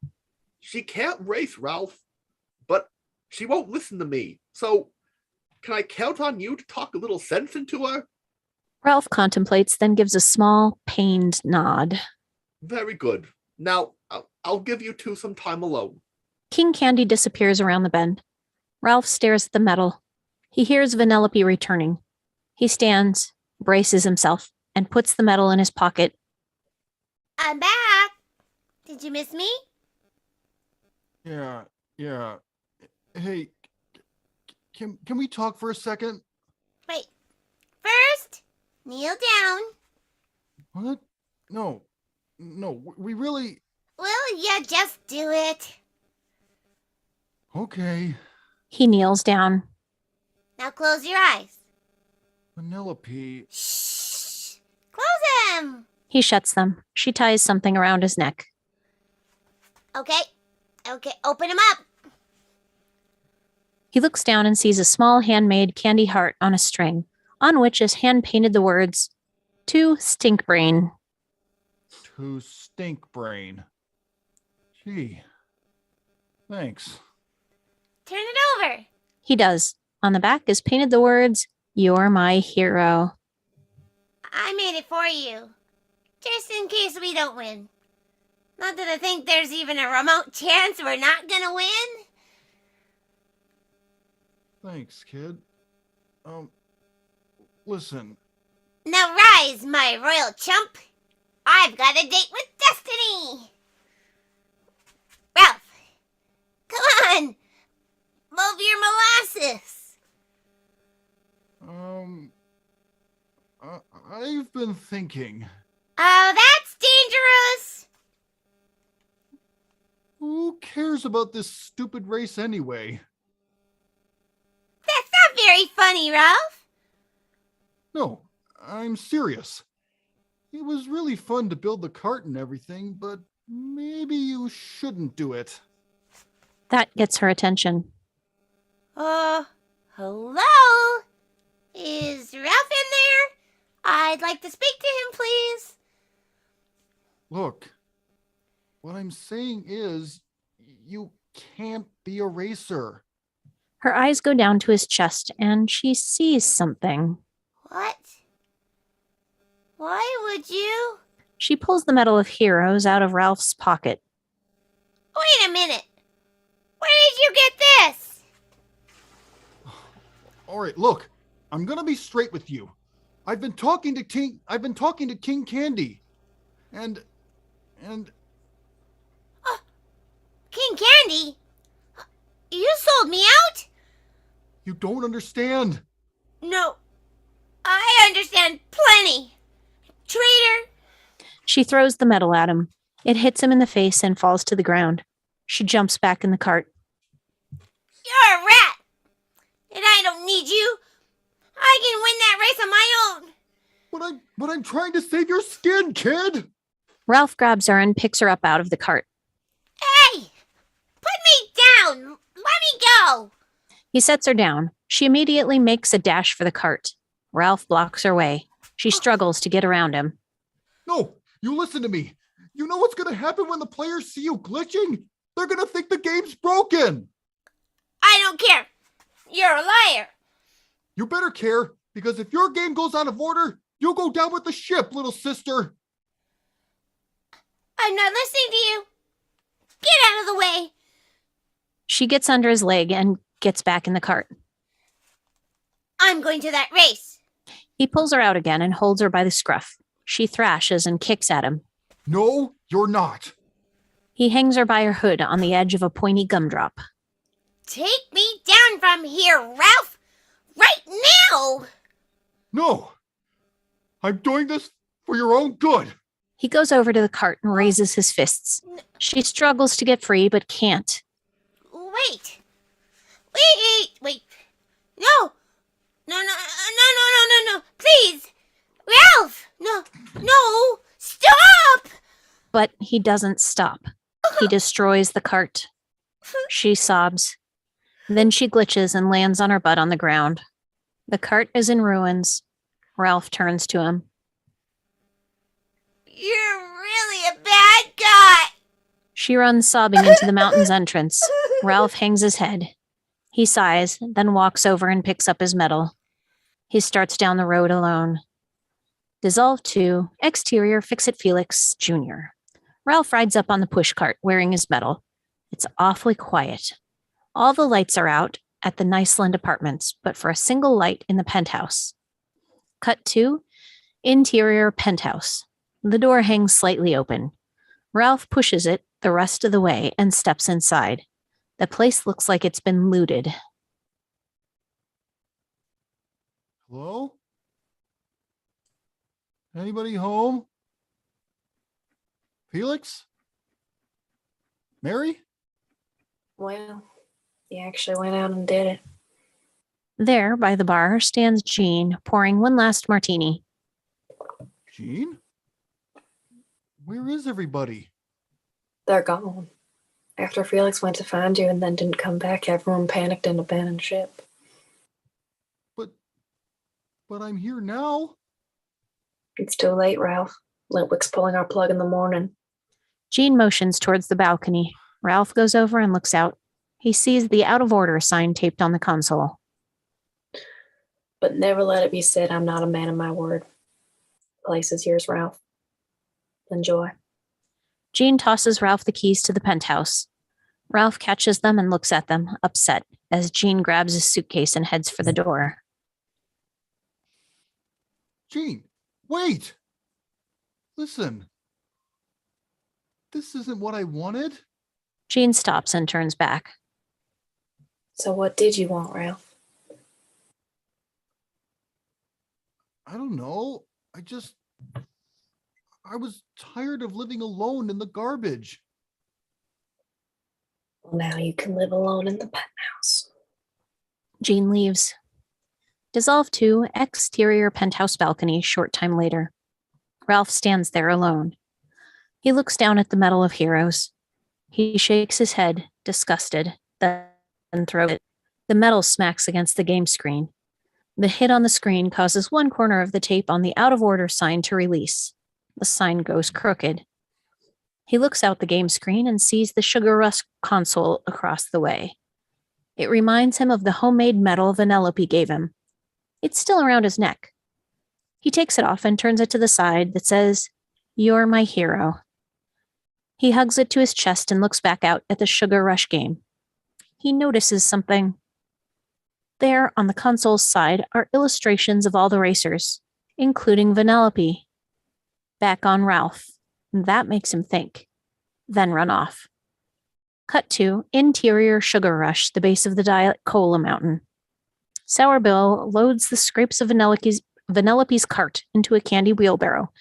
She can't race, Ralph, but she won't listen to me. So, can I count on you to talk a little sense into her?
Ralph contemplates, then gives a small, pained nod.
Very good. Now, I'll give you two some time alone.
King Candy disappears around the bend. Ralph stares at the medal. He hears Vanellope returning. He stands, braces himself, and puts the medal in his pocket.
I'm back. Did you miss me?
Yeah. Hey, can we talk for a second?
Wait. First, kneel down.
What? No, we really...
Well, yeah, just do it.
Okay.
He kneels down.
Now close your eyes.
Vanellope...
Shh. Close them.
He shuts them. She ties something around his neck.
Okay, open them up.
He looks down and sees a small handmade candy heart on a string, on which is hand-painted the words, "To Stink Brain."
To Stink Brain. Gee. Thanks.
Turn it over.
He does. On the back is painted the words, "You're my hero."
I made it for you, just in case we don't win. Not that I think there's even a remote chance we're not gonna win.
Thanks, kid. Listen.
Now rise, my royal chump. I've got a date with destiny. Ralph, come on. Move your molasses.
I've been thinking.
Oh, that's dangerous.
Who cares about this stupid race anyway?
That's not very funny, Ralph.
No, I'm serious. It was really fun to build the cart and everything, but maybe you shouldn't do it.
That gets her attention.
Hello? Is Ralph in there? I'd like to speak to him, please.
Look, what I'm saying is, you can't be a racer.
Her eyes go down to his chest, and she sees something.
What? Why would you?
She pulls the Medal of Heroes out of Ralph's pocket.
Wait a minute. Where did you get this?
All right, look, I'm gonna be straight with you. I've been talking to King Candy, and
King Candy? You sold me out?
you don't understand.
No. I understand plenty. Traitor.
She throws the medal at him. It hits him in the face and falls to the ground. She jumps back in the cart.
You're a rat. And I don't need you. I can win that race on my own.
But I'm trying to save your skin, kid.
Ralph grabs her and picks her up out of the cart.
Hey! Put me down. Let me go.
He sets her down. She immediately makes a dash for the cart. Ralph blocks her way. She struggles to get around him.
No, you listen to me. You know what's going to happen when the players see you glitching? They're going to think the game's broken.
I don't care. You're a liar.
You better care, because if your game goes out of order, you'll go down with the ship, little sister.
I'm not listening to you. Get out of the way.
She gets under his leg and gets back in the cart.
I'm going to that race.
He pulls her out again and holds her by the scruff. She thrashes and kicks at him.
No, you're not.
He hangs her by her hood on the edge of a pointy gumdrop.
Take me down from here, Ralph. Right now.
No. I'm doing this for your own good.
He goes over to the cart and raises his fists. She struggles to get free, but can't.
Wait. No. No. Please. Ralph. No. Stop.
But he doesn't stop. He destroys the cart. She sobs. Then she glitches and lands on her butt on the ground. The cart is in ruins. Ralph turns to him.
You're really a bad guy.
She runs sobbing into the mountain's entrance. Ralph hangs his head. He sighs, then walks over and picks up his medal. He starts down the road alone. Dissolve 2, exterior Fix-It Felix Jr. Ralph rides up on the pushcart wearing his medal. It's awfully quiet. All the lights are out at the Niceland apartments, but for a single light in the penthouse. Cut 2, interior penthouse. The door hangs slightly open. Ralph pushes it the rest of the way and steps inside. The place looks like it's been looted.
Hello? Anybody home? Felix? Mary?
Well, he actually went out and did it.
There, by the bar, stands Jean, pouring one last martini.
Jean? Where is everybody?
They're gone. After Felix went to find you and then didn't come back, everyone panicked and abandoned ship.
But I'm here now.
It's too late, Ralph. Lentwick's pulling our plug in the morning.
Jean motions towards the balcony. Ralph goes over and looks out. He sees the out of order sign taped on the console.
But never let it be said I'm not a man of my word. Place is yours, Ralph. Enjoy.
Jean tosses Ralph the keys to the penthouse. Ralph catches them and looks at them, upset, as Jean grabs his suitcase and heads for the door.
Jean, wait! Listen. This isn't what I wanted.
Jean stops and turns back.
So what did you want, Ralph?
I don't know. I was tired of living alone in the garbage.
Well, now you can live alone in the penthouse.
Jean leaves. Dissolve 2, exterior penthouse balcony, short time later. Ralph stands there alone. He looks down at the Medal of Heroes. He shakes his head, disgusted, then throws it. The medal smacks against the game screen. The hit on the screen causes one corner of the tape on the out of order sign to release. The sign goes crooked. He looks out the game screen and sees the Sugar Rush console across the way. It reminds him of the homemade medal Vanellope gave him. It's still around his neck. He takes it off and turns it to the side that says, "You're my hero." He hugs it to his chest and looks back out at the Sugar Rush game. He notices something. There, on the console's side, are illustrations of all the racers, including Vanellope. Back on Ralph. That makes him think. Then run off. Cut to interior Sugar Rush, the base of the Diet Cola Mountain. Sour Bill loads the scrapes of Vanellope's cart into a candy wheelbarrow.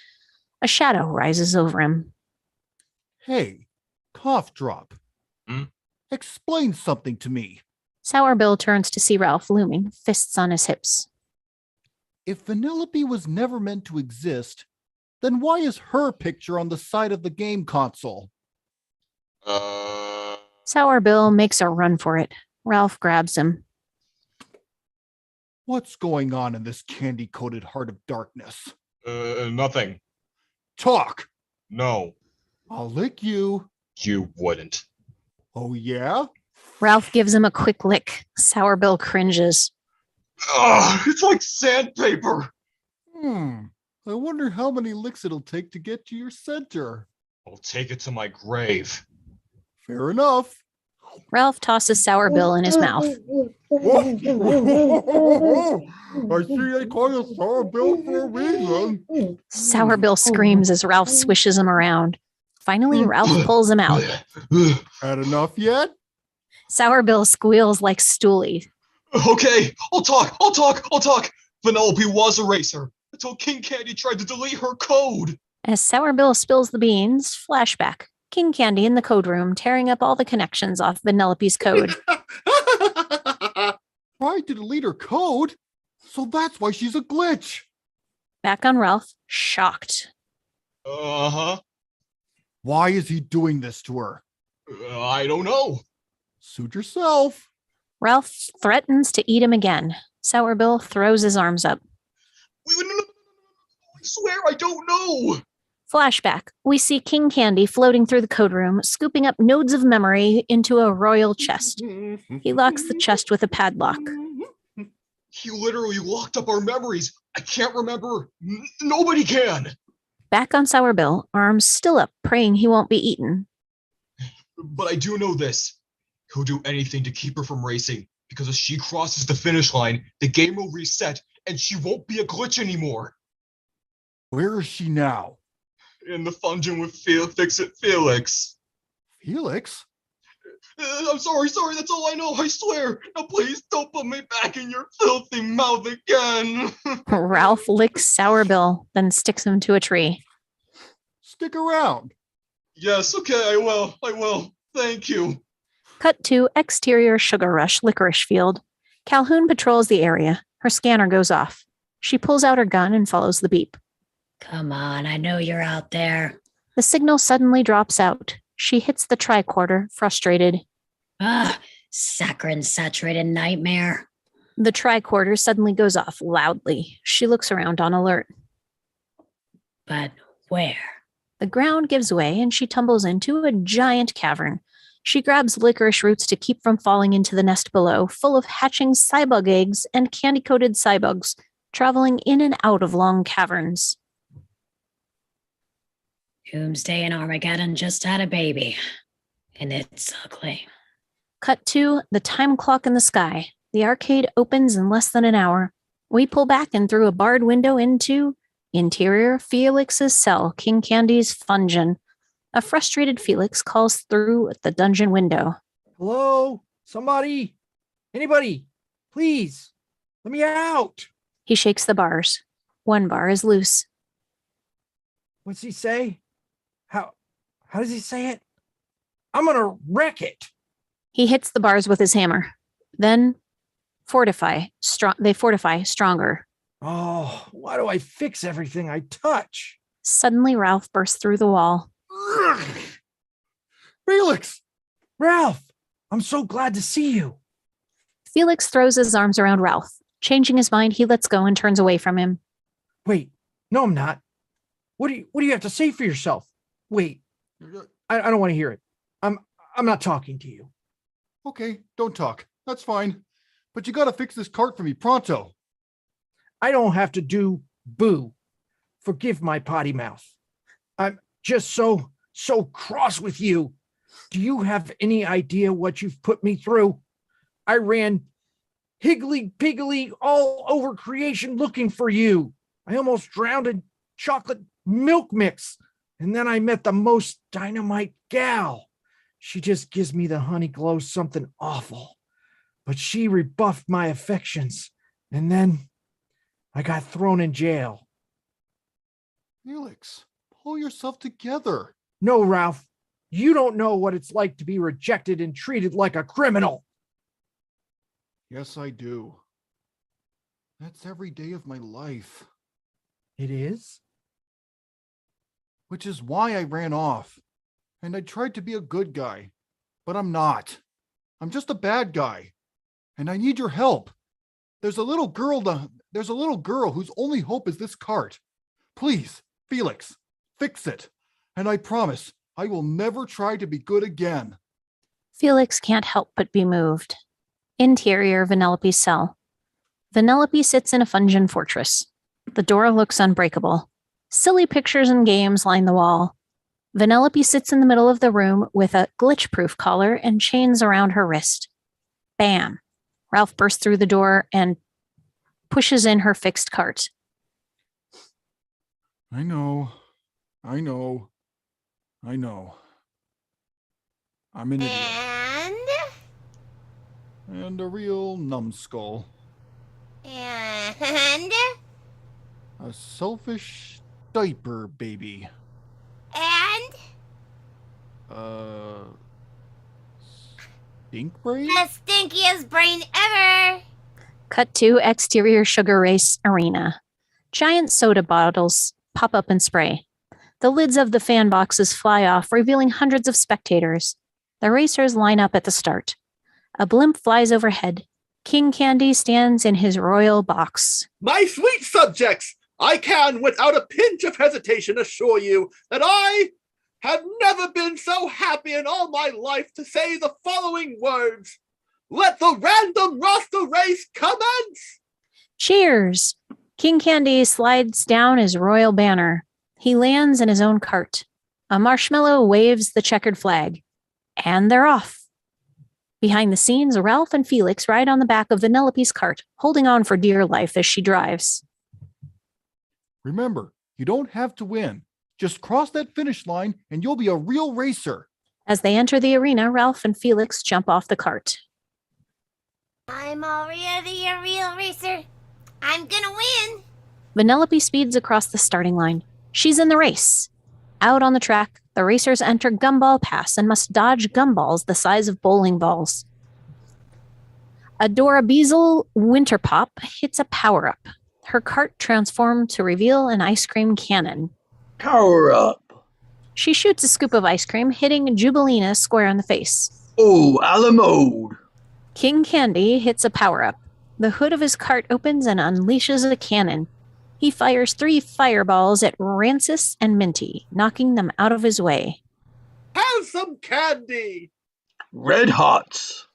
A shadow rises over him.
Hey, cough drop.
Hmm?
Explain something to me.
Sour Bill turns to see Ralph looming, fists on his hips.
If Vanellope was never meant to exist, then why is her picture on the side of the game console?
Sour Bill makes a run for it. Ralph grabs him.
What's going on in this candy-coated heart of darkness?
Nothing.
Talk!
No.
I'll lick you.
You wouldn't.
Oh, yeah?
Ralph gives him a quick lick. Sour Bill cringes.
Ugh, it's like sandpaper.
I wonder how many licks it'll take to get to your center.
I'll take it to my grave.
Fair enough.
Ralph tosses Sour Bill in his mouth.
I see I call you Sour Bill for a reason.
Sour Bill screams as Ralph swishes him around. Finally, Ralph pulls him out.
Had enough yet?
Sour Bill squeals like Stoolie.
Okay, I'll talk. Vanellope was a racer until King Candy tried to delete her code.
As Sour Bill spills the beans, flashback. King Candy in the code room, tearing up all the connections off Vanellope's code.
Tried to delete her code? So that's why she's a glitch.
Back on Ralph, shocked.
Uh-huh.
Why is he doing this to her?
I don't know.
Suit yourself.
Ralph threatens to eat him again. Sour Bill throws his arms up.
Wait, no, I swear I don't know.
Flashback. We see King Candy floating through the code room, scooping up nodes of memory into a royal chest. He locks the chest with a padlock.
He literally locked up our memories. I can't remember. Nobody can.
Back on Sour Bill, arms still up, praying he won't be eaten.
But I do know this. He'll do anything to keep her from racing, because if she crosses the finish line, the game will reset, and she won't be a glitch anymore.
Where is she now?
In the dungeon with Fix-It Felix.
Felix?
I'm sorry, that's all I know, I swear. Now please don't put me back in your filthy mouth again.
Ralph licks Sour Bill, then sticks him to a tree.
Stick around.
Yes, okay, I will. Thank you.
Cut to exterior Sugar Rush licorice field. Calhoun patrols the area. Her scanner goes off. She pulls out her gun and follows the beep.
Come on, I know you're out there.
The signal suddenly drops out. She hits the tricorder, frustrated.
Saccharine-saturated nightmare.
The tricorder suddenly goes off loudly. She looks around on alert.
But where?
The ground gives way and she tumbles into a giant cavern. She grabs licorice roots to keep from falling into the nest below, full of hatching Cybug eggs and candy-coated Cybugs, traveling in and out of long caverns.
Doomsday and Armageddon just had a baby, and it's ugly.
Cut to the time clock in the sky. The arcade opens in less than an hour. We pull back and through a barred window into interior Felix's cell, King Candy's fungeon. A frustrated Felix calls through the dungeon window.
Hello? Somebody? Anybody? Please, let me out.
He shakes the bars. One bar is loose.
What's he say? How does he say it? I'm gonna wreck it.
He hits the bars with his hammer. Then they fortify stronger.
Oh, why do I fix everything I touch?
Suddenly, Ralph bursts through the wall.
Felix!
Ralph, I'm so glad to see you.
Felix throws his arms around Ralph. Changing his mind, he lets go and turns away from him.
Wait, no, I'm not. What do you have to say for yourself? Wait, I don't want to hear it. I'm not talking to you.
Okay, don't talk. That's fine. But you gotta fix this cart for me pronto.
I don't have to do boo. Forgive my potty mouth. I'm just so cross with you. Do you have any idea what you've put me through? I ran higgly-piggly all over creation looking for you. I almost drowned in chocolate milk mix. And then I met the most dynamite gal. She just gives me the honey glow something awful. But she rebuffed my affections. And then I got thrown in jail.
Felix, pull yourself together.
No, Ralph, you don't know what it's like to be rejected and treated like a criminal.
Yes, I do. That's every day of my life.
It is?
Which is why I ran off. And I tried to be a good guy, but I'm not. I'm just a bad guy. And I need your help. There's a little girl whose only hope is this cart. Please, Felix, fix it. And I promise I will never try to be good again.
Felix can't help but be moved. Interior Vanellope's cell. Vanellope sits in a fungeon fortress. The door looks unbreakable. Silly pictures and games line the wall. Vanellope sits in the middle of the room with a glitch-proof collar and chains around her wrist. Bam! Ralph bursts through the door and pushes in her fixed cart.
I know. I'm an idiot. And a real numbskull.
And?
A selfish diaper baby.
And?
Stink brain?
The stinkiest brain ever!
Cut to exterior Sugar Race arena. Giant soda bottles pop up and spray. The lids of the fan boxes fly off, revealing hundreds of spectators. The racers line up at the start. A blimp flies overhead. King Candy stands in his royal box.
My sweet subjects, I can, without a pinch of hesitation, assure you that I have never been so happy in all my life to say the following words. Let the random roster race commence!
Cheers! King Candy slides down his royal banner. He lands in his own cart. A marshmallow waves the checkered flag. And they're off. Behind the scenes, Ralph and Felix ride on the back of Vanellope's cart, holding on for dear life as she drives.
Remember, you don't have to win. Just cross that finish line and you'll be a real racer.
As they enter the arena, Ralph and Felix jump off the cart.
I'm already a real racer. I'm gonna win.
Vanellope speeds across the starting line. She's in the race. Out on the track, the racers enter Gumball Pass and must dodge gumballs the size of bowling balls. Adora Beazle Winterpop hits a power-up. Her cart transformed to reveal an ice cream cannon.
Power up.
She shoots a scoop of ice cream, hitting Jubilina square in the face.
Oh, a la mode.
King Candy hits a power-up. The hood of his cart opens and unleashes a cannon. He fires 3 fireballs at Rancis and Minty, knocking them out of his way.
Have some candy!
Red Hots.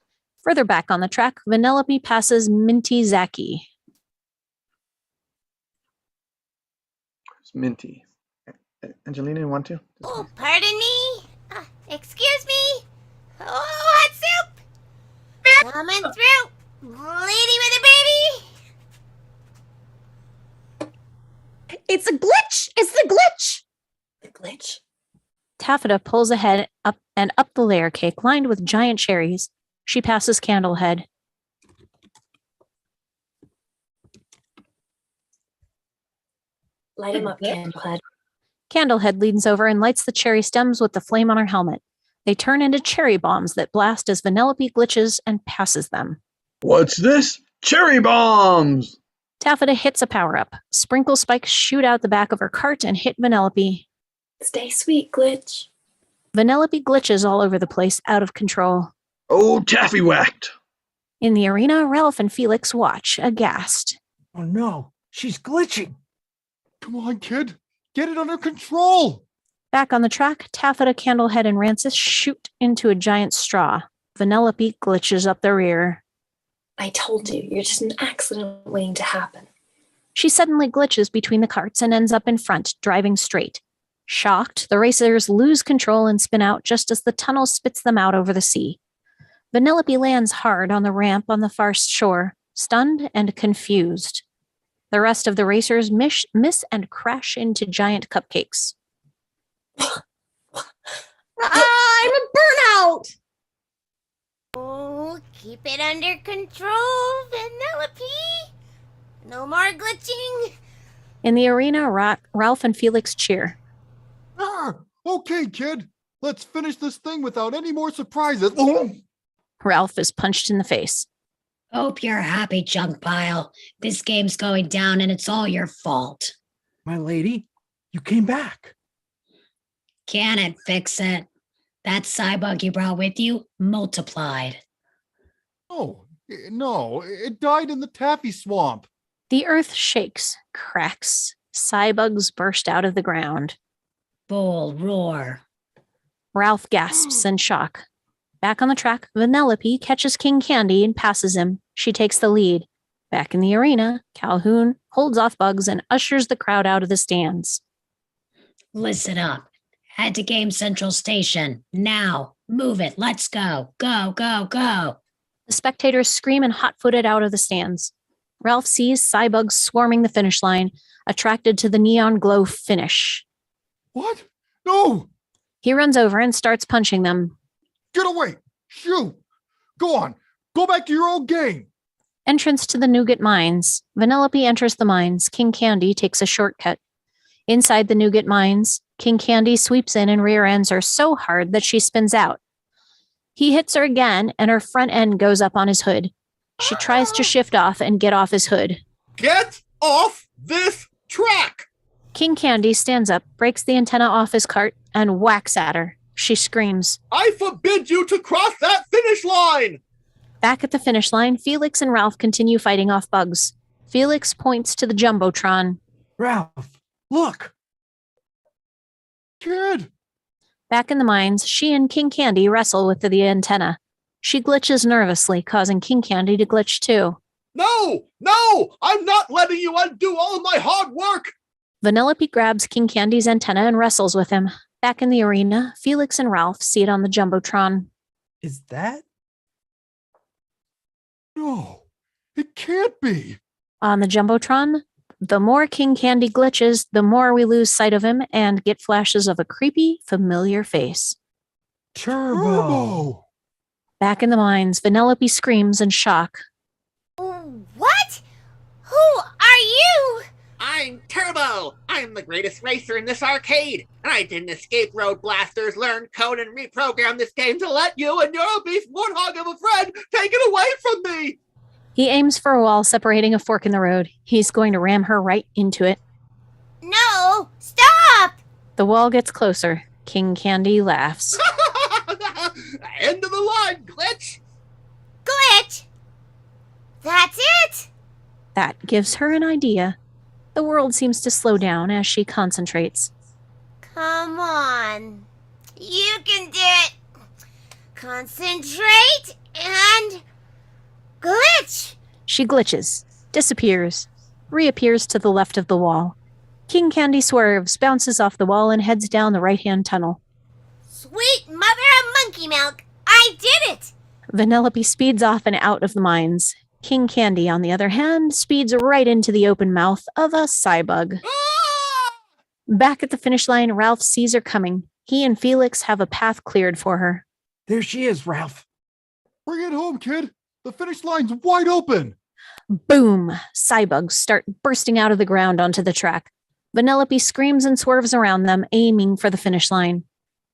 Further back on the track, Vanellope passes Minty Zaki.
It's Minty. Angelina, you want to?
Oh, pardon me? Excuse me? Oh, hot soup! Coming through! Lady with a baby!
It's a glitch! It's the glitch!
The glitch?
Taffeta pulls ahead up the layer cake lined with giant cherries. She passes Candlehead.
Light him up, Candlehead.
Candlehead leans over and lights the cherry stems with the flame on her helmet. They turn into cherry bombs that blast as Vanellope glitches and passes them.
What's this? Cherry bombs!
Taffeta hits a power-up. Sprinkle spikes shoot out the back of her cart and hit Vanellope.
Stay sweet, Glitch.
Vanellope glitches all over the place, out of control.
Oh, taffy whacked!
In the arena, Ralph and Felix watch, aghast.
Oh no, she's glitching.
Come on, kid. Get it under control.
Back on the track, Taffeta, Candlehead, and Rancis shoot into a giant straw. Vanellope glitches up the rear.
I told you, you're just an accident waiting to happen.
She suddenly glitches between the carts and ends up in front, driving straight. Shocked, the racers lose control and spin out just as the tunnel spits them out over the sea. Vanellope lands hard on the ramp on the far shore, stunned and confused. The rest of the racers miss and crash into giant cupcakes.
I'm a burnout!
Oh, keep it under control, Vanellope. No more glitching.
In the arena, Ralph and Felix cheer.
Okay, kid. Let's finish this thing without any more surprises.
Ralph is punched in the face.
Hope you're happy, junk pile. This game's going down and it's all your fault.
My lady, you came back.
Can it fix it? That Cybug you brought with you multiplied.
Oh, no, it died in the taffy swamp.
The earth shakes, cracks. Cybugs burst out of the ground.
Bull roar.
Ralph gasps in shock. Back on the track, Vanellope catches King Candy and passes him. She takes the lead. Back in the arena, Calhoun holds off Bugs and ushers the crowd out of the stands.
Listen up. Head to Game Central Station. Now. Move it. Let's go. Go, go, go.
The spectators scream and hot-footed out of the stands. Ralph sees Cybugs swarming the finish line, attracted to the neon glow finish.
What? No!
He runs over and starts punching them.
Get away! Shoot! Go on! Go back to your old game!
Entrance to the Nougat Mines. Vanellope enters the mines. King Candy takes a shortcut. Inside the Nougat Mines, King Candy sweeps in and rear ends her so hard that she spins out. He hits her again, and her front end goes up on his hood. She tries to shift off and get off his hood.
Get off this track!
King Candy stands up, breaks the antenna off his cart, and whacks at her. She screams.
I forbid you to cross that finish line!
Back at the finish line, Felix and Ralph continue fighting off bugs. Felix points to the Jumbotron.
Ralph, look!
Kid!
Back in the mines, she and King Candy wrestle with the antenna. She glitches nervously, causing King Candy to glitch too.
No! No! I'm not letting you undo all of my hard work!
Vanellope grabs King Candy's antenna and wrestles with him. Back in the arena, Felix and Ralph see it on the Jumbotron.
Is that?
No, it can't be.
On the Jumbotron, the more King Candy glitches, the more we lose sight of him and get flashes of a creepy, familiar face.
Turbo!
Back in the mines, Vanellope screams in shock.
What? Who are you?
I'm Turbo! I'm the greatest racer in this arcade! And I didn't escape Road Blasters, learn code, and reprogram this game to let you and your obese warthog of a friend take it away from me!
He aims for a wall separating a fork in the road. He's going to ram her right into it.
No! Stop!
The wall gets closer. King Candy laughs.
End of the line, glitch!
Glitch? That's it?
That gives her an idea. The world seems to slow down as she concentrates.
Come on. You can do it. Concentrate and glitch.
She glitches, disappears, reappears to the left of the wall. King Candy swerves, bounces off the wall, and heads down the right-hand tunnel.
Sweet mother of monkey milk. I did it.
Vanellope speeds off and out of the mines. King Candy, on the other hand, speeds right into the open mouth of a Cybug. Back at the finish line, Ralph sees her coming. He and Felix have a path cleared for her.
There she is, Ralph.
Bring it home, kid. The finish line's wide open.
Boom! Cybugs start bursting out of the ground onto the track. Vanellope screams and swerves around them, aiming for the finish line.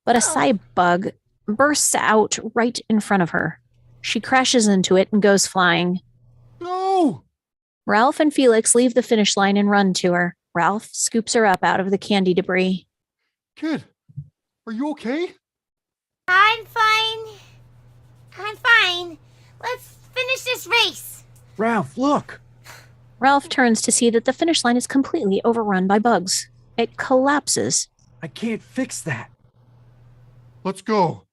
But a Cybug bursts out right in front of her. She crashes into it and goes flying.
No!
Ralph and Felix leave the finish line and run to her. Ralph scoops her up out of the candy debris.
Kid, are you okay?
I'm fine. I'm fine. Let's finish this race.
Ralph, look!
Ralph turns to see that the finish line is completely overrun by bugs. It collapses.
I can't fix that.
Let's go.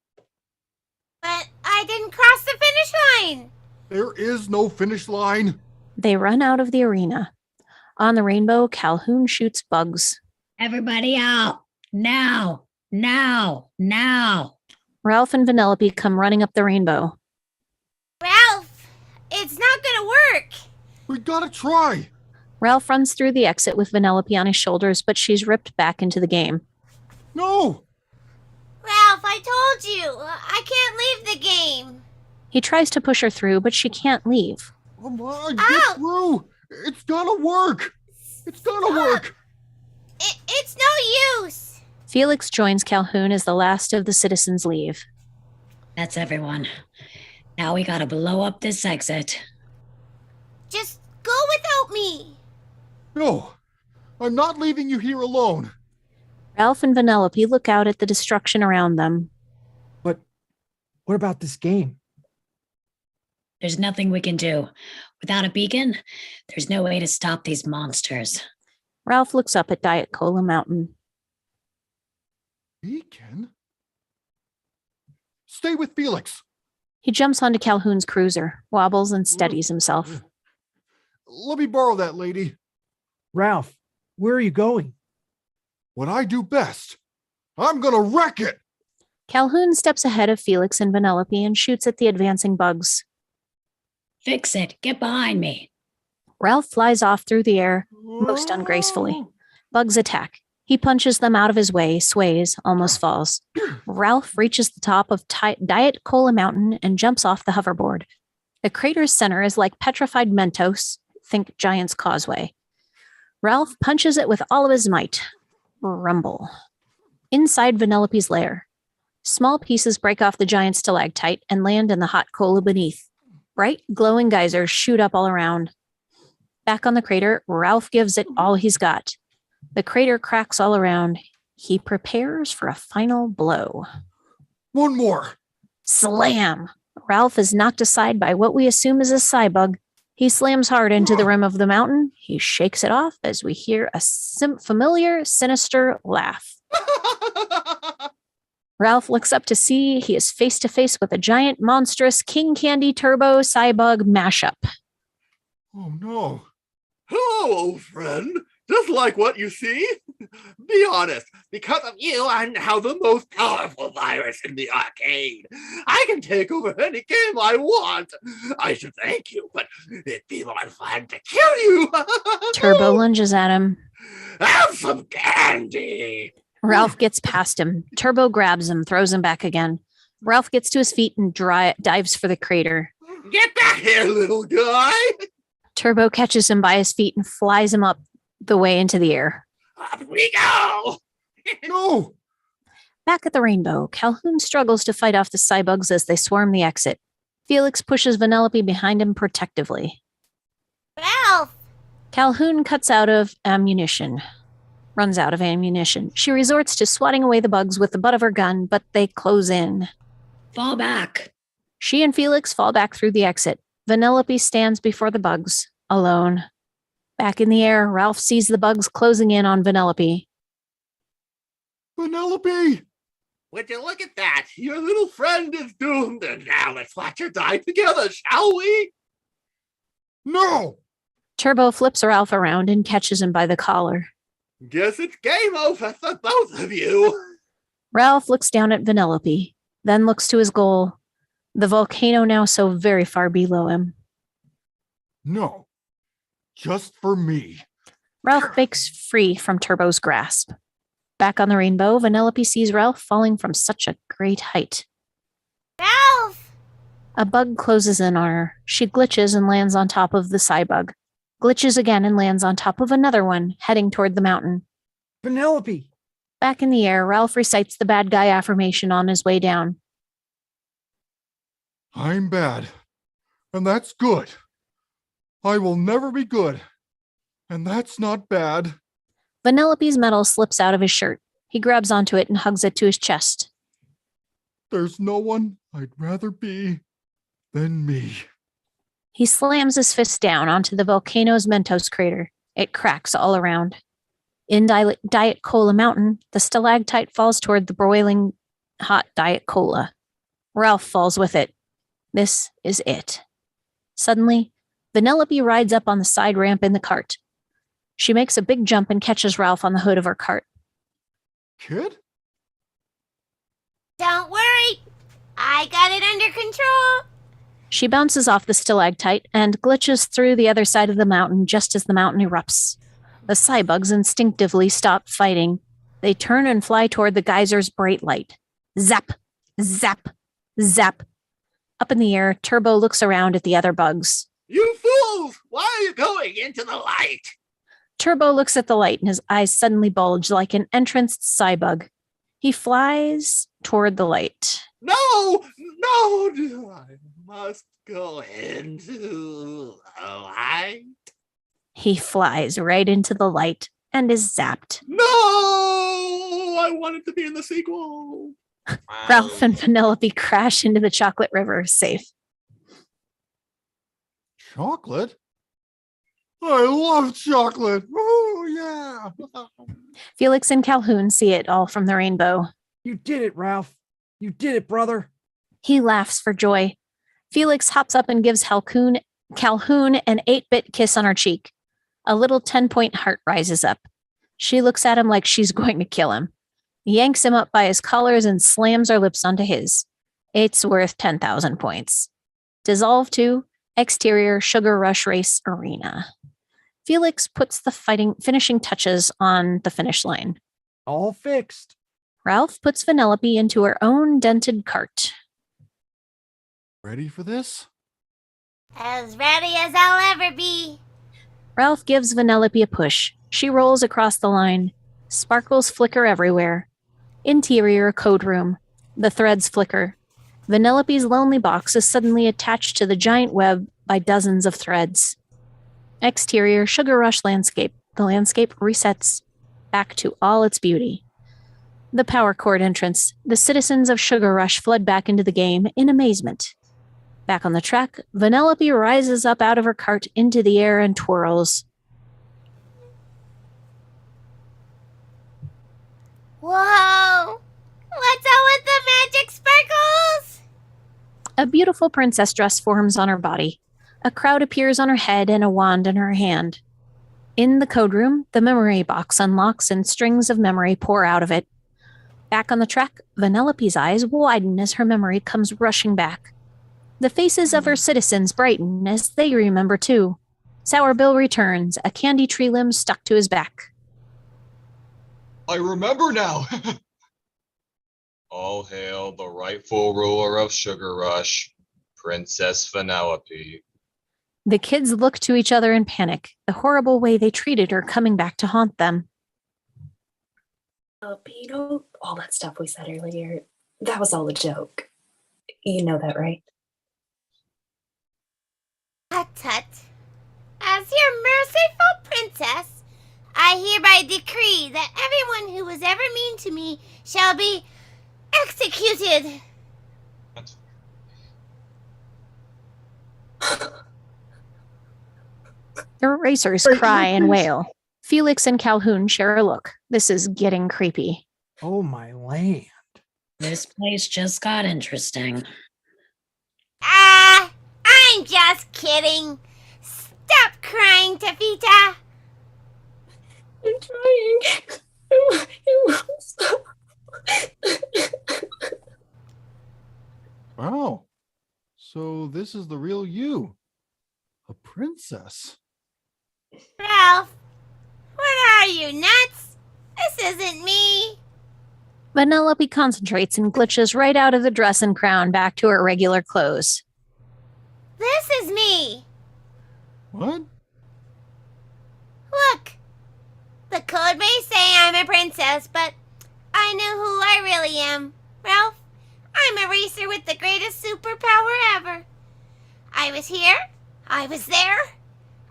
But I didn't cross the finish line.
There is no finish line.
They run out of the arena. On the rainbow, Calhoun shoots bugs.
Everybody out. Now. Now. Now.
Ralph and Vanellope come running up the rainbow.
Ralph, it's not gonna work.
We gotta try.
Ralph runs through the exit with Vanellope on his shoulders, but she's ripped back into the game.
No!
Ralph, I told you. I can't leave the game.
He tries to push her through, but she can't leave.
Come on, get through. It's gonna work. It's gonna work.
It's no use.
Felix joins Calhoun as the last of the citizens leave.
That's everyone. Now we gotta blow up this exit.
Just go without me.
No, I'm not leaving you here alone.
Ralph and Vanellope look out at the destruction around them.
But what about this game?
There's nothing we can do. Without a beacon, there's no way to stop these monsters.
Ralph looks up at Diet Cola Mountain.
Beacon? Stay with Felix.
He jumps onto Calhoun's cruiser, wobbles and steadies himself.
Let me borrow that, lady.
Ralph, where are you going?
What I do best. I'm gonna wreck it.
Calhoun steps ahead of Felix and Vanellope and shoots at the advancing bugs.
Fix it. Get behind me.
Ralph flies off through the air, most ungracefully. Bugs attack. He punches them out of his way, sways, almost falls. Ralph reaches the top of Diet Cola Mountain and jumps off the hoverboard. The crater's center is like petrified Mentos, think Giant's Causeway. Ralph punches it with all of his might. Rumble. Inside Vanellope's lair. Small pieces break off the giant stalactite and land in the hot cola beneath. Bright, glowing geysers shoot up all around. Back on the crater, Ralph gives it all he's got. The crater cracks all around. He prepares for a final blow.
One more.
Slam! Ralph is knocked aside by what we assume is a Cybug. He slams hard into the rim of the mountain. He shakes it off as we hear a familiar, sinister laugh. Ralph looks up to see he is face to face with a giant, monstrous King Candy Turbo Cybug mashup.
Oh no.
Hello, old friend. Just like what you see? Be honest, because of you, I'm now the most powerful virus in the arcade. I can take over any game I want. I should thank you, but it'd be more fun to kill you.
Turbo lunges at him.
Have some candy.
Ralph gets past him. Turbo grabs him, throws him back again. Ralph gets to his feet and dives for the crater.
Get back here, little guy.
Turbo catches him by his feet and flies him up the way into the air.
Up we go.
No.
Back at the Rainbow, Calhoun struggles to fight off the Cybugs as they swarm the exit. Felix pushes Vanellope behind him protectively.
Ralph!
Calhoun runs out of ammunition. She resorts to swatting away the bugs with the butt of her gun, but they close in.
Fall back.
She and Felix fall back through the exit. Vanellope stands before the bugs, alone. Back in the air, Ralph sees the bugs closing in on Vanellope.
Vanellope!
Would you look at that? Your little friend is doomed, and now let's watch her die together, shall we?
No!
Turbo flips Ralph around and catches him by the collar.
Guess it's game over for both of you.
Ralph looks down at Vanellope, then looks to his goal, the volcano now so very far below him.
No. Just for me.
Ralph breaks free from Turbo's grasp. Back on the Rainbow, Vanellope sees Ralph falling from such a great height.
Ralph!
A bug closes in on her. She glitches and lands on top of the Cybug. Glitches again and lands on top of another one, heading toward the mountain.
Vanellope!
Back in the air, Ralph recites the bad guy affirmation on his way down.
I'm bad. And that's good. I will never be good. And that's not bad.
Vanellope's medal slips out of his shirt. He grabs onto it and hugs it to his chest.
There's no one I'd rather be than me.
He slams his fist down onto the volcano's Mentos crater. It cracks all around. In Diet Cola Mountain, the stalactite falls toward the broiling hot Diet Cola. Ralph falls with it. This is it. Suddenly, Vanellope rides up on the side ramp in the cart. She makes a big jump and catches Ralph on the hood of her cart.
Kid?
Don't worry. I got it under control.
She bounces off the stalactite and glitches through the other side of the mountain just as the mountain erupts. The Cybugs instinctively stop fighting. They turn and fly toward the geyser's bright light. Zap! Zap! Zap! Up in the air, Turbo looks around at the other bugs.
You fools! Why are you going into the light?
Turbo looks at the light and his eyes suddenly bulge like an entranced Cybug. He flies toward the light.
No! I must go into the light.
He flies right into the light and is zapped.
No! I wanted to be in the sequel.
Ralph and Vanellope crash into the chocolate river, safe.
Chocolate? I love chocolate. Oh, yeah.
Felix and Calhoun see it all from the Rainbow.
You did it, Ralph. You did it, brother.
He laughs for joy. Felix hops up and gives Calhoun an 8-bit kiss on her cheek. A little 10-point heart rises up. She looks at him like she's going to kill him. Yanks him up by his collars and slams her lips onto his. It's worth 10,000 points. Dissolve to Exterior Sugar Rush Race Arena. Felix puts the finishing touches on the finish line.
All fixed.
Ralph puts Vanellope into her own dented cart.
Ready for this?
As ready as I'll ever be.
Ralph gives Vanellope a push. She rolls across the line. Sparkles flicker everywhere. Interior code room. The threads flicker. Vanellope's lonely box is suddenly attached to the giant web by dozens of threads. Exterior Sugar Rush landscape. The landscape resets back to all its beauty. The power cord entrance. The citizens of Sugar Rush flood back into the game in amazement. Back on the track, Vanellope rises up out of her cart into the air and twirls.
Whoa! What's all with the magic sparkles?
A beautiful princess dress forms on her body. A crowd appears on her head and a wand in her hand. In the code room, the memory box unlocks and strings of memory pour out of it. Back on the track, Vanellope's eyes widen as her memory comes rushing back. The faces of her citizens brighten as they remember too. Sour Bill returns, a candy tree limb stuck to his back.
I remember now. All hail the rightful ruler of Sugar Rush, Princess Vanellope.
The kids look to each other in panic, the horrible way they treated her coming back to haunt them.
All that stuff we said earlier, that was all a joke. You know that, right?
Tut. As your merciful princess, I hereby decree that everyone who was ever mean to me shall be executed.
The racers cry and wail. Felix and Calhoun share a look. This is getting creepy.
Oh, my land.
This place just got interesting.
I'm just kidding. Stop crying, Tafita.
I'm trying. It won't stop.
Wow. So this is the real you. A princess.
Ralph, what are you, nuts? This isn't me.
Vanellope concentrates and glitches right out of the dress and crown back to her regular clothes.
This is me.
What?
Look, the code may say I'm a princess, but I know who I really am. Ralph, I'm a racer with the greatest superpower ever. I was here. I was there.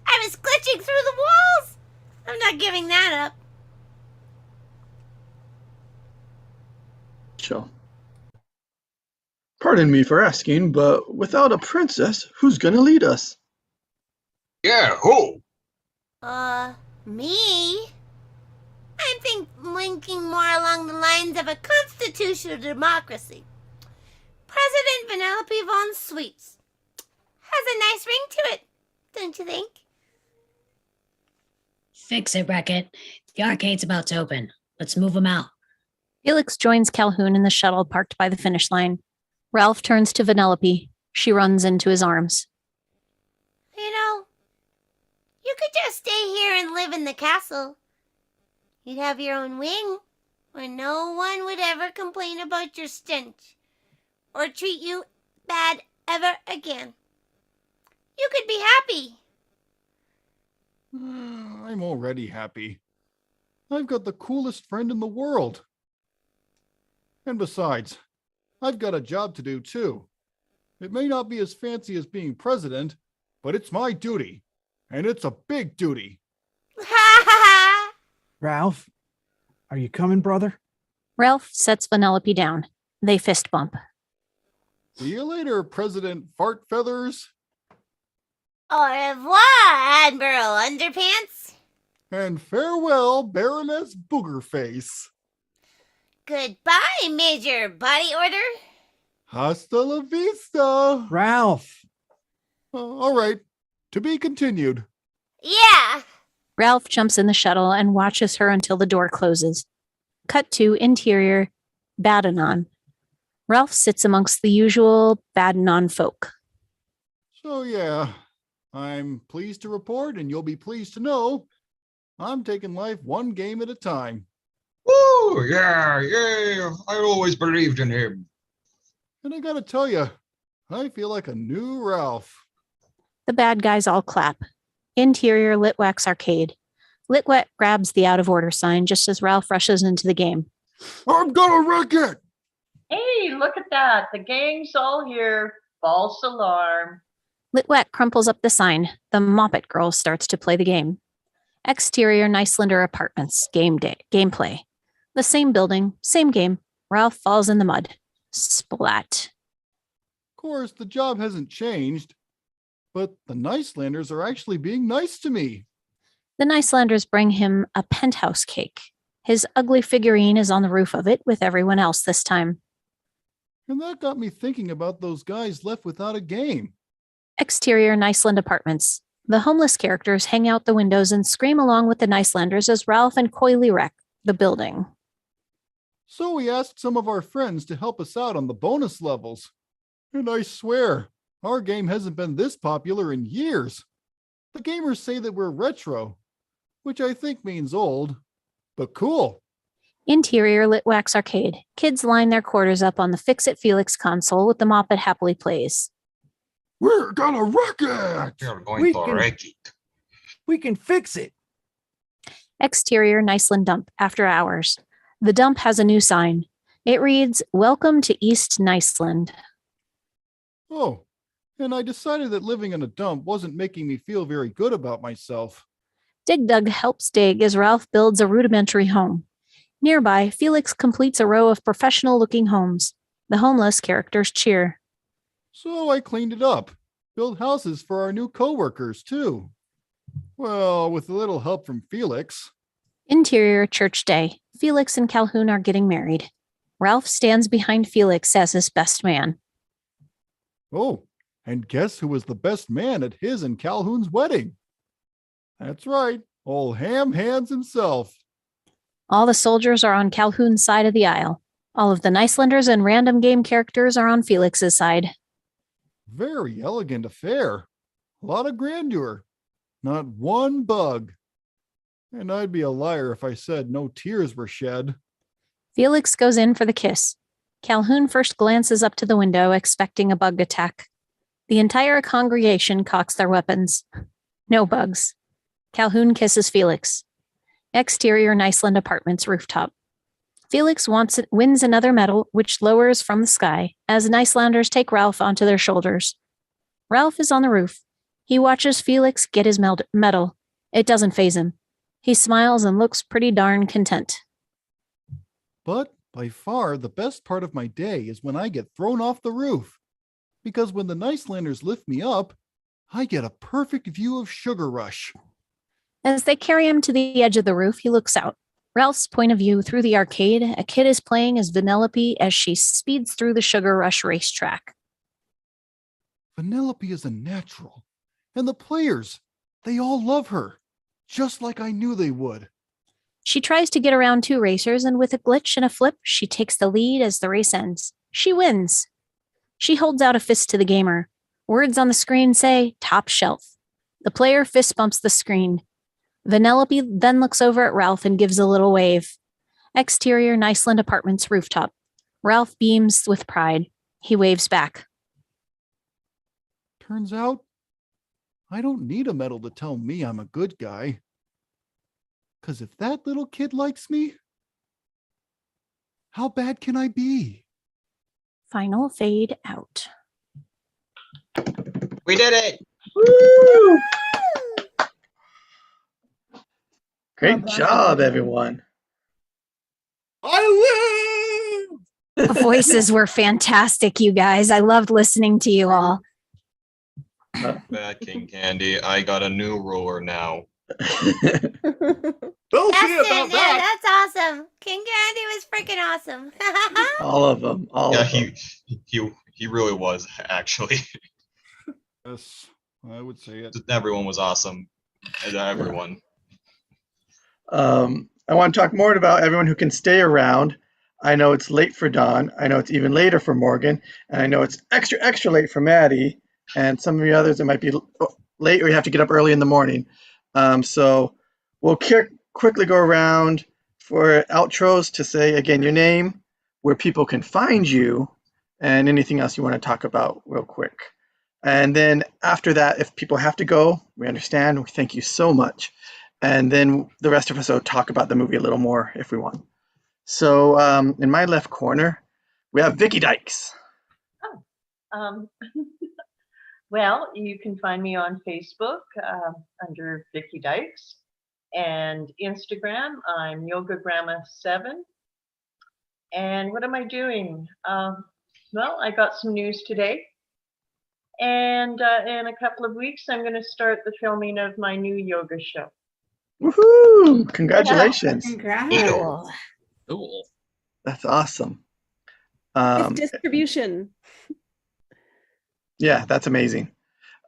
I was glitching through the walls. I'm not giving that up.
Chill. Pardon me for asking, but without a princess, who's gonna lead us?
Yeah, who?
Me? I'm thinking more along the lines of a constitutional democracy. President Vanellope von Sweets. Has a nice ring to it, don't you think?
Fix it, Beckett. The arcade's about to open. Let's move them out.
Felix joins Calhoun in the shuttle parked by the finish line. Ralph turns to Vanellope. She runs into his arms.
You know, you could just stay here and live in the castle. You'd have your own wing, where no one would ever complain about your stench, or treat you bad ever again. You could be happy.
I'm already happy. I've got the coolest friend in the world. And besides, I've got a job to do too. It may not be as fancy as being president, but it's my duty. And it's a big duty.
Ralph, are you coming, brother?
Ralph sets Vanellope down. They fist bump.
See you later, President Fart Feathers.
Au revoir, Admiral Underpants.
And farewell, Baroness Boogerface.
Goodbye, Major Body Order.
Hasta la vista.
Ralph.
All right. To be continued.
Yeah.
Ralph jumps in the shuttle and watches her until the door closes. Cut to interior, Badanon. Ralph sits amongst the usual Badanon folk.
So yeah, I'm pleased to report, and you'll be pleased to know, I'm taking life one game at a time.
Woo! Yeah. I always believed in him.
And I gotta tell you, I feel like a new Ralph.
The bad guys all clap. Interior Litwack's arcade. Litwack grabs the out of order sign just as Ralph rushes into the game.
I'm gonna wreck it!
Hey, look at that. The gang's all here. False alarm.
Litwack crumples up the sign. The Moppet Girl starts to play the game. Exterior Nicelander Apartments. Gameplay. The same building, same game. Ralph falls in the mud. Splat.
course, the job hasn't changed, but the Nicelanders are actually being nice to me.
The Nicelanders bring him a penthouse cake. His ugly figurine is on the roof of it with everyone else this time.
And that got me thinking about those guys left without a game.
Exterior Niceland apartments. The homeless characters hang out the windows and scream along with the Nicelanders as Ralph and Coily wreck the building.
So we asked some of our friends to help us out on the bonus levels. And I swear, our game hasn't been this popular in years. The gamers say that we're retro, which I think means old, but cool.
Interior Lit Wax Arcade. Kids line their quarters up on the Fix-It Felix console with the mop that happily plays.
We're gonna wreck it!
You're going to wreck it.
We can fix it.
Exterior Niceland Dump after hours. The dump has a new sign. It reads, "Welcome to East Niceland."
Oh, and I decided that living in a dump wasn't making me feel very good about myself.
Dig Dug helps dig as Ralph builds a rudimentary home. Nearby, Felix completes a row of professional-looking homes. The homeless characters cheer.
So I cleaned it up, built houses for our new co-workers too. Well, with a little help from Felix.
Interior Church Day. Felix and Calhoun are getting married. Ralph stands behind Felix as his best man.
Oh, and guess who was the best man at his and Calhoun's wedding? That's right, old Ham Hands himself.
All the soldiers are on Calhoun's side of the aisle. All of the Nicelanders and random game characters are on Felix's side.
Very elegant affair. A lot of grandeur. Not one bug. And I'd be a liar if I said no tears were shed.
Felix goes in for the kiss. Calhoun first glances up to the window, expecting a bug attack. The entire congregation cocks their weapons. No bugs. Calhoun kisses Felix. Exterior Niceland Apartments rooftop. Felix wins another medal, which lowers from the sky as Nicelanders take Ralph onto their shoulders. Ralph is on the roof. He watches Felix get his medal. It doesn't faze him. He smiles and looks pretty darn content.
But by far the best part of my day is when I get thrown off the roof. Because when the Nicelanders lift me up, I get a perfect view of Sugar Rush.
As they carry him to the edge of the roof, he looks out. Ralph's point of view through the arcade, a kid is playing as Vanellope as she speeds through the Sugar Rush racetrack.
Vanellope is a natural. And the players, they all love her. Just like I knew they would.
She tries to get around two racers, and with a glitch and a flip, she takes the lead as the race ends. She wins. She holds out a fist to the gamer. Words on the screen say, "Top shelf." The player fist bumps the screen. Vanellope then looks over at Ralph and gives a little wave. Exterior Niceland Apartments rooftop. Ralph beams with pride. He waves back.
Turns out, I don't need a medal to tell me I'm a good guy. 'Cause if that little kid likes me, how bad can I be?
Final fade out.
We did it!
Woo! Great job, everyone.
I live!
The voices were fantastic, you guys. I loved listening to you all.
Bad King Candy. I got a new ruler now.
We'll see about that.
That's awesome. King Candy was freaking awesome.
All of them. All
Yeah,
of them.
he really was, actually.
Yes, I would say it.
Everyone was awesome. Everyone.
I want to talk more about everyone who can stay around. I know it's late for Don. I know it's even later for Morgan. And I know it's extra late for Maddie. And some of the others, it might be late or you have to get up early in the morning. So we'll quickly go around for outros to say, again, your name, where people can find you, and anything else you want to talk about real quick. And then after that, if people have to go, we understand. We thank you so much. And then the rest of us will talk about the movie a little more if we want. So in my left corner, we have Vicky Dykes.
Well, you can find me on Facebook under Vicky Dykes, and Instagram, I'm YogaGrandma7. And what am I doing? Well, I got some news today. And in a couple of weeks, I'm going to start the filming of my new yoga show.
Woohoo! Congratulations.
Congrats.
Cool.
That's awesome.
It's distribution.
Yeah, that's amazing.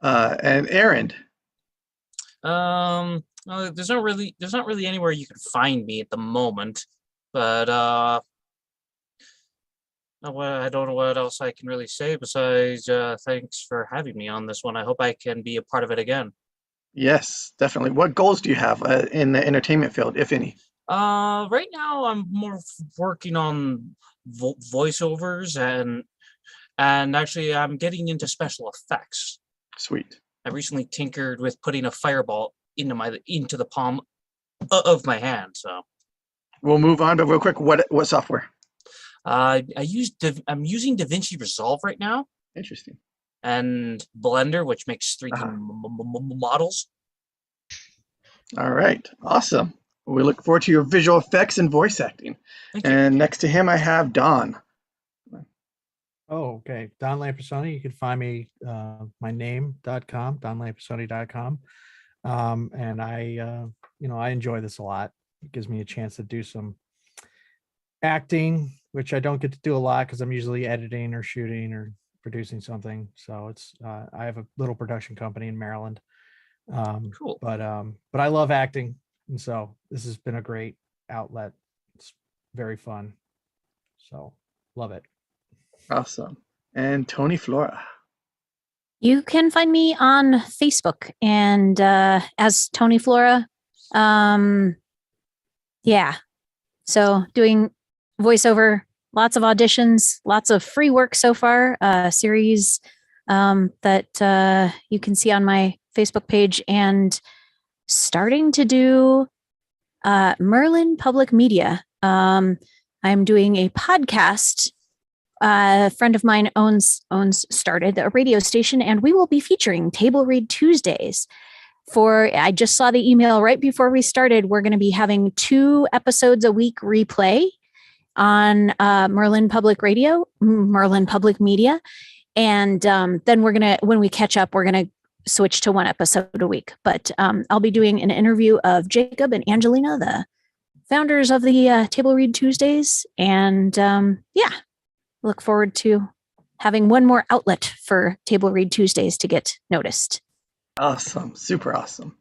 And Aaron.
There's not really anywhere you can find me at the moment, but I don't know what else I can really say besides thanks for having me on this one. I hope I can be a part of it again.
Yes, definitely. What goals do you have in the entertainment field, if any?
Right now I'm more working on voiceovers and actually I'm getting into special effects.
Sweet.
I recently tinkered with putting a fireball into the palm of my hand. So
we'll move on, but real quick, what software?
I'm using DaVinci Resolve right now.
Interesting.
And Blender, which makes 3D models.
All right, awesome. We look forward to your visual effects and voice acting. And next to him, I have Don.
Oh, okay. Don Lampersoni. You can find me my name.com, donlampersoni.com. And I enjoy this a lot. It gives me a chance to do some acting, which I don't get to do a lot because I'm usually editing or shooting or producing something. So it's I have a little production company in Maryland.
Cool.
But I love acting, and so this has been a great outlet. It's very fun. So love it.
Awesome. And Tony Flora.
You can find me on Facebook and as Tony Flora. Yeah. So doing voiceover, lots of auditions, lots of free work so far, series that you can see on my Facebook page, and starting to do Merlin Public Media. I'm doing a podcast. A friend of mine started a radio station, and we will be featuring Table Read Tuesdays. I just saw the email right before we started. We're going to be having 2 episodes a week replay on Merlin Public Media. And then when we catch up, we're going to switch to 1 episode a week. But I'll be doing an interview of Jacob and Angelina, the founders of the Table Read Tuesdays. And look forward to having one more outlet for Table Read Tuesdays to get noticed.
Awesome. Super awesome.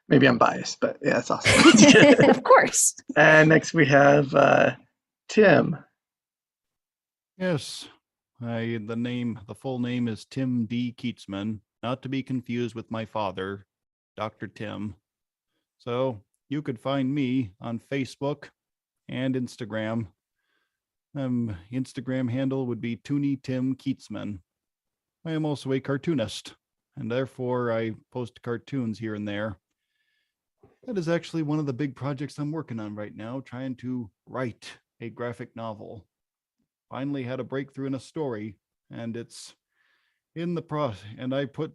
Maybe I'm biased, but yeah, it's awesome.
Of course.
And next we have Tim.
Yes. The full name is Tim D. Keatsman, not to be confused with my father, Dr. Tim. So you could find me on Facebook and Instagram. Instagram handle would be Toonie Tim Keatsman. I am also a cartoonist, and therefore I post cartoons here and there. That is actually one of the big projects I'm working on right now, trying to write a graphic novel. Finally had a breakthrough in a story, and it's in the process, and I put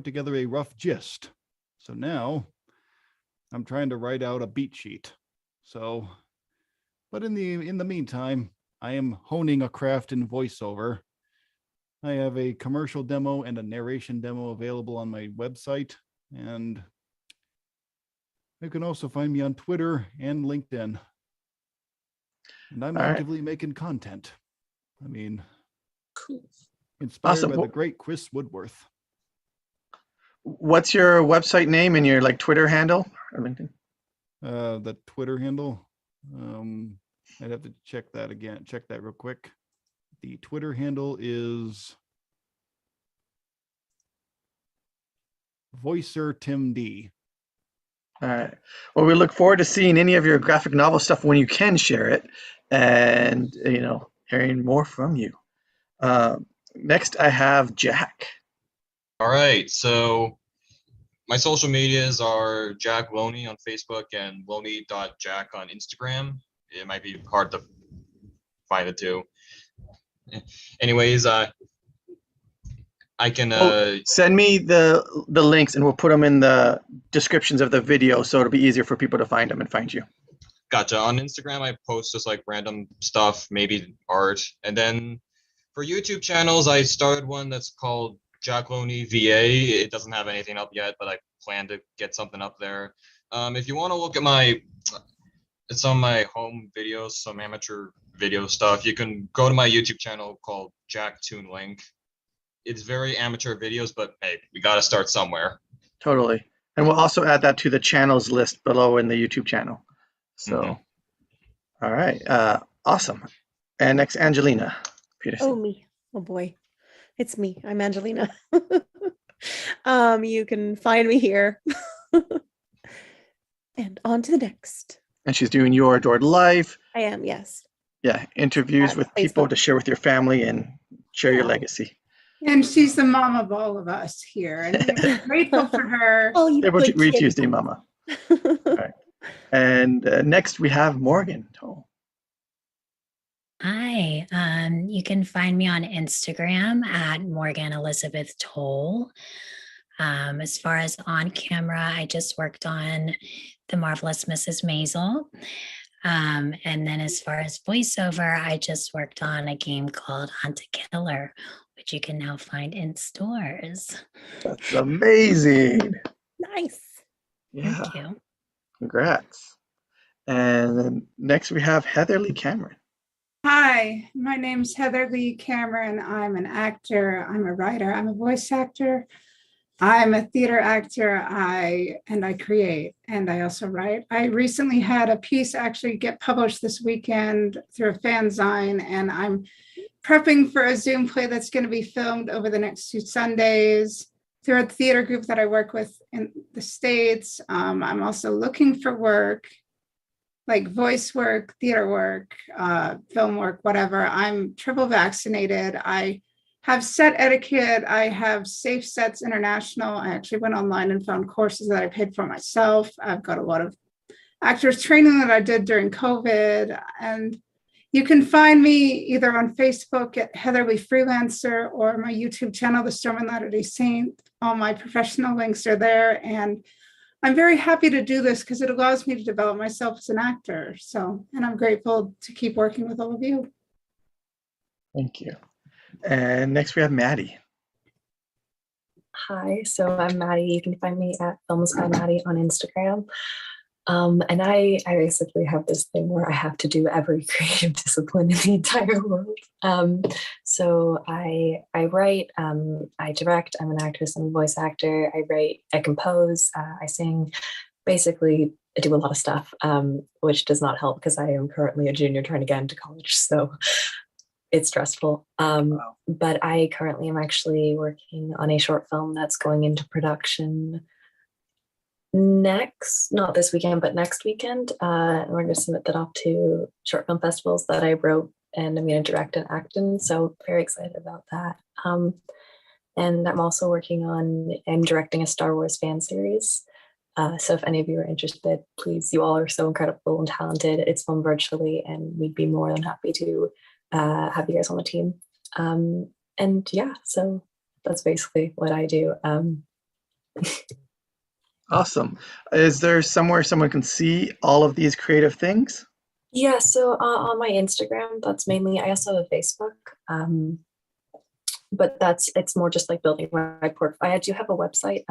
together a rough gist. So now I'm trying to write out a beat sheet. So, but in the meantime, I am honing a craft in voiceover. I have a commercial demo and a narration demo available on my website, and you can also find me on Twitter and LinkedIn. And I'm actively making content. I mean,
cool.
Inspired by the great Chris Woodworth.
What's your website name and your Twitter handle or LinkedIn?
The Twitter handle. I'd have to check that again. Check that real quick. The Twitter handle is Voicer Tim D.
All right. Well, we look forward to seeing any of your graphic novel stuff when you can share it, and hearing more from you. Next, I have Jack.
All right. So my social medias are Jack Loney on Facebook and loney.jack on Instagram. It might be hard to find the two. Anyways, I can
send me the links, and we'll put them in the descriptions of the video, so it'll be easier for people to find them and find you.
Gotcha. On Instagram, I post just random stuff, maybe art, and then for YouTube channels, I started one that's called Jack Loney VA. It doesn't have anything up yet, but I plan to get something up there. If you want to look at some of my home videos, some amateur video stuff, you can go to my YouTube channel called Jack Toon Link. It's very amateur videos, but hey, we got to start somewhere.
Totally. And we'll also add that to the channels list below in the YouTube channel. So, all right. Awesome. And next, Angelina Peterson.
Oh, me. Oh, boy. It's me. I'm Angelina. You can find me here. And on to the next.
And she's doing Your Adored Life.
I am, yes.
Yeah, interviews with people to share with your family and share your legacy.
And she's the mom of all of us here. And we're grateful for her.
Oh, you
Able to
good
read
kid.
Tuesday, Mama. All right. And next we have Morgan Toll.
Hi, you can find me on Instagram at Morgan Elizabeth Toll. As far as on camera, I just worked on The Marvelous Mrs. Maisel. And then as far as voiceover, I just worked on a game called Hunt a Killer, which you can now find in stores.
That's amazing.
Nice.
Yeah.
Thank you.
Congrats. And then next we have Heather Lee Cameron.
Hi, my name's Heather Lee Cameron. I'm an actor. I'm a writer. I'm a voice actor. I'm a theater actor. I create, and I also write. I recently had a piece actually get published this weekend through a fanzine, and I'm prepping for a Zoom play that's going to be filmed over the next 2 Sundays through a theater group that I work with in the States. I'm also looking for work, like voice work, theater work, film work, whatever. I'm triple vaccinated. I have set etiquette. I have Safe Sets International. I actually went online and found courses that I paid for myself. I've got a lot of actors training that I did during COVID. And you can find me either on Facebook at Heather Lee Freelancer or my YouTube channel, The Storm and Latter-day Saint. All my professional links are there. And I'm very happy to do this because it allows me to develop myself as an actor. So, and I'm grateful to keep working with all of you.
Thank you. And next we have Maddie.
Hi, so I'm Maddie. You can find me at Films by Maddie on Instagram. And I basically have this thing where I have to do every creative discipline in the entire world. So I write, I direct, I'm an actress, I'm a voice actor, I write, I compose, I sing, basically I do a lot of stuff, which does not help because I am currently a junior trying to get into college. So it's stressful. But I currently am actually working on a short film that's going into production not this weekend, but next weekend. We're going to submit that off to short film festivals that I wrote, and I'm going to direct and act in. So very excited about that. And I'm directing a Star Wars fan series. So if any of you are interested, please, you all are so incredible and talented. It's filmed virtually, and we'd be more than happy to have you guys on the team. And yeah, so that's basically what I do.
Awesome. Is there somewhere someone can see all of these creative things?
Yeah, so on my Instagram, that's mainly, I also have a Facebook, but it's more just like building my portfolio. I do have a website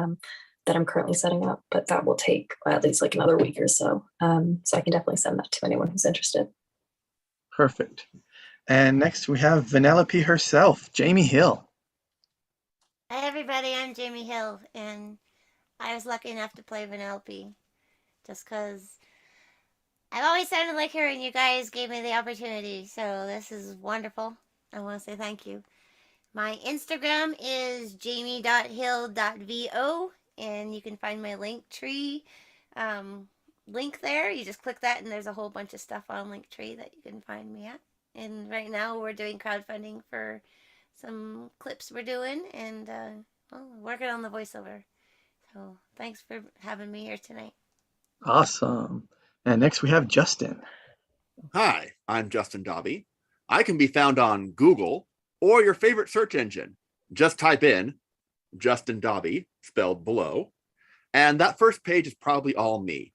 that I'm currently setting up, but that will take at least like another week or so. So I can definitely send that to anyone who's interested.
Perfect. And next we have Vanellope herself, Jamie Hill.
Hi everybody, I'm Jamie Hill, and I was lucky enough to play Vanellope just because I've always sounded like her and you guys gave me the opportunity, so this is wonderful. I want to say thank you. My Instagram is jamie.hill.vo, and you can find my Linktree link there. You just click that and there's a whole bunch of stuff on Linktree that you can find me at. And right now we're doing crowdfunding for some clips we're doing, and working on the voiceover. So thanks for having me here tonight.
Awesome. And next we have Justin.
Hi, I'm Justin Dobby. I can be found on Google or your favorite search engine. Just type in Justin Dobby, spelled below, and that first page is probably all me.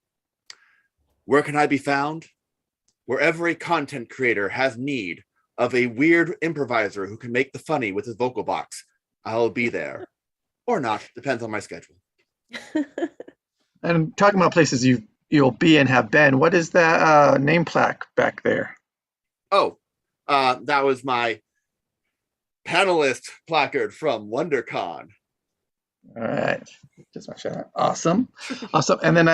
Where can I be found? Wherever a content creator has need of a weird improviser who can make the funny with his vocal box, I'll be there. or not. Depends on my schedule.
And talking about places you'll be and have been, what is that name plaque back there?
Oh, that was my panelist placard from WonderCon.
All right. Just my shout out. Awesome. Awesome. And then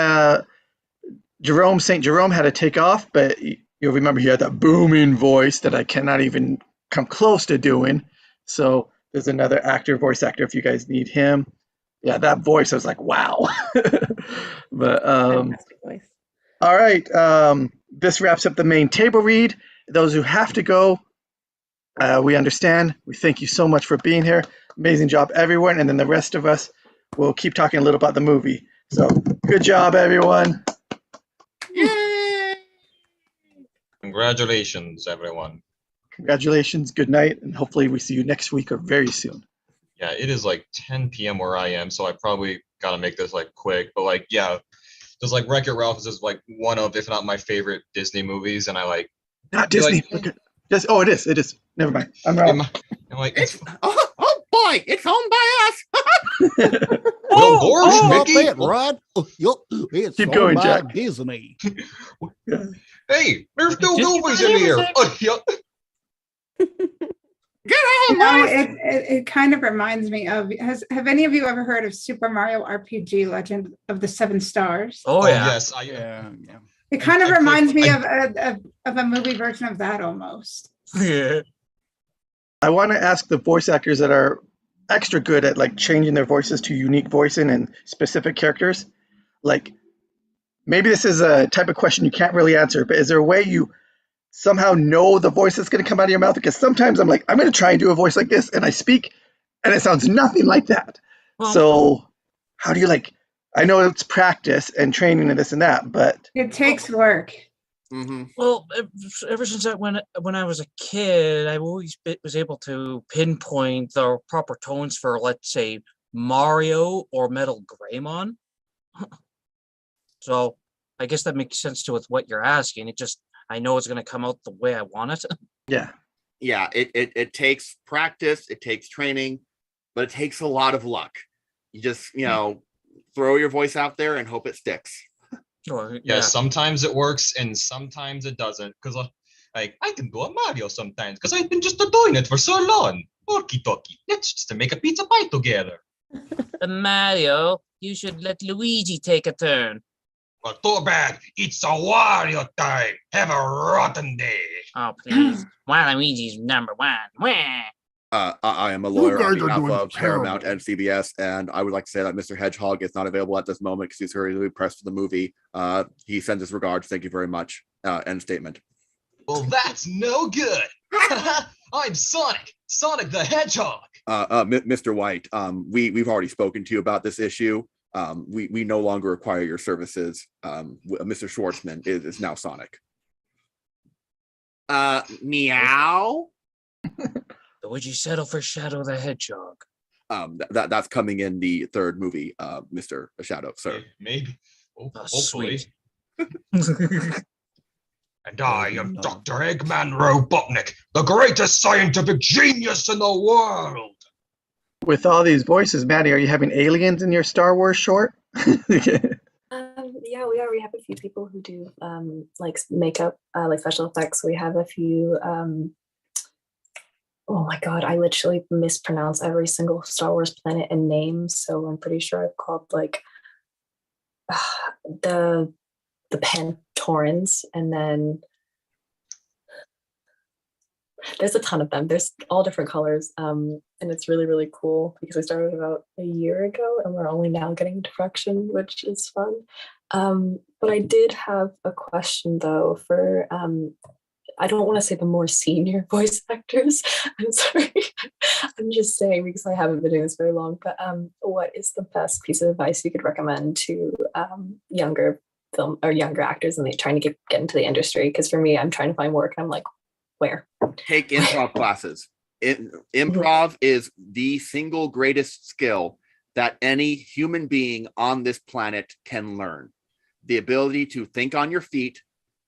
St. Jerome had to take off, but you'll remember he had that booming voice that I cannot even come close to doing. So there's another voice actor, if you guys need him. Yeah, that voice, I was like, wow. But
Fantastic voice.
all right. This wraps up the main table read. Those who have to go, we understand. We thank you so much for being here. Amazing job, everyone. And then the rest of us will keep talking a little about the movie. So good job, everyone.
Yay!
Congratulations, everyone.
Congratulations. Good night. And hopefully we see you next week or very soon.
Yeah, it is like 10 p.m. where I am, so I probably gotta make this like quick. But like, yeah, just like Wreck-It Ralph is just like one of, if not my favorite Disney movies, and I like.
Not Disney.
Like,
oh, it is. It is. Never mind. I'm wrong.
I'm like,
oh boy, it's owned by us.
Mickey.
It, Rod. It's
Keep going,
by
Jack.
Disney.
Hey, there's no movies in here.
It kind of reminds me of, have any of you ever heard of Super Mario RPG Legend of the Seven Stars?
Oh yeah.
Yes.
Yeah.
It kind of reminds me of a movie version of that almost.
Yeah.
I want to ask the voice actors that are extra good at like changing their voices to unique voicing and specific characters. Like, maybe this is a type of question you can't really answer, but is there a way you somehow know the voice that's going to come out of your mouth? Because sometimes I'm like, I'm going to try and do a voice like this, and I speak, and it sounds nothing like that.
Well,
so how do you like, I know it's practice and training and this and that, but
it takes work.
Mm-hmm.
Well, ever since when I was a kid, I always was able to pinpoint the proper tones for, let's say, Mario or Metal Greymon. So I guess that makes sense to with what you're asking. I know it's going to come out the way I want it.
yeah.
Yeah, it takes practice, it takes training, but it takes a lot of luck. You just, throw your voice out there and hope it sticks.
Yeah, sometimes it works and sometimes it doesn't. Because like I can do a Mario sometimes because I've been just doing it for so long. Okie dokie, let's just make a pizza pie together.
Mario, you should let Luigi take a turn.
Well, too bad. It's a Wario time. Have a rotten day.
Oh, please. Waluigi's number one. Wah.
I am a lawyer on behalf of Paramount and CBS, and I would like to say that Mr. Hedgehog is not available at this moment because he's hurriedly pressed for the movie. He sends his regards. Thank you very much. End statement.
Well, that's no good. I'm Sonic the Hedgehog.
Mr. White, we've already spoken to you about this issue. We no longer require your services. Mr. Schwartzman is now Sonic. Meow.
Would you settle for Shadow the Hedgehog?
That's coming in the third movie, Mr. Shadow, sir.
Maybe.
Sweet.
And I am Dr. Eggman Robotnik, the greatest scientific genius in the world.
With all these voices, Maddie, are you having aliens in your Star Wars short?
Yeah, we already have a few people who do like makeup, like special effects. We have a few. Oh my God, I literally mispronounce every single Star Wars planet and name. So I'm pretty sure I've called like the Pantorans, and then there's a ton of them. There's all different colors, and it's really, really cool because we started about a year ago and we're only now getting into production, which is fun. But I did have a question though for, I don't want to say the more senior voice actors. I'm sorry. I'm just saying because I haven't been doing this very long, but what is the best piece of advice you could recommend to younger film or younger actors and they trying to get into the industry? Because for me, I'm trying to find work and I'm like, where?
Take improv classes. Improv is the single greatest skill that any human being on this planet can learn. The ability to think on your feet,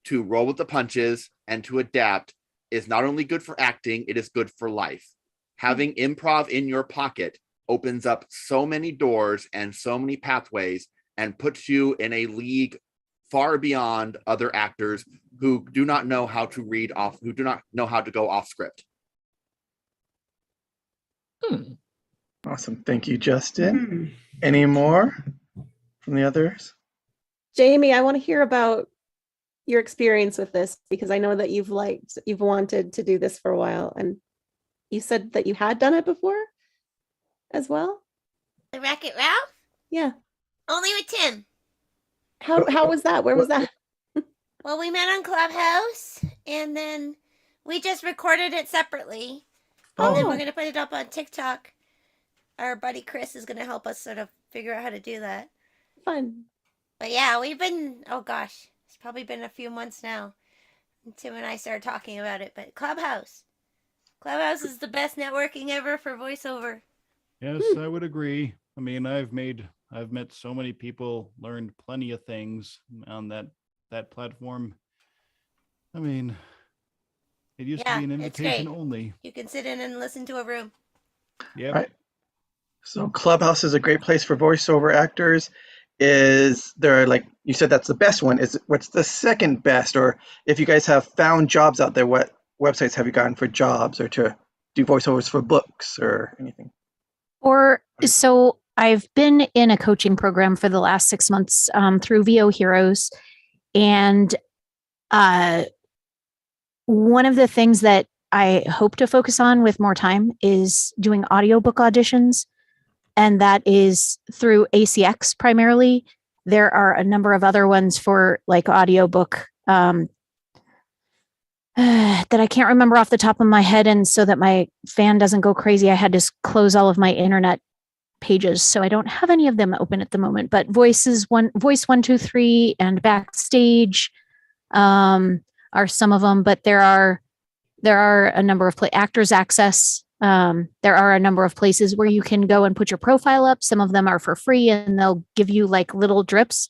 to roll with the punches, and to adapt is not only good for acting, it is good for life. Having improv in your pocket opens up so many doors and so many pathways and puts you in a league far beyond other actors who do not know how to read off, who do not know how to go off script.
Awesome. Thank you, Justin. Any more from the others?
Jamie, I want to hear about your experience with this because I know that you've wanted to do this for a while, and you said that you had done it before as well.
The Wreck-It Ralph?
Yeah.
Only with Tim.
How was that? Where was that?
Well, we met on Clubhouse, and then we just recorded it separately. And then we're going to put it up on TikTok. Our buddy Chris is going to help us sort of figure out how to do that.
Fun.
But yeah, we've been, oh gosh, it's probably been a few months now. Tim and I started talking about it, but Clubhouse is the best networking ever for voiceover.
Yes, I would agree. I mean, I've met so many people, learned plenty of things on that platform. I mean, it used to be an invitation only.
You can sit in and listen to a room.
Yeah.
Right. So Clubhouse is a great place for voiceover actors. Is there, like you said, that's the best one? What's the second best? Or if you guys have found jobs out there, what websites have you gotten for jobs or to do voiceovers for books or anything?
Or so I've been in a coaching program for the last 6 months through VO Heroes. And one of the things that I hope to focus on with more time is doing audiobook auditions. And that is through ACX primarily. There are a number of other ones for like audiobook that I can't remember off the top of my head. And so that my fan doesn't go crazy, I had to close all of my internet pages. So I don't have any of them open at the moment. But Voice 123 and Backstage are some of them. But there are a number of Actors Access. There are a number of places where you can go and put your profile up. Some of them are for free and they'll give you like little drips.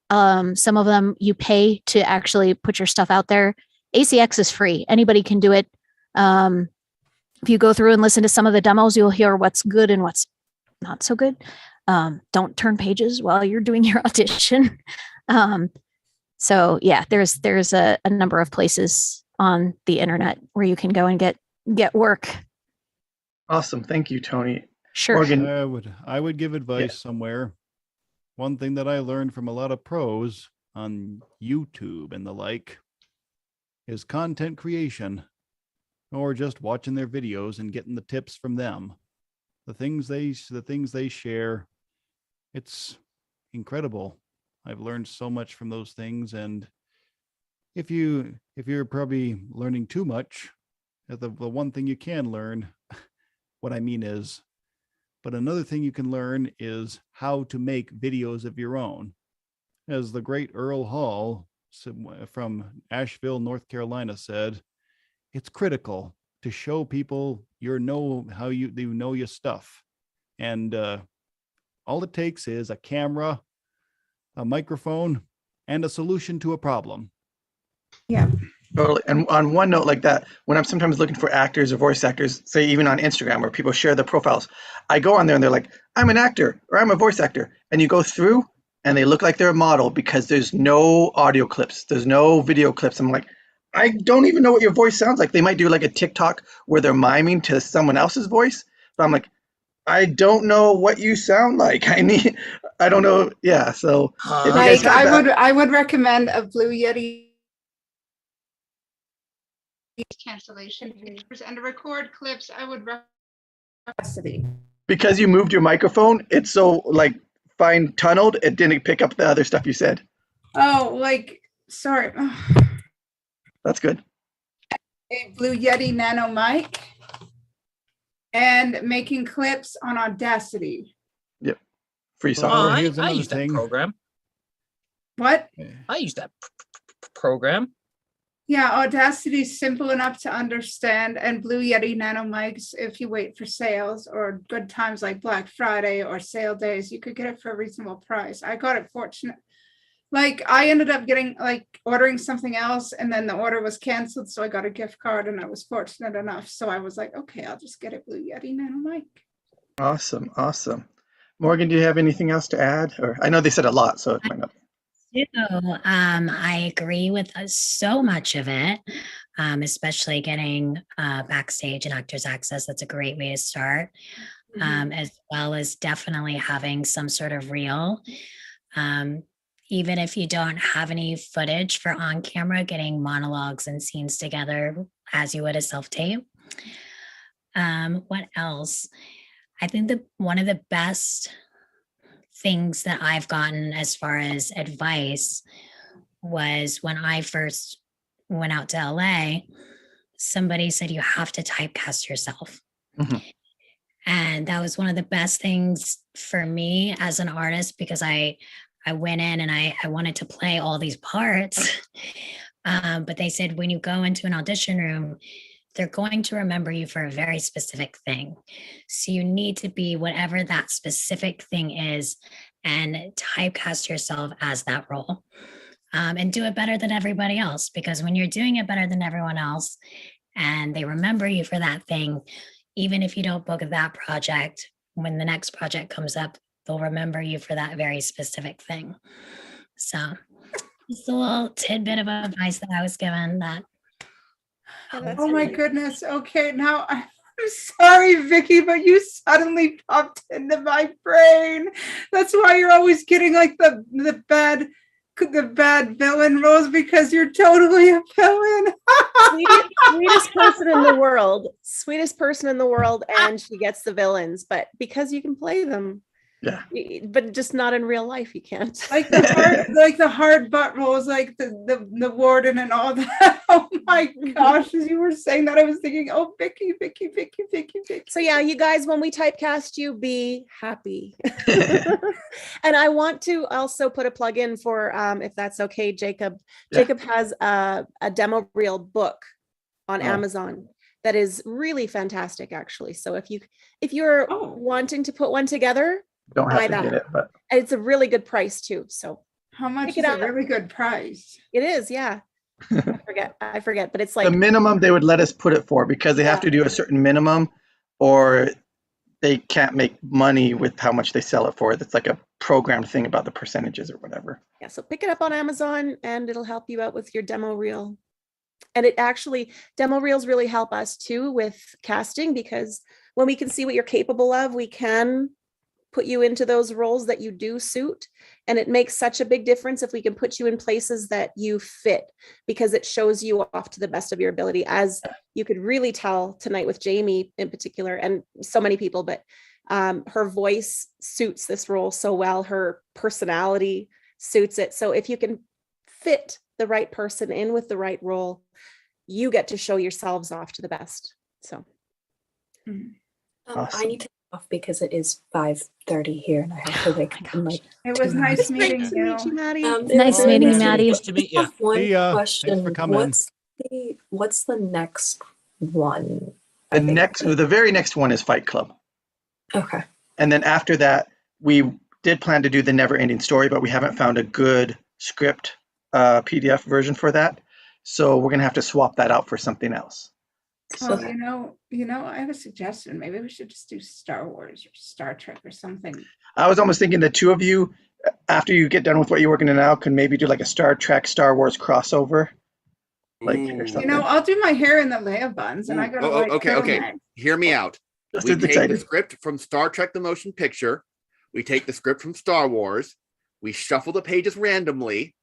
Some of them you pay to actually put your stuff out there. ACX is free. Anybody can do it. If you go through and listen to some of the demos, you'll hear what's good and what's not so good. Don't turn pages while you're doing your audition. So yeah, there's a number of places on the internet where you can go and get work.
Awesome. Thank you, Tony.
Sure.
Morgan.
I would give advice somewhere. One thing that I learned from a lot of pros on YouTube and the like is content creation, or just watching their videos and getting the tips from them. The things they share, it's incredible. I've learned so much from those things, and if you're probably learning too much, the one thing you can learn, what I mean is, but another thing you can learn is how to make videos of your own. As the great Earl Hall from Asheville, North Carolina said, it's critical to show people you know your stuff. And all it takes is a camera, a microphone, and a solution to a problem.
Yeah.
Totally. And on one note like that, when I'm sometimes looking for actors or voice actors, say even on Instagram where people share their profiles, I go on there and they're like, I'm an actor or I'm a voice actor. And you go through and they look like they're a model because there's no audio clips. There's no video clips. I'm like, I don't even know what your voice sounds like. They might do like a TikTok where they're miming to someone else's voice. But I'm like, I don't know what you sound like. I don't know. Yeah. So if you guys have that,
I would recommend a Blue Yeti cancellation features and to record clips. I would recommend
because you moved your microphone, it's so like fine tunneled, it didn't pick up the other stuff you said.
Oh, like, sorry.
That's good.
A Blue Yeti Nano mic and making clips on Audacity.
Yep. Free
Oh,
software.
I use that program.
What?
I use that program.
Yeah, Audacity is simple enough to understand, and Blue Yeti Nano mics, if you wait for sales or good times like Black Friday or sale days, you could get it for a reasonable price. I got it fortunate. Like, I ended up ordering something else, and then the order was canceled, so I got a gift card, and I was fortunate enough. So I was like, okay, I'll just get a Blue Yeti Nano mic.
Awesome, awesome. Morgan, do you have anything else to add? Or I know they said a lot, so it might not.
I agree with so much of it, especially getting backstage and actors access. That's a great way to start, as well as definitely having some sort of reel. Even if you don't have any footage for on camera, getting monologues and scenes together as you would a self-tape. What else? I think one of the best things that I've gotten as far as advice was when I first went out to LA, somebody said you have to typecast yourself. And that was one of the best things for me as an artist, because I went in and I wanted to play all these parts. But they said, when you go into an audition room, they're going to remember you for a very specific thing. So you need to be whatever that specific thing is and typecast yourself as that role, and do it better than everybody else. Because when you're doing it better than everyone else and they remember you for that thing, even if you don't book that project, when the next project comes up, they'll remember you for that very specific thing. So just a little tidbit of advice that I was given that.
Oh my goodness. Okay, now I'm sorry, Vicky, but you suddenly popped into my brain. That's why you're always getting like the bad villain roles, because you're totally a villain.
Sweetest person in the world. Sweetest person in the world, and she gets the villains, but because you can play them.
Yeah.
But just not in real life, you can't.
Like the hard butt roles, like the warden and all that. Oh my gosh, as you were saying that, I was thinking, oh, Vicky.
So yeah, you guys, when we typecast you, be happy. And I want to also put a plug in for, if that's okay, Jacob. Yeah. Jacob has a demo reel book on Amazon that is really fantastic, actually. So if you're wanting to put one together,
don't have to get it, but
it's a really good price too. So
how much is a really good price?
It is, yeah. I forget, but it's like
the minimum they would let us put it for, because they have to do a certain minimum or they can't make money with how much they sell it for. That's like a programmed thing about the percentages or whatever.
Yeah, so pick it up on Amazon and it'll help you out with your demo reel. And it actually, demo reels really help us too with casting, because when we can see what you're capable of, we can put you into those roles that you do suit. And it makes such a big difference if we can put you in places that you fit, because it shows you off to the best of your ability. As you could really tell tonight with Jamie in particular, and so many people, but her voice suits this role so well. Her personality suits it. So if you can fit the right person in with the right role, you get to show yourselves off to the best. So
I need to off because it is 5:30 here and I have to wake up in like
it was nice meeting you,
Maddie.
Nice meeting you, Maddie.
Nice to meet you.
One question.
Thanks for coming.
What's the next one?
The very next one is Fight Club.
Okay.
And then after that, we did plan to do the Never Ending Story, but we haven't found a good script PDF version for that. So we're gonna have to swap that out for something else.
Oh, you know, I have a suggestion. Maybe we should just do Star Wars or Star Trek or something.
I was almost thinking the two of you, after you get done with what you're working on now, can maybe do like a Star Trek, Star Wars crossover. Like, or something.
You know, I'll do my hair in the Leia buns and I go to
okay. Hear me out.
Just
we
as
take
excited.
the script from Star Trek the Motion Picture. We take the script from Star Wars. We shuffle the pages randomly.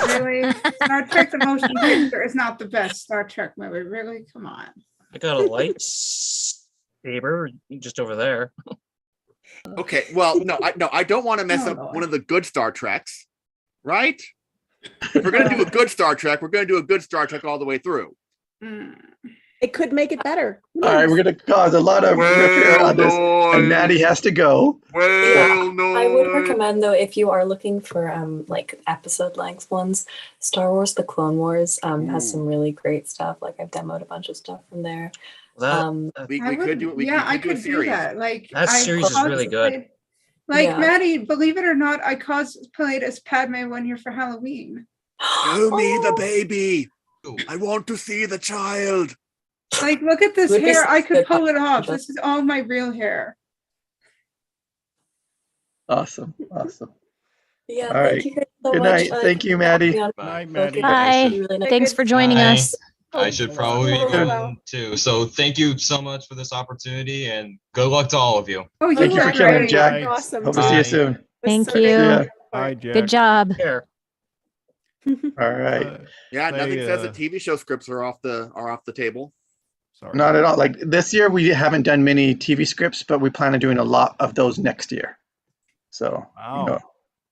Really? Star Trek the Motion Picture is not the best Star Trek movie. Really? Come on.
I got a lightsaber just over there.
Okay, well, no, I don't want to mess up one of the good Star Treks, right? If we're going to do a good Star Trek, we're going to do a good Star Trek all the way through.
It could make it better.
All right, we're going to cause a lot of riff on this, and Maddie has to go.
I would recommend, though, if you are looking for like episode length ones, Star Wars: The Clone Wars has some really great stuff. Like I've demoed a bunch of stuff from there.
We could do it.
I could do that. Like
that series is really good.
Like Maddie, believe it or not, I cosplayed as Padme one year for Halloween.
Show me the baby. I want to see the child.
Like, look at this hair. I could pull it off. This is all my real hair.
Awesome.
Yeah,
All
thank
right.
you guys so
Good
much.
night. Thank you, Maddie.
Night, Maddie.
Bye.
Really nice.
Thanks for joining
Bye.
us.
I should probably be
Oh,
going
wow.
too. So thank you so much for this opportunity, and good luck to all of you.
Oh, you
Thank you
were
for coming,
great.
Jack.
You're awesome.
Hope to see you
Bye.
soon.
It was
Thank
so
you.
See ya.
Bye, Jack.
Good job.
Here.
All right.
Yeah, nothing
Play,
says that TV show scripts are off the table.
Sorry.
Not at all. Like this year, we haven't done many TV scripts, but we plan on doing a lot of those next year. So,
Wow.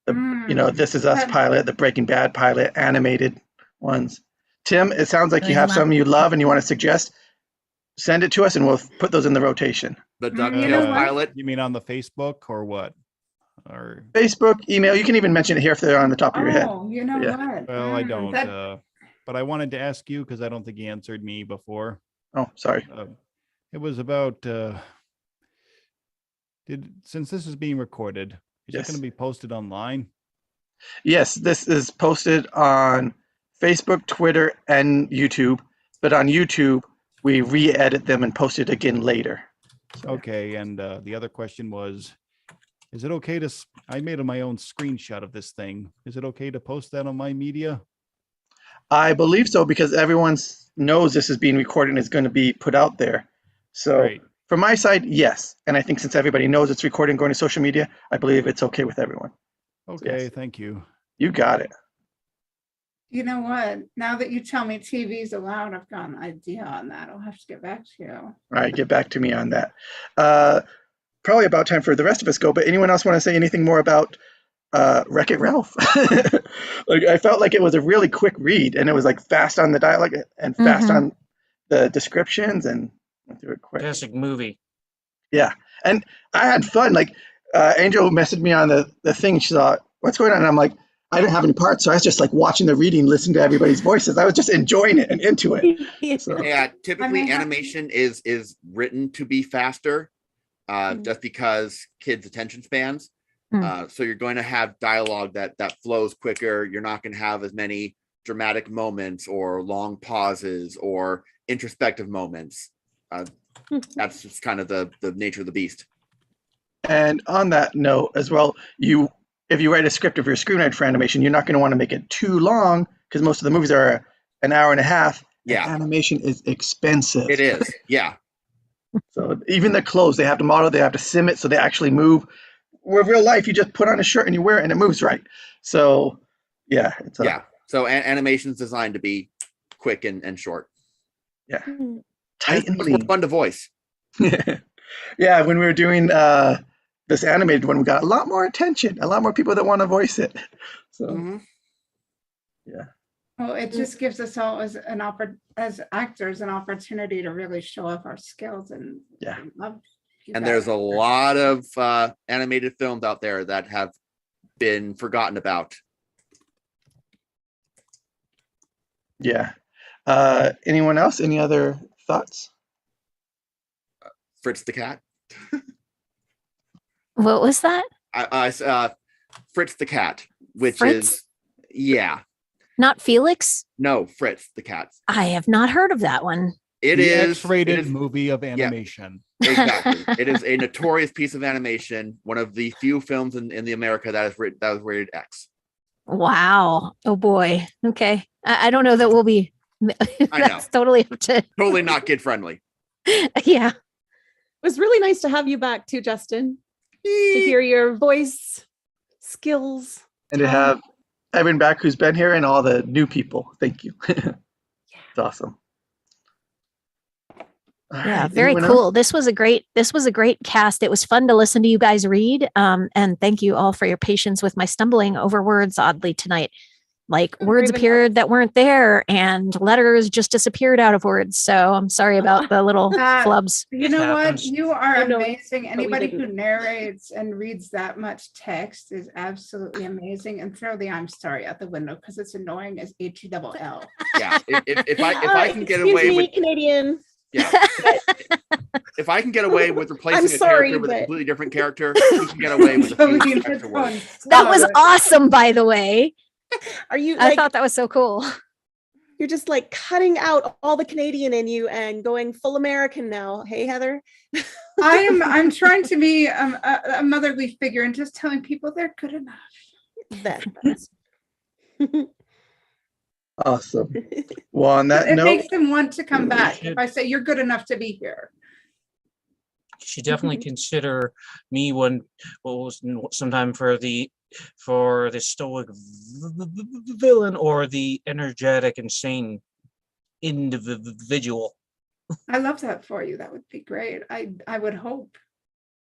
This Is Us
That-
pilot, the Breaking Bad pilot, animated ones. Tim, it sounds like you
There's
have
a lot.
some you love and you want to suggest. Send it to us and we'll put those in the rotation.
The
You know
DuckTales
what?
pilot.
You mean on the Facebook or what? Or
Facebook, email. You can even mention it here if they're on the top of your head.
Oh, you know
Yeah.
what?
well, I don't.
That-
But I wanted to ask you because I don't think you answered me before.
Oh, sorry.
It was about since this is being recorded, is it
Yes.
going to be posted online?
Yes, this is posted on Facebook, Twitter, and YouTube. But on YouTube, we re-edit them and post it again later.
Okay, and the other question was, is it okay to? I made my own screenshot of this thing. Is it okay to post that on my media?
I believe so because everyone knows this is being recorded and is going to be put out there. So
Great.
from my side, yes. And I think since everybody knows it's recorded and going to social media, I believe it's okay with everyone.
Okay,
yes.
thank you.
You got it.
You know what? Now that you tell me TV's allowed, I've got an idea on that. I'll have to get back to you.
All right, get back to me on that. Probably about time for the rest of us go, but anyone else want to say anything more about Wreck-It Ralph? Like I felt like it was a really quick read and it was like fast on the dialogue and fast on the descriptions and went through it quick.
Fantastic movie.
Yeah. And I had fun. Like Angel messaged me on the thing. She thought, what's going on? And I'm like, I didn't have any parts. So I was just like watching the reading, listening to everybody's voices. I was just enjoying it and into it. So,
Yeah, typically animation is written to be faster, just because kids' attention spans. So you're going to have dialogue that flows quicker. You're not going to have as many dramatic moments or long pauses or introspective moments. That's just kind of the nature of the beast.
and on that note as well, if you write a script of your screenwriter for animation, you're not going to want to make it too long because most of the movies are an hour and a half.
Yeah.
Animation is expensive.
It is. Yeah.
So even the clothes, they have to model, they have to sim it so they actually move. Where real life, you just put on a shirt and you wear it and it moves right. So yeah.
So animation's designed to be quick and short.
Yeah.
Tight and more fun to voice.
Yeah, when we were doing this animated one, we got a lot more attention, a lot more people that want to voice it. So yeah.
Well, it just gives us all as actors an opportunity to really show off our skills and love.
And there's a lot of animated films out there that have been forgotten about.
Yeah. Anyone else? Any other thoughts?
Fritz the cat.
What was that?
Fritz the cat, which
Fritz?
is
Not Felix?
No, Fritz the cat.
I have not heard of that one.
It
The
is
X-rated movie of animation.
Exactly. It is a notorious piece of animation. One of the few films in the America that was rated X.
Wow. Oh boy. Okay. I don't know that we'll be.
I know.
That's totally up to.
Totally not kid friendly.
Yeah.
It was really nice to have you back too, Justin. To hear your voice skills.
And to have Evan back, who's been here, and all the new people. Thank you. It's awesome.
Yeah, very cool. This was a great cast. It was fun to listen to you guys read. And thank you all for your patience with my stumbling over words oddly tonight. Like words appeared that weren't there and letters just disappeared out of words. So I'm sorry about the little flubs.
You know what? You are
I know,
amazing.
but we
Anybody who
didn't.
narrates and reads that much text is absolutely amazing. And throw the "I'm sorry" out the window because it's annoying as HELL.
Yeah. If I can get
Excuse
away
me,
with
Canadian.
if I can get away with replacing
I'm
a
sorry,
character with a
but-
completely different character, you can get away with a few extra words.
That was awesome, by the way.
Are you?
I thought that was so cool.
You're just like cutting out all the Canadian in you and going full American now. Hey, Heather.
I'm trying to be a motherly figure and just telling people they're good enough.
That's
Awesome. Well, on that
It
note,
makes them want to come back if I say you're good enough to be here.
You should definitely consider me sometime for the stoic villain or the energetic insane individual.
I love that for you. That would be great. I would hope.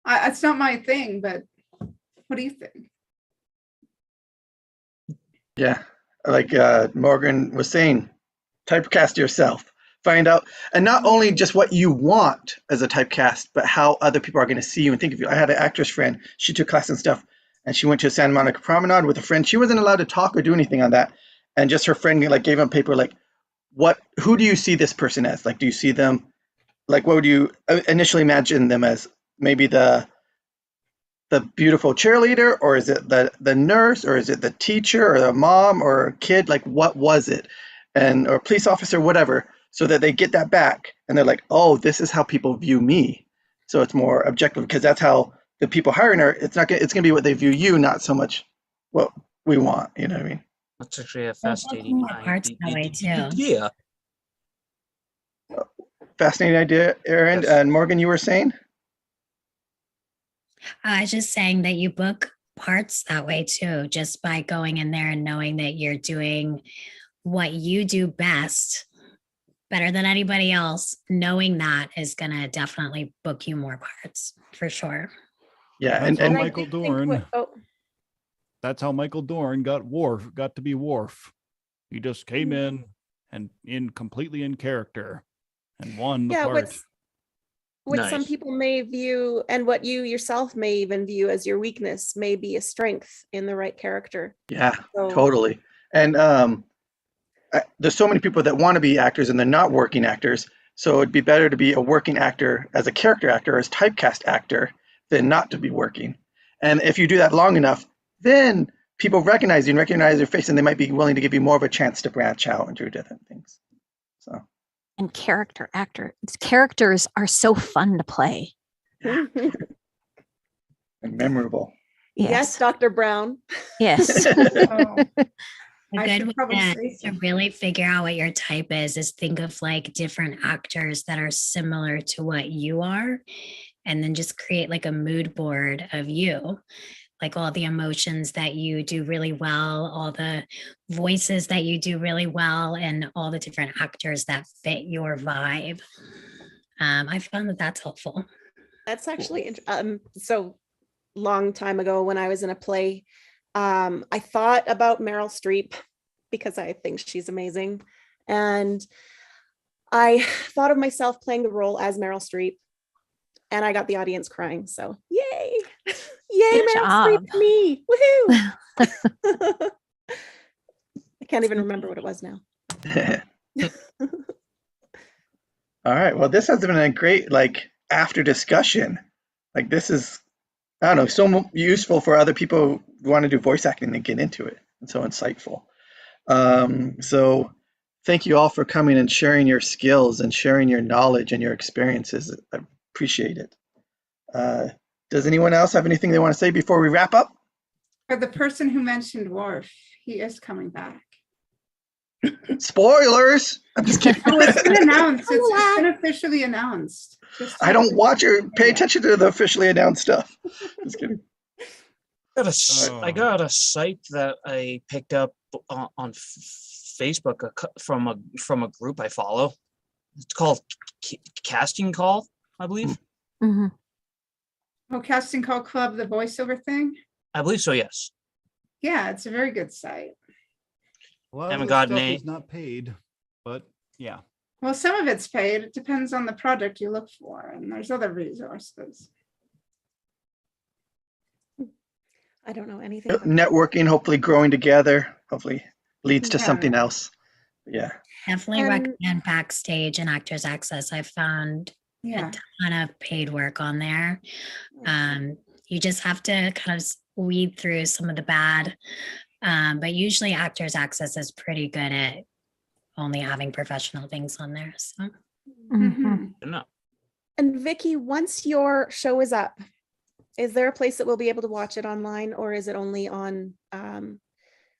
It's not my thing, but what do you think?
yeah, like Morgan was saying, typecast yourself. Find out, and not only just what you want as a typecast, but how other people are going to see you and think of you. I had an actress friend. She took class and stuff, and she went to Santa Monica Promenade with a friend. She wasn't allowed to talk or do anything on that, and just her friend like gave him paper like, who do you see this person as? Like, do you see them? Like, what would you initially imagine them as? Maybe the beautiful cheerleader, or is it the nurse, or is it the teacher, or the mom, or a kid? Like, what was it? Or police officer, whatever, so that they get that back and they're like, oh, this is how people view me. So it's more objective, because that's how the people hiring her, it's gonna be what they view you, not so much what we want. You know what I mean?
That's actually a fascinating
more parts that way too.
Yeah.
Fascinating idea, Aaron.
Yes.
And Morgan, you were saying?
I was just saying that you book parts that way too, just by going in there and knowing that you're doing what you do best, better than anybody else. Knowing that is gonna definitely book you more parts for sure.
Yeah,
That's
and
how Michael Dorn. That's how Michael Dorn got to be Worf. He just came in and completely in character and won the part.
What some people may view, and what you yourself may even view as your weakness, may be a strength in the right character.
Yeah,
So-
totally. And there's so many people that want to be actors and they're not working actors. So it'd be better to be a working actor as a character actor, as typecast actor, than not to be working. And if you do that long enough, then people recognize you and recognize your face, and they might be willing to give you more of a chance to branch out and do different things. So.
And characters are so fun to play.
And memorable.
Yes, Dr. Brown.
Yes.
A good way to really figure out what your type is think of like different actors that are similar to what you are, and then just create like a mood board of you, like all the emotions that you do really well, all the voices that you do really well, and all the different actors that fit your vibe. I found that that's helpful.
That's actually so long time ago when I was in a play. I thought about Meryl Streep because I think she's amazing. And I thought of myself playing the role as Meryl Streep, and I got the audience crying. So yay. Yay,
Good
Meryl
job.
Streep, me. Woohoo. I can't even remember what it was now.
All right. Well, this has been a great after discussion. Like, this is, I don't know, so useful for other people who want to do voice acting and get into it, and so insightful. So thank you all for coming and sharing your skills and sharing your knowledge and your experiences. I appreciate it. Does anyone else have anything they want to say before we wrap up?
For the person who mentioned Worf, he is coming back.
Spoilers! I'm just kidding.
Oh, it's been announced. It's been officially announced.
I don't watch or pay attention to the officially announced stuff. Just kidding.
I got a site that I picked up on Facebook from a group I follow. It's called Casting Call, I believe.
Mm-hmm.
Oh, Casting Call Club, the voiceover thing?
I believe so, yes.
Yeah, it's a very good site.
A lot
Haven't
of
gotten
stuff
any.
is not paid, but yeah.
Well, some of it's paid. It depends on the project you look for, and there's other resources.
I don't know anything.
Networking, hopefully growing together, hopefully leads to
Yeah.
something else. Yeah.
Definitely recommend Backstage and Actors Access. I found
Yeah.
a ton of paid work on there. You just have to kind of weed through some of the bad, but usually Actors Access is pretty good at only having professional things on there. So.
No.
And Vicky, once your show is up, is there a place that we'll be able to watch it online, or is it only on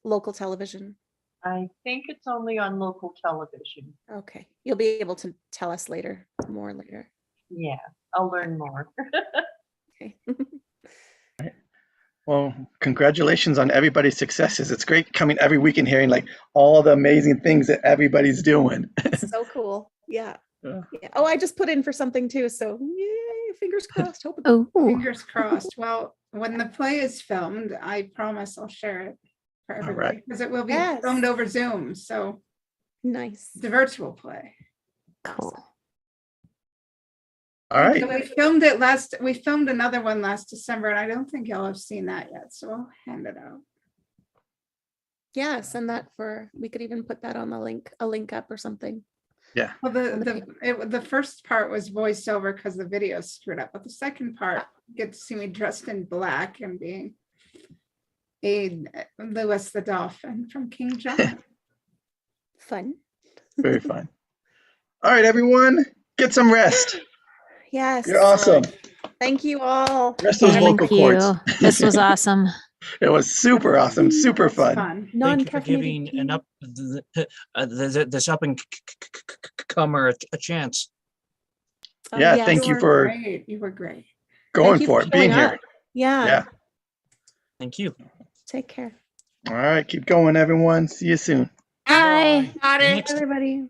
local television?
I think it's only on local television.
Okay. You'll be able to tell us more later.
Yeah, I'll learn more.
Okay.
Well, congratulations on everybody's successes. It's great coming every week and hearing like all the amazing things that everybody's doing.
It's so cool. Yeah. Yeah. Oh, I just put in for something too. So yay, fingers crossed. Hope
Fingers crossed. Well, when the play is filmed, I promise I'll share it for everybody because it will be filmed over Zoom. So
nice.
It's a virtual play.
Cool.
All right.
So we filmed another one last December, and I don't think y'all have seen that yet. So I'll hand it out.
Yeah, send that we could even put that on a link up or something.
Yeah.
Well, the first part was voiceover because the video screwed up, but the second part, you get to see me dressed in black and being Lewis the Dolphin from King John.
Fun.
Very fun. All right, everyone, get some rest.
Yes.
You're awesome.
Thank you all.
Rest those vocal cords.
This was awesome.
It was super awesome, super fun.
Thank you for giving this up and comer a chance.
Yeah, thank you for
great. You were great.
Going for it, being here.
Yeah.
Thank you.
Take care.
All right, keep going, everyone. See you soon.
Bye.
Bye,
everybody.